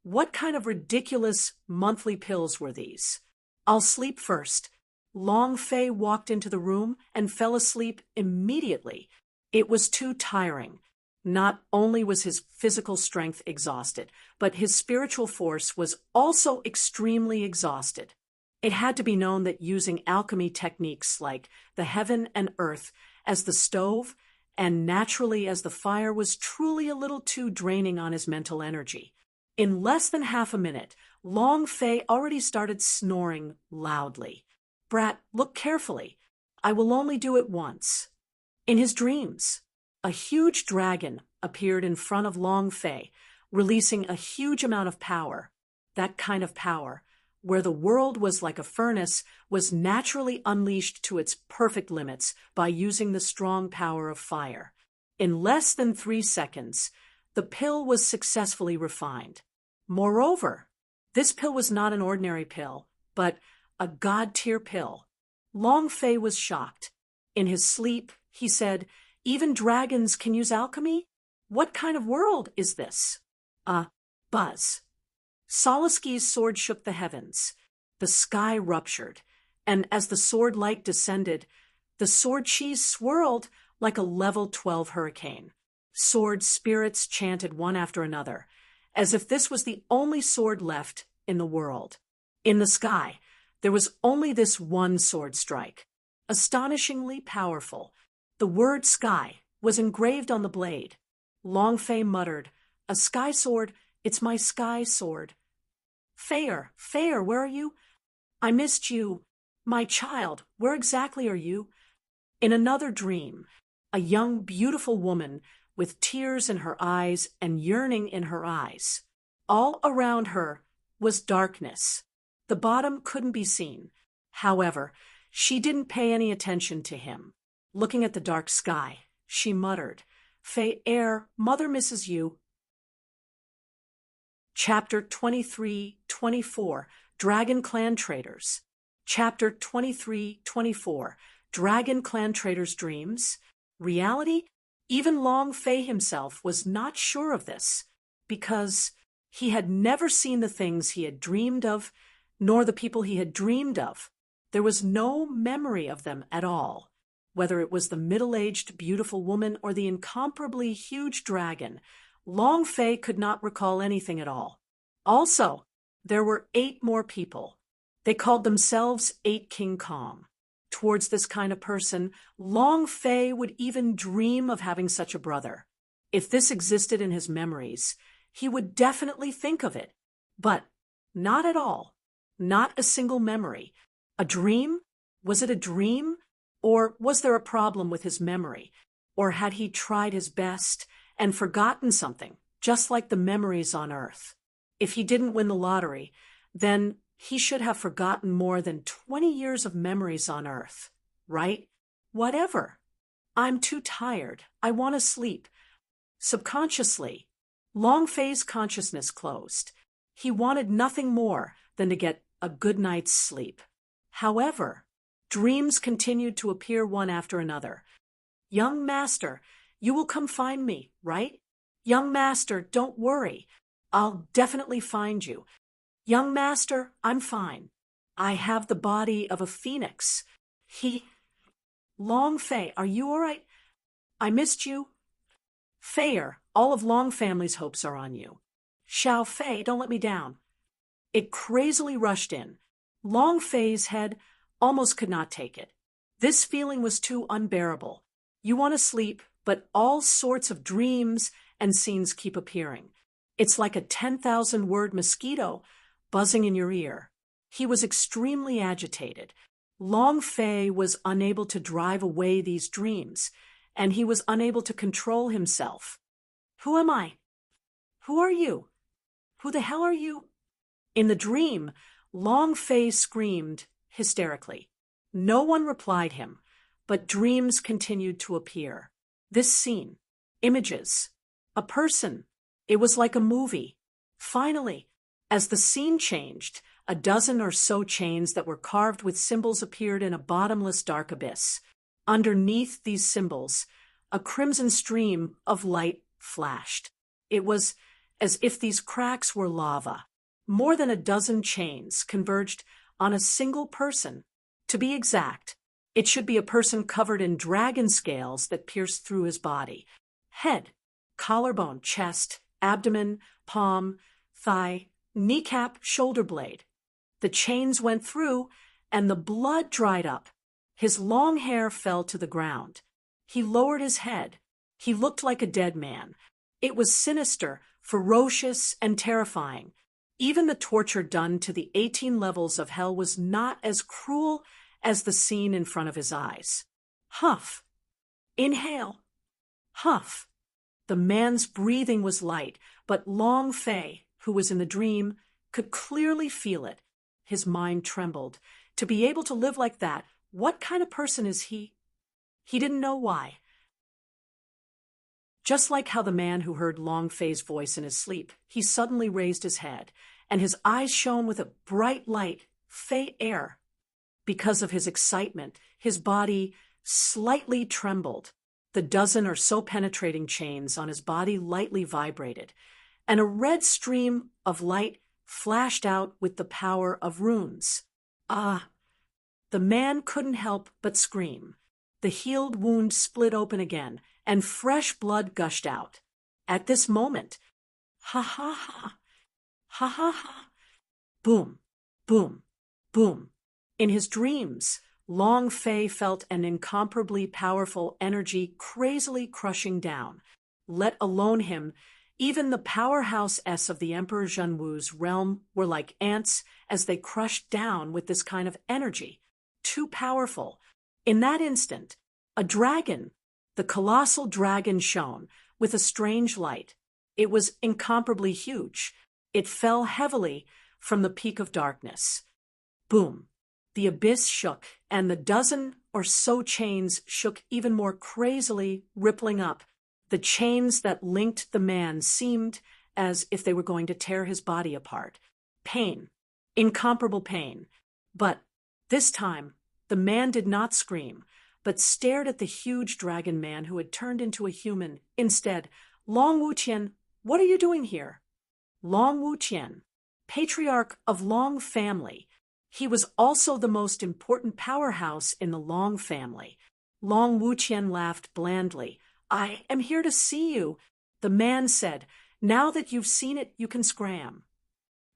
What kind of ridiculous monthly pills were these? I'll sleep first. Long Fei walked into the room and fell asleep immediately. It was too tiring. Not only was his physical strength exhausted, but his spiritual force was also extremely exhausted. It had to be known that using alchemy techniques like the heaven and earth as the stove and naturally as the fire was truly a little too draining on his mental energy. In less than half a minute, Long Fei already started snoring loudly. Brat, look carefully. I will only do it once. In his dreams, a huge dragon appeared in front of Long Fei, releasing a huge amount of power. That kind of power, where the world was like a furnace, was naturally unleashed to its perfect limits by using the strong power of fire. In less than 3 seconds, the pill was successfully refined. Moreover, this pill was not an ordinary pill, but a god-tier pill. Long Fei was shocked. In his sleep, he said, even dragons can use alchemy? What kind of world is this? Buzz. Solaski's sword shook the heavens. The sky ruptured, and as the sword light descended, the sword cheese swirled like a level 12 hurricane. Sword spirits chanted one after another, as if this was the only sword left in the world. In the sky, there was only this one sword strike, astonishingly powerful. The word sky was engraved on the blade. Long Fei muttered, a sky sword, it's my sky sword. Feier, where are you? I missed you. My child, where exactly are you? In another dream, a young, beautiful woman with tears in her eyes and yearning in her eyes. All around her was darkness. The bottom couldn't be seen. However, she didn't pay any attention to him. Looking at the dark sky, she muttered, Feier, mother misses you. Chapter 23-24, Dragon Clan Traders. Chapter 23-24, Dragon Clan Traders' Dreams. Reality? Even Long Fei himself was not sure of this, because he had never seen the things he had dreamed of, nor the people he had dreamed of. There was no memory of them at all. Whether it was the middle-aged beautiful woman or the incomparably huge dragon, Long Fei could not recall anything at all. Also, there were 8 more people. They called themselves 8 King Kong. Towards this kind of person, Long Fei would even dream of having such a brother. If this existed in his memories, he would definitely think of it. But not at all. Not a single memory. A dream? Was it a dream? Or was there a problem with his memory? Or had he tried his best and forgotten something, just like the memories on Earth? If he didn't win the lottery, then He should have forgotten more than 20 years of memories on Earth, right? Whatever. I'm too tired. I want to sleep. Subconsciously, Long Fei's consciousness closed. He wanted nothing more than to get a good night's sleep. However, dreams continued to appear one after another. Young master, you will come find me, right? Young master, don't worry. I'll definitely find you. Young master, I'm fine. I have the body of a phoenix. Long Fei, are you all right? I missed you. Feier, all of Long Family's hopes are on you. Xiao Fei, don't let me down. It crazily rushed in. Long Fei's head almost could not take it. This feeling was too unbearable. You want to sleep, but all sorts of dreams and scenes keep appearing. It's like a 10,000-word mosquito buzzing in your ear. He was extremely agitated. Long Fei was unable to drive away these dreams, and he was unable to control himself. Who am I? Who are you? Who the hell are you? In the dream, Long Fei screamed hysterically. No one replied him, but dreams continued to appear. This scene, images, a person. It was like a movie. Finally, as the scene changed, a dozen or so chains that were carved with symbols appeared in a bottomless dark abyss. Underneath these symbols, a crimson stream of light flashed. It was as if these cracks were lava. More than a dozen chains converged on a single person. To be exact, it should be a person covered in dragon scales that pierced through his body. Head, collarbone, chest, abdomen, palm, thigh, kneecap, shoulder blade. The chains went through, and the blood dried up. His long hair fell to the ground. He lowered his head. He looked like a dead man. It was sinister, ferocious, and terrifying. Even the torture done to the 18 levels of hell was not as cruel as the scene in front of his eyes. Huff. Inhale. Huff. The man's breathing was light, but Long Fei, who was in the dream, could clearly feel it. His mind trembled. To be able to live like that, what kind of person is he? He didn't know why. Just like how the man who heard Long Fei's voice in his sleep, he suddenly raised his head, and his eyes shone with a bright light, Fei air. Because of his excitement, his body slightly trembled. The dozen or so penetrating chains on his body lightly vibrated, and a red stream of light flashed out with the power of runes. Ah! The man couldn't help but scream. The healed wound split open again, and fresh blood gushed out. At this moment, ha ha ha, ha ha ha, boom, boom, boom. In his dreams, Long Fei felt an incomparably powerful energy crazily crushing down. Let alone him, even the powerhouse S of the Emperor Zhenwu's realm were like ants as they crushed down with this kind of energy. Too powerful. In that instant, a dragon, the colossal dragon, shone with a strange light. It was incomparably huge. It fell heavily from the peak of darkness. Boom. The abyss shook, and the dozen or so chains shook even more crazily, rippling up. The chains that linked the man seemed as if they were going to tear his body apart. Pain. Incomparable pain. But this time, the man did not scream, but stared at the huge dragon man who had turned into a human. Instead, Long Wuqian, what are you doing here? Long Wuqian, patriarch of Long family. He was also the most important powerhouse in the Long family. Long Wuqian laughed blandly. I am here to see you. The man said, now that you've seen it, you can scram.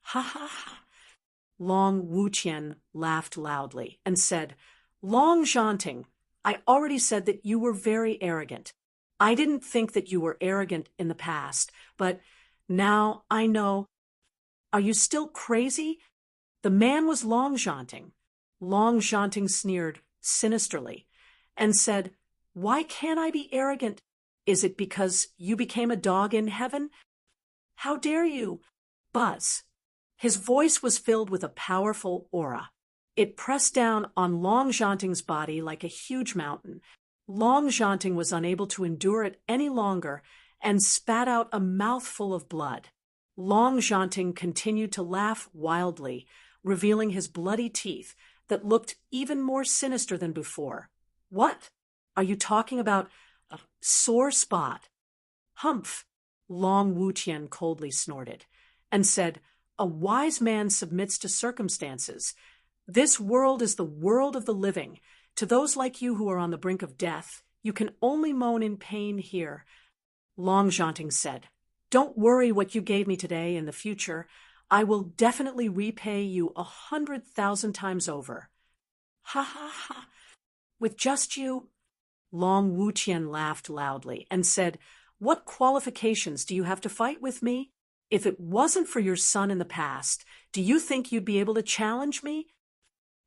Ha ha ha. Long Wuqian laughed loudly and said, Long Zhanting, I already said that you were very arrogant. I didn't think that you were arrogant in the past, but now I know. Are you still crazy? The man was Long Zhanting. Long Zhanting sneered sinisterly and said, why can't I be arrogant? Is it because you became a dog in heaven? How dare you? Buzz. His voice was filled with a powerful aura. It pressed down on Long Zhanting's body like a huge mountain. Long Zhanting was unable to endure it any longer and spat out a mouthful of blood. Long Zhanting continued to laugh wildly, revealing his bloody teeth that looked even more sinister than before. What? Are you talking about a sore spot? Humph! Long Wuqian coldly snorted and said, "A wise man submits to circumstances. This world is the world of the living. To those like you who are on the brink of death, you can only moan in pain here." Long Zhanting said, "Don't worry what you gave me today. In the future, I will definitely repay you 100,000 times over." Ha ha ha! With just you? Long Wuqian laughed loudly and said, "What qualifications do you have to fight with me? If it wasn't for your son in the past, do you think you'd be able to challenge me?"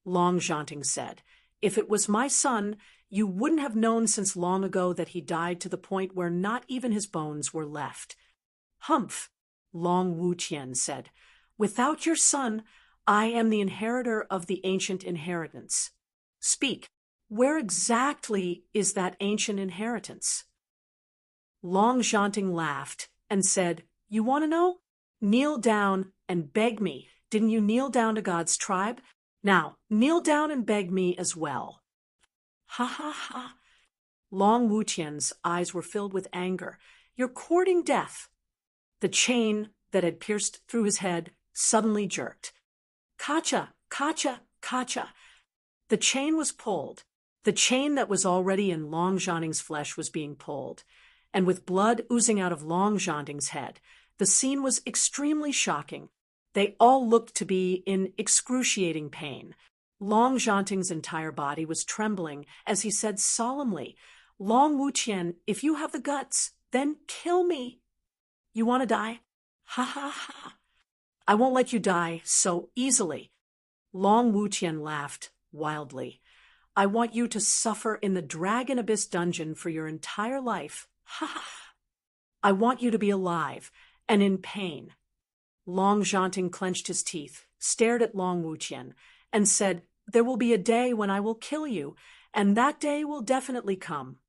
Long Zhanting said, "If it was my son, you wouldn't have known since long ago that he died to the point where not even his bones were left." Humph! Long Wuqian said, "Without your son, I am the inheritor of the ancient inheritance." Speak. Where exactly is that ancient inheritance? Long Zhanting laughed and said, "You want to know? Kneel down and beg me. Didn't you kneel down to God's tribe? Now, kneel down and beg me as well." Ha ha ha! Long Wuqian's eyes were filled with anger. "You're courting death." The chain that had pierced through his head suddenly jerked. Kacha! Kacha! Kacha! The chain was pulled. The chain that was already in Long Zhanting's flesh was being pulled, and with blood oozing out of Long Zhanting's head, the scene was extremely shocking. They all looked to be in excruciating pain. Long Zhanting's entire body was trembling as he said solemnly, "Long Wuqian, if you have the guts, then kill me." "You want to die? Ha ha ha! I won't let you die so easily." Long Wuqian laughed wildly. "I want you to suffer in the Dragon Abyss dungeon for your entire life. Ha ha! I want you to be alive and in pain." Long Zhanting clenched his teeth, stared at Long Wuqian, and said, "There will be a day when I will kill you, and that day will definitely come."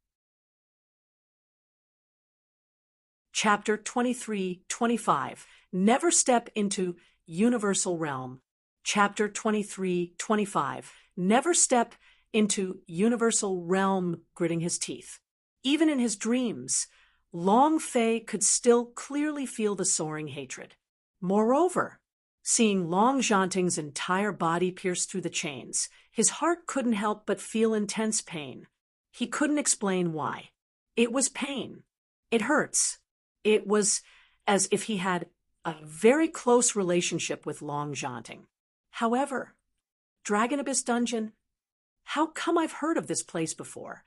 Chapter 23-25. Never step into Universal Realm. Chapter 23-25. Never step into Universal Realm, gritting his teeth. Even in his dreams, Long Fei could still clearly feel the soaring hatred. Moreover, seeing Long Zhanting's entire body pierced through the chains, his heart couldn't help but feel intense pain. He couldn't explain why. It was pain. It hurts. It was as if he had a very close relationship with Long Zhanting. However, Dragon Abyss Dungeon, how come I've heard of this place before?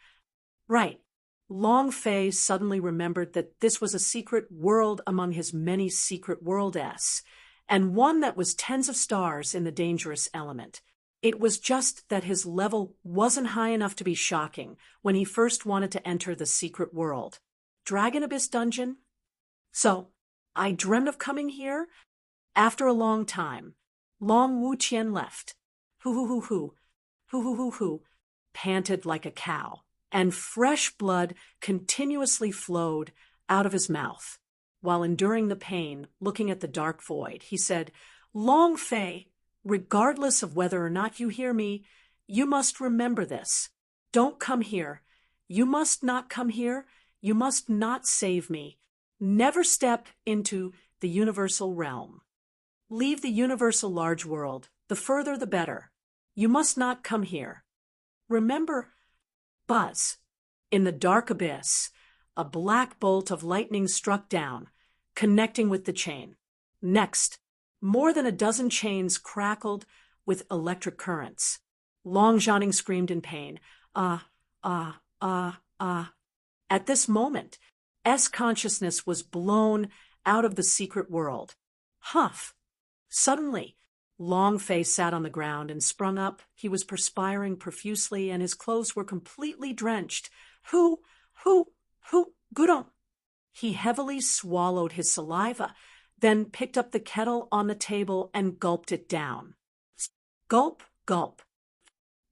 Right. Long Fei suddenly remembered that this was a secret world among his many secret worlds, and one that was tens of stars in the dangerous element. It was just that his level wasn't high enough to be shocking when he first wanted to enter the secret world. Dragon Abyss Dungeon? So, I dreamt of coming here? After a long time, Long Wuqian left. Hoo-hoo-hoo-hoo, hoo-hoo-hoo-hoo, panted like a cow, and fresh blood continuously flowed out of his mouth. While enduring the pain, looking at the dark void, he said, "Long Fei, regardless of whether or not you hear me, you must remember this. Don't come here. You must not come here. You must not save me. Never step into the universal realm. Leave the universal large world. The further, the better. You must not come here. Remember, Buzz." In the dark abyss, a black bolt of lightning struck down, connecting with the chain. Next, more than a dozen chains crackled with electric currents. Long Zhanting screamed in pain. Ah, ah, ah, ah. At this moment, S consciousness was blown out of the secret world. Huff! Suddenly, Long Fei sat on the ground and sprung up. He was perspiring profusely, and his clothes were completely drenched. Who, Gudong? He heavily swallowed his saliva. then picked up the kettle on the table and gulped it down. Gulp, gulp.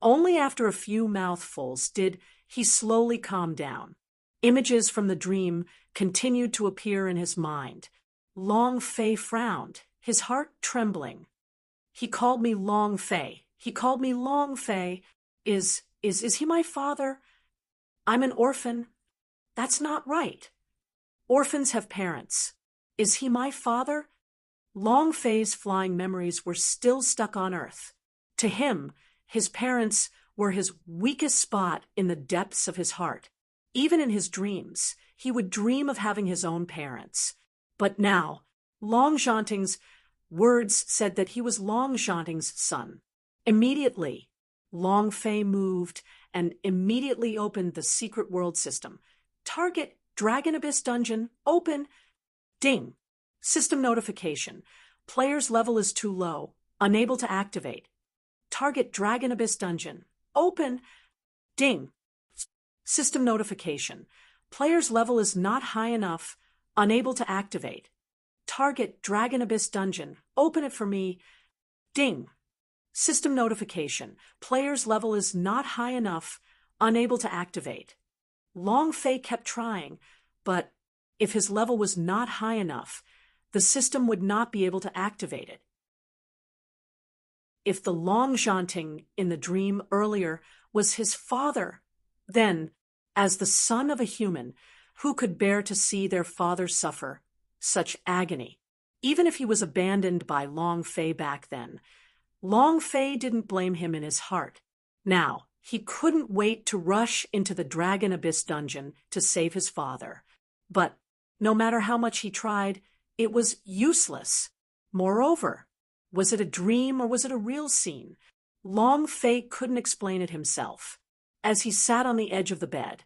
Only after a few mouthfuls did he slowly calm down. Images from the dream continued to appear in his mind. Long Fei frowned, his heart trembling. He called me Long Fei. He called me Long Fei. Is he my father? I'm an orphan. That's not right. Orphans have parents. Is he my father? Long Fei's flying memories were still stuck on Earth. To him, his parents were his weakest spot in the depths of his heart. Even in his dreams, he would dream of having his own parents. But now, Long Zhanting's words said that he was Long Zhanting's son. Immediately, Long Fei moved and immediately opened the secret world system. Target Dragon Abyss Dungeon, open. Ding. System notification. Player's level is too low, unable to activate. Target Dragon Abyss Dungeon, open. Ding. System notification. Player's level is not high enough, unable to activate. Target Dragon Abyss Dungeon, open it for me. Ding. System notification. Player's level is not high enough, unable to activate. Long Fei kept trying, but if his level was not high enough, the system would not be able to activate it. If the Long Zhanting in the dream earlier was his father, then, as the son of a human, who could bear to see their father suffer such agony? Even if he was abandoned by Long Fei back then, Long Fei didn't blame him in his heart. Now, he couldn't wait to rush into the Dragon Abyss dungeon to save his father. But no matter how much he tried, it was useless. Moreover, was it a dream or was it a real scene? Long Fei couldn't explain it himself. As he sat on the edge of the bed,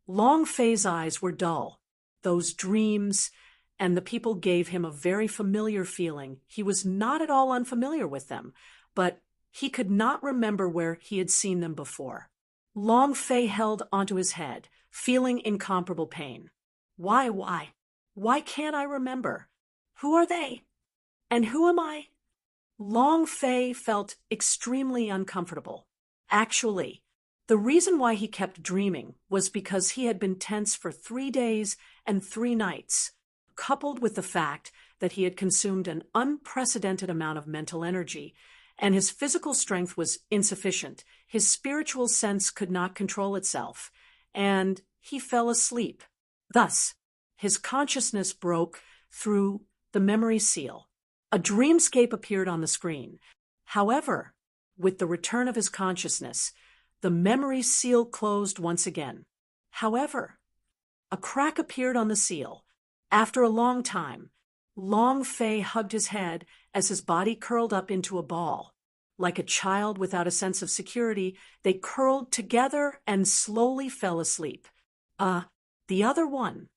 Long Fei's eyes were dull. Those dreams and the people gave him a very familiar feeling. He was not at all unfamiliar with them, but he could not remember where he had seen them before. Long Fei held onto his head, feeling incomparable pain. Why? Why can't I remember? Who are they? And who am I? Long Fei felt extremely uncomfortable. Actually, the reason why he kept dreaming was because he had been tense for 3 days and 3 nights, coupled with the fact that he had consumed an unprecedented amount of mental energy, and his physical strength was insufficient. His spiritual sense could not control itself, and he fell asleep. Thus, his consciousness broke through the memory seal. A dreamscape appeared on the screen. However, with the return of his consciousness, the memory seal closed once again. However, a crack appeared on the seal. After a long time, Long Fei hugged his head as his body curled up into a ball. Like a child without a sense of security, they curled together and slowly fell asleep. The other one.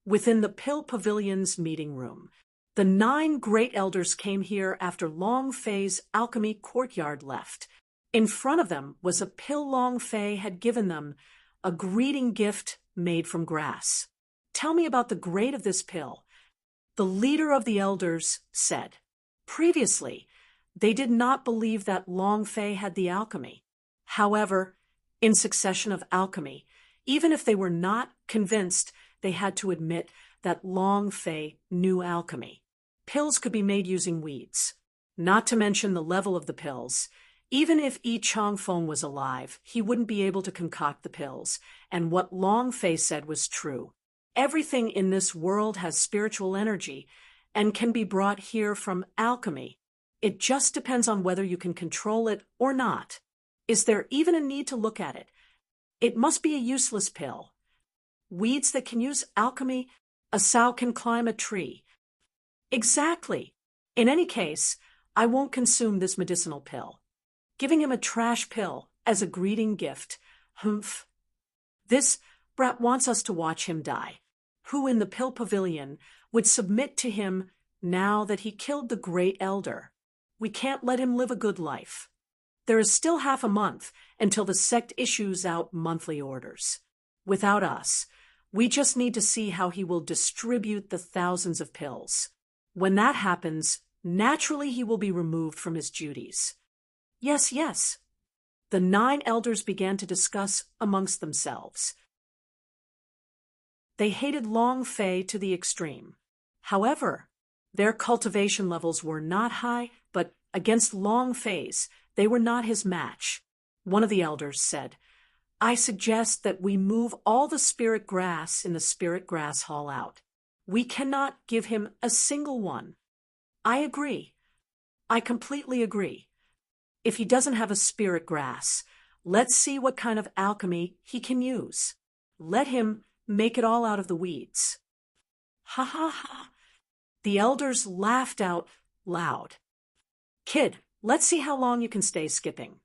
Within the Pill Pavilion's meeting room, the 9 great elders came here after Long Fei's alchemy courtyard left. In front of them was a pill Long Fei had given them, a greeting gift made from grass. Tell me about the grade of this pill. The leader of the elders said. Previously, they did not believe that Long Fei had the alchemy. However, in succession of alchemy, even if they were not convinced, they had to admit that Long Fei knew alchemy. Pills could be made using weeds. Not to mention the level of the pills. Even if Yi Changfeng was alive, he wouldn't be able to concoct the pills, and what Long Fei said was true. Everything in this world has spiritual energy and can be brought here from alchemy. It just depends on whether you can control it or not. Is there even a need to look at it? It must be a useless pill. Weeds that can use alchemy, a sow can climb a tree. Exactly. In any case, I won't consume this medicinal pill. Giving him a trash pill as a greeting gift. Humph. This brat wants us to watch him die. Who in the Pill Pavilion would submit to him now that he killed the great elder? We can't let him live a good life. There is still half a month until the sect issues out monthly orders. Without us, we just need to see how he will distribute the thousands of pills. When that happens, naturally he will be removed from his duties. Yes, yes. The 9 elders began to discuss amongst themselves. They hated Long Fei to the extreme. However, their cultivation levels were not high, but against Long Fei's, they were not his match. One of the elders said, I suggest that we move all the spirit grass in the spirit grass hall out. We cannot give him a single one. I agree. I completely agree. If he doesn't have a spirit grass, let's see what kind of alchemy he can use. Let him make it all out of the weeds. Ha ha ha. The elders laughed out loud. Kid, let's see how long you can stay skipping.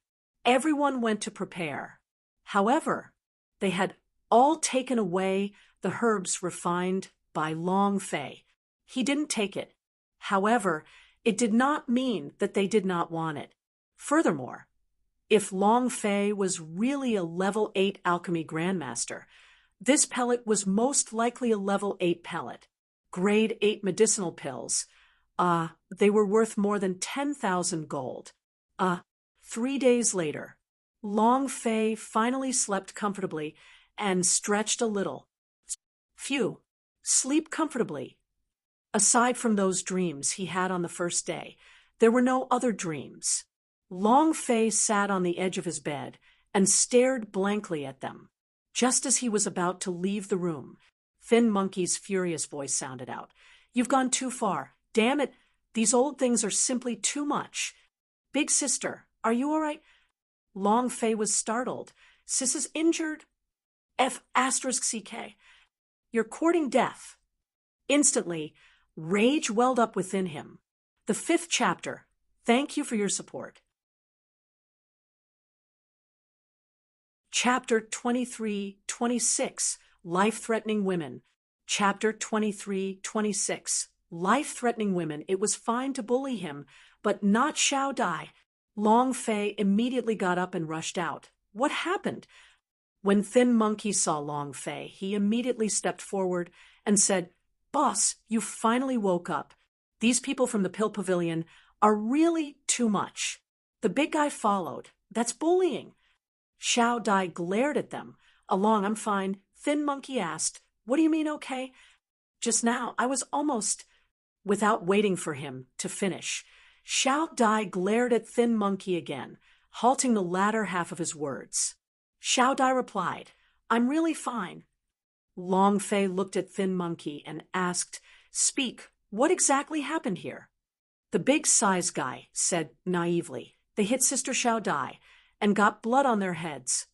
Everyone went to prepare. However, they had all taken away the herbs refined by Long Fei. He didn't take it. However, it did not mean that they did not want it. Furthermore, if Long Fei was really a level 8 alchemy grandmaster, this pellet was most likely a level 8 pellet. Grade 8 medicinal pills. They were worth more than 10,000 gold. 3 days later, Long Fei finally slept comfortably and stretched a little. Phew, sleep comfortably. Aside from those dreams he had on the first day, there were no other dreams. Long Fei sat on the edge of his bed and stared blankly at them. Just as he was about to leave the room, Thin Monkey's furious voice sounded out. You've gone too far. Damn it, these old things are simply too much. Big sister, are you all right? Long Fei was startled. Sis is injured? F***CK. You're courting death. Instantly, rage welled up within him. The 5th chapter. Thank you for your support. Chapter 23-26, Life-Threatening Women. Chapter 23-26, Life-Threatening Women. It was fine to bully him, but not Xiao Dai. Long Fei immediately got up and rushed out. What happened? When Thin Monkey saw Long Fei, he immediately stepped forward and said, Boss, you finally woke up. These people from the Pill Pavilion are really too much. The big guy followed. That's bullying. Xiao Dai glared at them. Along, I'm fine. Thin Monkey asked, What do you mean, okay? Just now, I was almost... Without waiting for him to finish, Xiao Dai glared at Thin Monkey again, halting the latter half of his words. Xiao Dai replied, I'm really fine. Long Fei looked at Thin Monkey and asked, Speak, what exactly happened here? The big size guy said naively, They hit Sister Xiao Dai and got blood on their heads.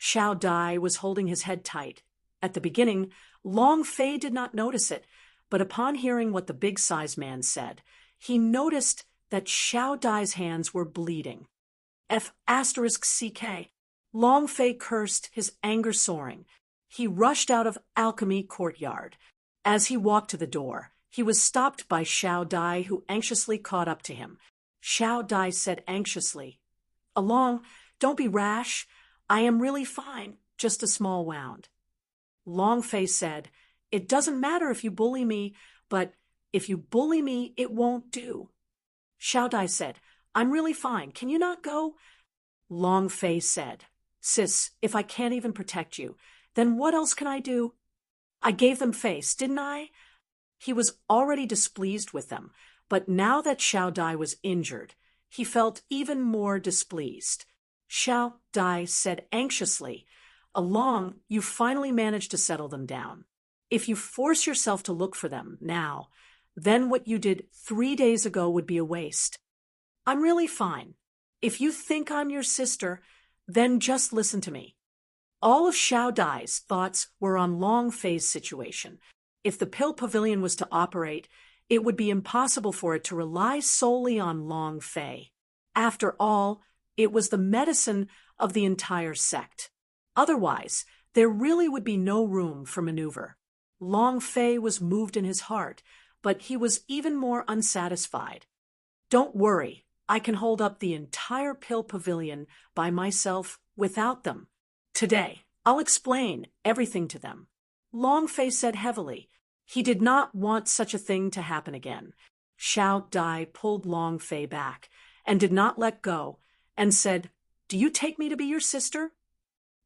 Xiao Dai was holding his head tight. At the beginning, Long Fei did not notice it, but upon hearing what the big size man said, he noticed that Xiao Dai's hands were bleeding. F***CK. Long Fei cursed, his anger soaring. He rushed out of Alchemy Courtyard. As he walked to the door, he was stopped by Xiao Dai, who anxiously caught up to him. Xiao Dai said anxiously, Along, don't be rash. I am really fine, just a small wound. Long Fei said, It doesn't matter if you bully me, but if you bully me, it won't do. Xiao Dai said, I'm really fine. Can you not go? Long Fei said, Sis, if I can't even protect you, then what else can I do? I gave them face, didn't I? He was already displeased with them, but now that Xiao Dai was injured, he felt even more displeased. Xiao Dai said anxiously, Along, you finally managed to settle them down. If you force yourself to look for them now, then what you did 3 days ago would be a waste. I'm really fine. If you think I'm your sister, then just listen to me. All of Xiao Dai's thoughts were on Long Fei's situation. If the Pill Pavilion was to operate, it would be impossible for it to rely solely on Long Fei. After all, it was the medicine of the entire sect. Otherwise, there really would be no room for maneuver. Long Fei was moved in his heart, but he was even more unsatisfied. Don't worry, I can hold up the entire Pill Pavilion by myself without them. Today, I'll explain everything to them. Long Fei said heavily. He did not want such a thing to happen again. Xiao Dai pulled Long Fei back and did not let go and said, "Do you take me to be your sister?"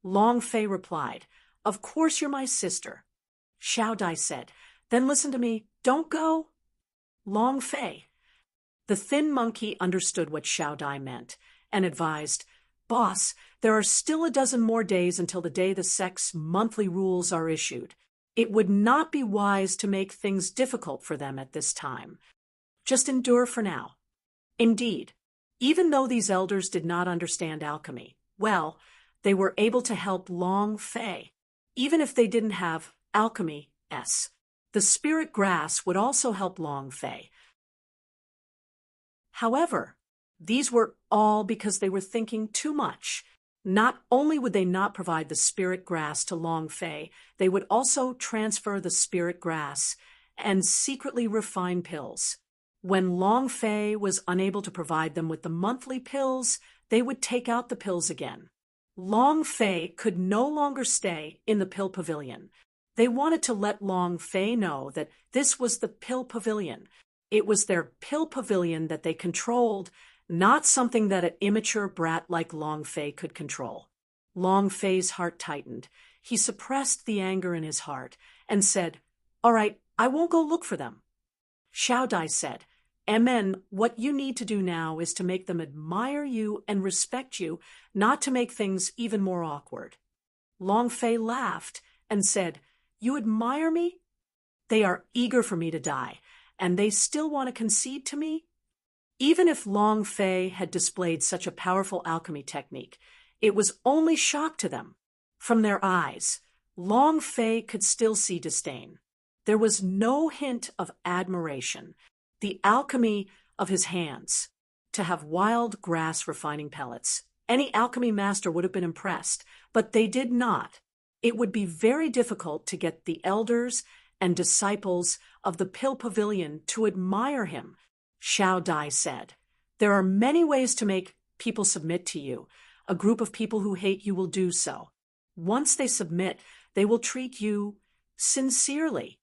Long Fei replied, "Of course you're my sister." Xiao Dai said, "Then listen to me, don't go." Long Fei. The thin monkey understood what Xiao Dai meant and advised, "Boss, there are still a dozen more days until the day the sect's monthly rules are issued. It would not be wise to make things difficult for them at this time. Just endure for now." Indeed, even though these elders did not understand alchemy, well, they were able to help Long Fei. Even if they didn't have alchemy, the spirit grass would also help Long Fei. However, these were all because they were thinking too much. Not only would they not provide the spirit grass to Long Fei, they would also transfer the spirit grass and secretly refine pills. When Long Fei was unable to provide them with the monthly pills, they would take out the pills again. Long Fei could no longer stay in the pill pavilion. They wanted to let Long Fei know that this was the pill pavilion. It was their pill pavilion that they controlled, not something that an immature brat like Long Fei could control. Long Fei's heart tightened. He suppressed the anger in his heart and said, "All right, I won't go look for them." Xiao Dai said, "Amen, what you need to do now is to make them admire you and respect you, not to make things even more awkward." Long Fei laughed and said, "You admire me? They are eager for me to die, and they still want to concede to me?" Even if Long Fei had displayed such a powerful alchemy technique, it was only shock to them. From their eyes, Long Fei could still see disdain. There was no hint of admiration. The alchemy of his hands, to have wild grass refining pellets. Any alchemy master would have been impressed, but they did not. It would be very difficult to get the elders and disciples of the Pill Pavilion to admire him. Xiao Dai said, "There are many ways to make people submit to you. A group of people who hate you will do so. Once they submit, they will treat you sincerely."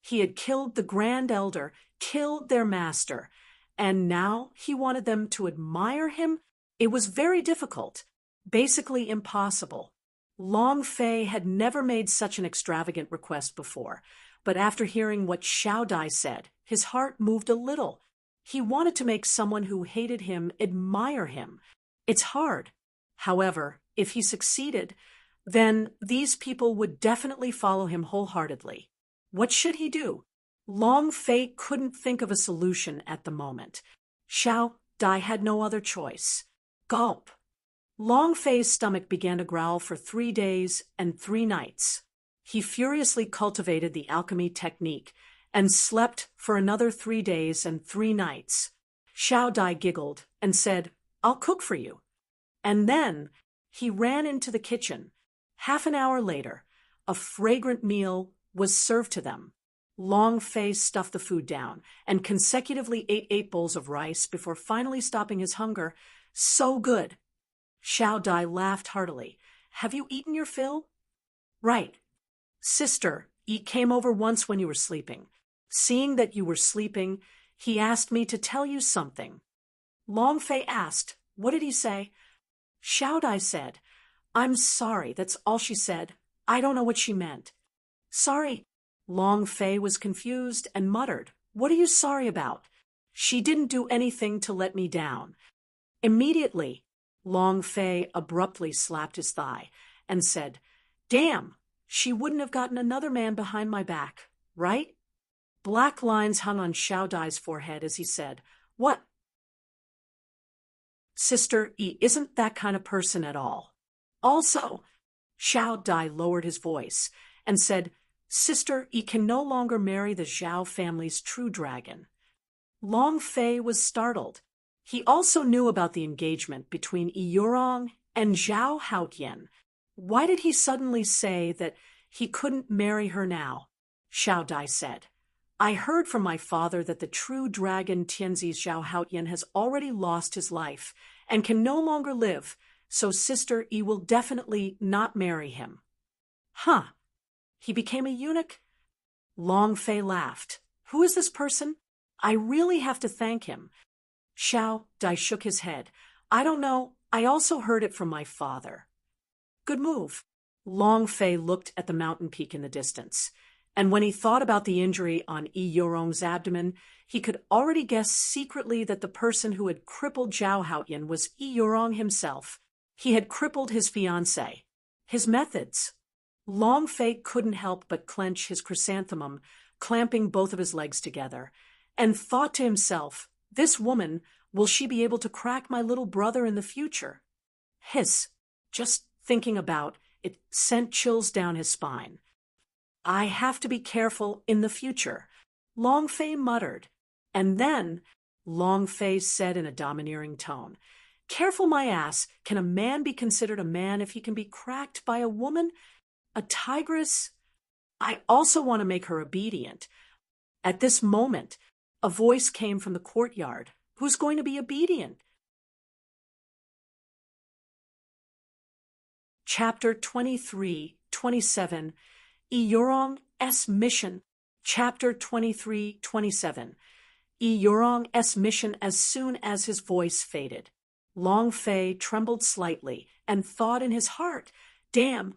He had killed the Grand Elder, killed their master, and now he wanted them to admire him? It was very difficult, basically impossible. Long Fei had never made such an extravagant request before, but after hearing what Xiao Dai said, his heart moved a little. He wanted to make someone who hated him admire him. It's hard. However, if he succeeded, then these people would definitely follow him wholeheartedly. What should he do? Long Fei couldn't think of a solution at the moment. Xiao Dai had no other choice. Gulp. Long Fei's stomach began to growl for 3 days and 3 nights. He furiously cultivated the alchemy technique and slept for another 3 days and 3 nights. Xiao Dai giggled and said, "I'll cook for you." And then he ran into the kitchen. Half an hour later, a fragrant meal was served to them. Long Fei stuffed the food down and consecutively ate 8 bowls of rice before finally stopping his hunger. So good. Xiao Dai laughed heartily. "Have you eaten your fill?" "Right. Sister, he came over once when you were sleeping. Seeing that you were sleeping, he asked me to tell you something." Long Fei asked, "What did he say?" Xiao Dai said, "I'm sorry, that's all she said. I don't know what she meant." "Sorry." Long Fei was confused and muttered, "What are you sorry about?" "She didn't do anything to let me down." Immediately, Long Fei abruptly slapped his thigh and said, "Damn, she wouldn't have gotten another man behind my back, right?" Black lines hung on Xiao Dai's forehead as he said, "What?" "Sister, he isn't that kind of person at all." Also, Xiao Dai lowered his voice and said, "Sister, he can no longer marry the Zhao family's true dragon." Long Fei was startled. He also knew about the engagement between Yurong and Zhao Haotian. Why did he suddenly say that he couldn't marry her now? Xiao Dai said, "I heard from my father that the true dragon Tianzi Zhao Haotian has already lost his life and can no longer live, so Sister Yi will definitely not marry him." "Huh. He became a eunuch?" Long Fei laughed. "Who is this person?" I really have to thank him. Xiao Dai shook his head. I don't know. I also heard it from my father. Good move. Long Fei looked at the mountain peak in the distance, and when he thought about the injury on Yi Yorong's abdomen, he could already guess secretly that the person who had crippled Zhao Haoyan was Yi Yorong himself. He had crippled his fiancée. His methods. Long Fei couldn't help but clench his chrysanthemum, clamping both of his legs together, and thought to himself, this woman, will she be able to crack my little brother in the future? Hiss. Just thinking about it sent chills down his spine. I have to be careful in the future, Long Fei muttered. And then, Long Fei said in a domineering tone, careful my ass, can a man be considered a man if he can be cracked by a woman? A tigress? I also want to make her obedient. At this moment, a voice came from the courtyard. Who's going to be obedient? Chapter 23-27, Yi Yorong's Mission. Chapter 23-27, Yi Yorong's mission. As soon as his voice faded, Long Fei trembled slightly and thought in his heart, damn.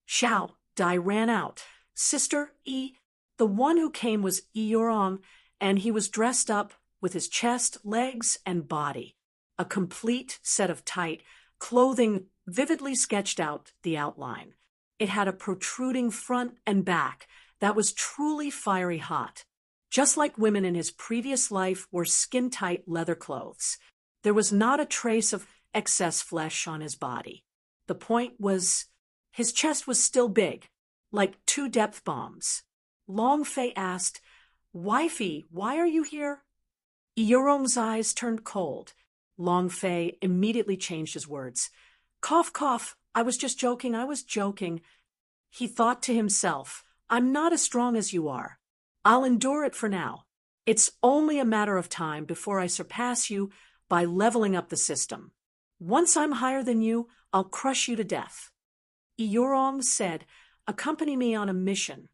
Xiao Dai ran out. Sister Yi, the one who came was Yi Yorong, and he was dressed up with his chest, legs, and body. A complete set of tight clothing vividly sketched out the outline. It had a protruding front and back that was truly fiery hot. Just like women in his previous life wore skin-tight leather clothes, there was not a trace of excess flesh on his body. The point was, his chest was still big, like 2 depth bombs. Long Fei asked, Wifey, why are you here? Yi Yorong's eyes turned cold. Long Fei immediately changed his words. Cough, cough, I was just joking, I was joking. He thought to himself, I'm not as strong as you are. I'll endure it for now. It's only a matter of time before I surpass you by leveling up the system. Once I'm higher than you, I'll crush you to death. Yi Yorong said, accompany me on a mission.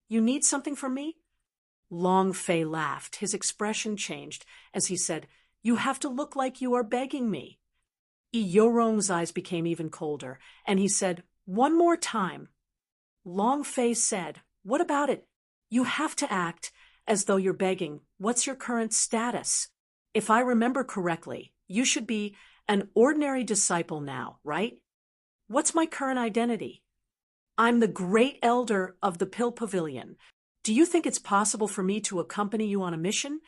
You need something from me? Long Fei laughed. His expression changed as he said, you have to look like you are begging me. Yi Yorong's eyes became even colder, and he said, one more time. Long Fei said, what about it? You have to act as though you're begging. What's your current status? If I remember correctly, you should be an ordinary disciple now, right? What's my current identity? I'm the great elder of the Pill Pavilion. Do you think it's possible for me to accompany you on a mission?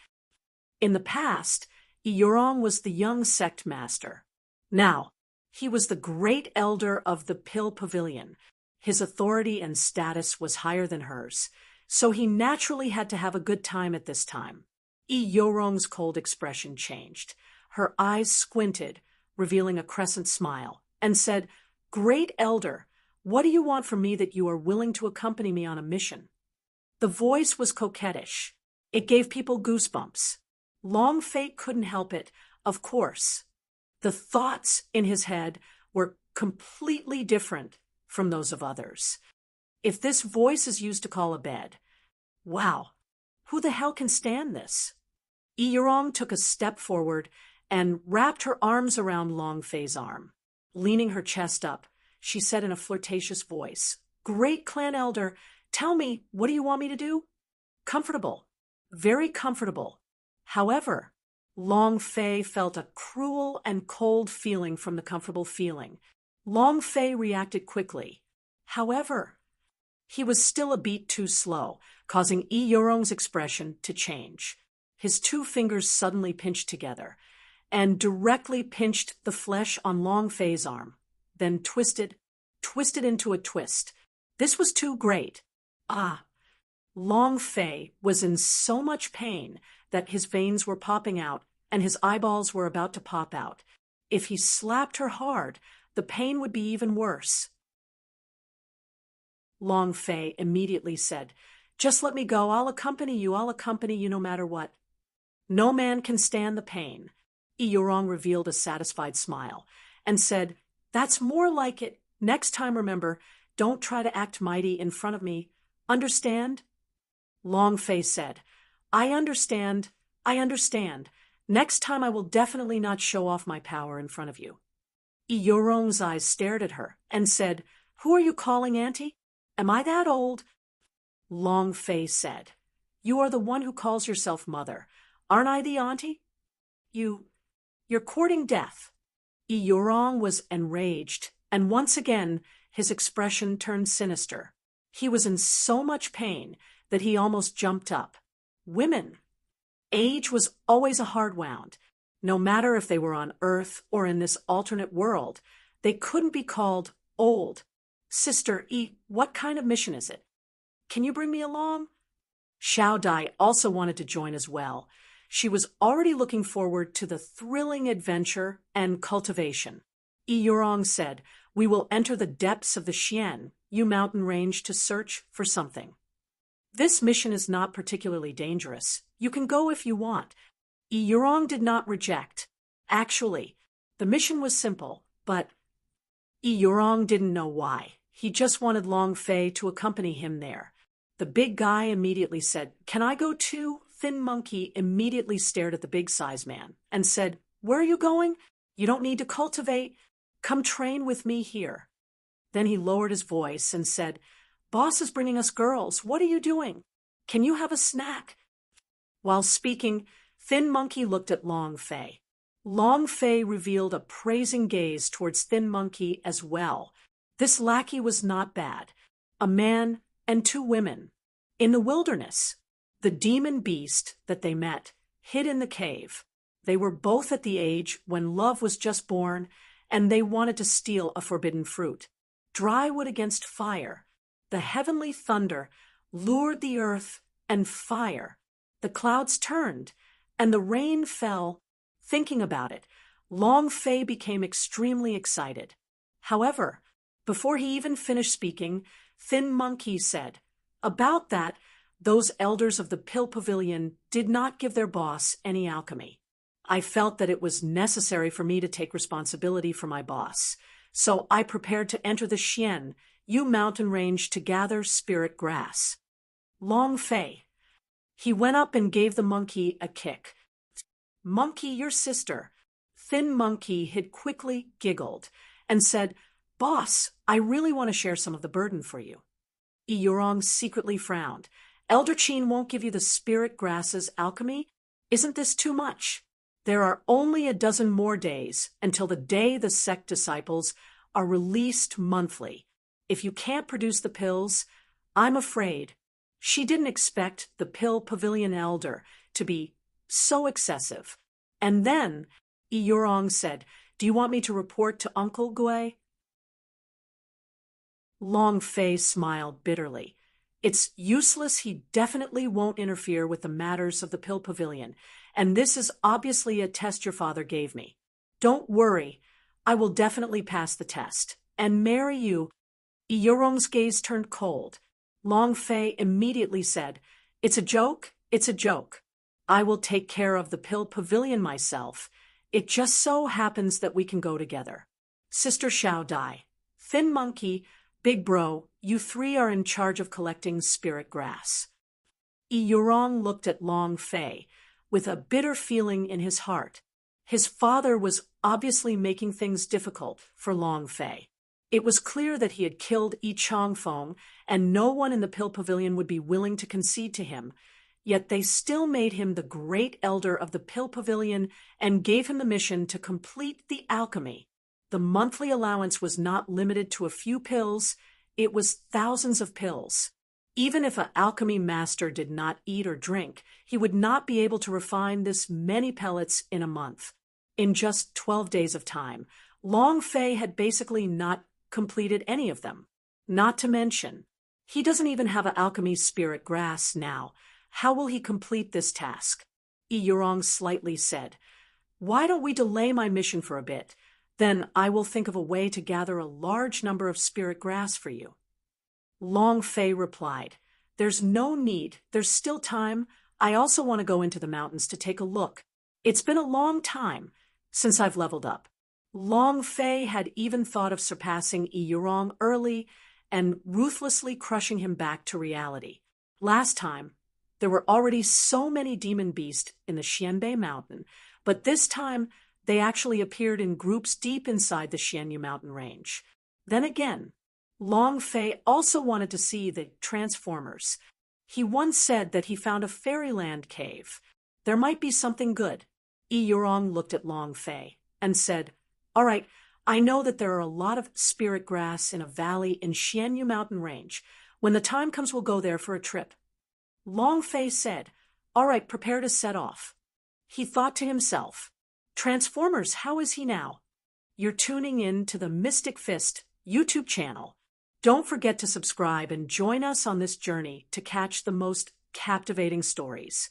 In the past, Yi Yorong was the young sect master. Now, he was the great elder of the Pill Pavilion. His authority and status was higher than hers, so he naturally had to have a good time at this time. Yi Yorong's cold expression changed. Her eyes squinted, revealing a crescent smile, and said, Great elder, what do you want from me that you are willing to accompany me on a mission? The voice was coquettish. It gave people goosebumps. Long Fei couldn't help it, of course. The thoughts in his head were completely different from those of others. If this voice is used to call a bed, wow, who the hell can stand this? Yi Yorong took a step forward and wrapped her arms around Long Fei's arm. Leaning her chest up, she said in a flirtatious voice, Great clan elder, tell me, what do you want me to do? Comfortable. Very comfortable. However, Long Fei felt a cruel and cold feeling from the comfortable feeling. Long Fei reacted quickly. However, he was still a beat too slow, causing Yi Yorong's expression to change. His 2 fingers suddenly pinched together and directly pinched the flesh on Long Fei's arm, then twisted into a twist. This was too great. Long Fei was in so much pain that his veins were popping out and his eyeballs were about to pop out. If he slapped her hard, the pain would be even worse. Long Fei immediately said, Just let me go. I'll accompany you no matter what. No man can stand the pain. Yi Yorong revealed a satisfied smile and said, That's more like it. Next time, remember, don't try to act mighty in front of me. Understand? Long Fei said, I understand. I understand. Next time I will definitely not show off my power in front of you. Yorong's eyes stared at her and said, Who are you calling auntie? Am I that old? Long Fei said, You are the one who calls yourself mother. Aren't I the auntie? You're courting death. Yorong was enraged, and once again his expression turned sinister. He was in so much pain that he almost jumped up. Women. Age was always a hard wound. No matter if they were on Earth or in this alternate world, they couldn't be called old. Sister what kind of mission is it? Can you bring me along? Xiao Dai also wanted to join as well. She was already looking forward to the thrilling adventure and cultivation. Yorong said, We will enter the depths of the Xian, Yu mountain range, to search for something. This mission is not particularly dangerous. You can go if you want. Yorong did not reject. Actually, the mission was simple, but Yorong didn't know why. He just wanted Long Fei to accompany him there. The big guy immediately said, Can I go too? Thin Monkey immediately stared at the big-size man and said, Where are you going? You don't need to cultivate. Come train with me here. Then he lowered his voice and said, Boss is bringing us girls. What are you doing? Can you have a snack? While speaking, Thin Monkey looked at Long Fei. Long Fei revealed a praising gaze towards Thin Monkey as well. This lackey was not bad. A man and 2 women. In the wilderness, the demon beast that they met hid in the cave. They were both at the age when love was just born, and they wanted to steal a forbidden fruit. Dry wood against fire. The heavenly thunder lured the earth and fire. The clouds turned, and the rain fell. Thinking about it, Long Fei became extremely excited. However, before he even finished speaking, Thin Monkey said, About that, those elders of the Pill Pavilion did not give their boss any alchemy. I felt that it was necessary for me to take responsibility for my boss, so I prepared to enter the Xian, Yu mountain range, to gather spirit grass. Long Fei. He went up and gave the monkey a kick. Monkey, your sister. Thin Monkey had quickly giggled and said, Boss, I really want to share some of the burden for you. Yorong secretly frowned. Elder Qin won't give you the spirit grasses alchemy? Isn't this too much? There are only a dozen more days until the day the sect disciples are released monthly. If you can't produce the pills, I'm afraid. She didn't expect the Pill Pavilion elder to be so excessive. And then Yorong said, Do you want me to report to Uncle Gui? Long Fei smiled bitterly. It's useless. He definitely won't interfere with the matters of the Pill Pavilion, and this is obviously a test your father gave me. Don't worry. I will definitely pass the test and marry you. Yorong's gaze turned cold. Long Fei immediately said, It's a joke. It's a joke. I will take care of the Pill Pavilion myself. It just so happens that we can go together. Sister Xiao Dai, Thin Monkey, Big Bro, you 3 are in charge of collecting spirit grass. Yorong looked at Long Fei with a bitter feeling in his heart. His father was obviously making things difficult for Long Fei. It was clear that he had killed Yi Changfeng, and no one in the Pill Pavilion would be willing to concede to him. Yet they still made him the great elder of the Pill Pavilion and gave him the mission to complete the alchemy. The monthly allowance was not limited to a few pills, it was thousands of pills. Even if an alchemy master did not eat or drink, he would not be able to refine this many pellets in a month. In just 12 days of time, Long Fei had basically not completed any of them. Not to mention, he doesn't even have an alchemy spirit grass now. How will he complete this task? Yorong slightly said, Why don't we delay my mission for a bit? Then I will think of a way to gather a large number of spirit grass for you. Long Fei replied, There's no need. There's still time. I also want to go into the mountains to take a look. It's been a long time since I've leveled up. Long Fei had even thought of surpassing Yorong early and ruthlessly crushing him back to reality. Last time, There were already so many demon beasts in the Xianbei Mountain, but this time they actually appeared in groups deep inside the Xianyu mountain range. Then again, Long Fei also wanted to see the Transformers. He once said that he found a fairyland cave. There might be something good. Yi Yurong looked at Long Fei and said, "All right, I know that there are a lot of spirit grass in a valley in Xianyu mountain range. When the time comes, we'll go there for a trip." Long Fei said, "All right, prepare to set off." He thought to himself, "Transformers, how is he now?" You're tuning in to the Mystic Fist YouTube channel. Don't forget to subscribe and join us on this journey to catch the most captivating stories.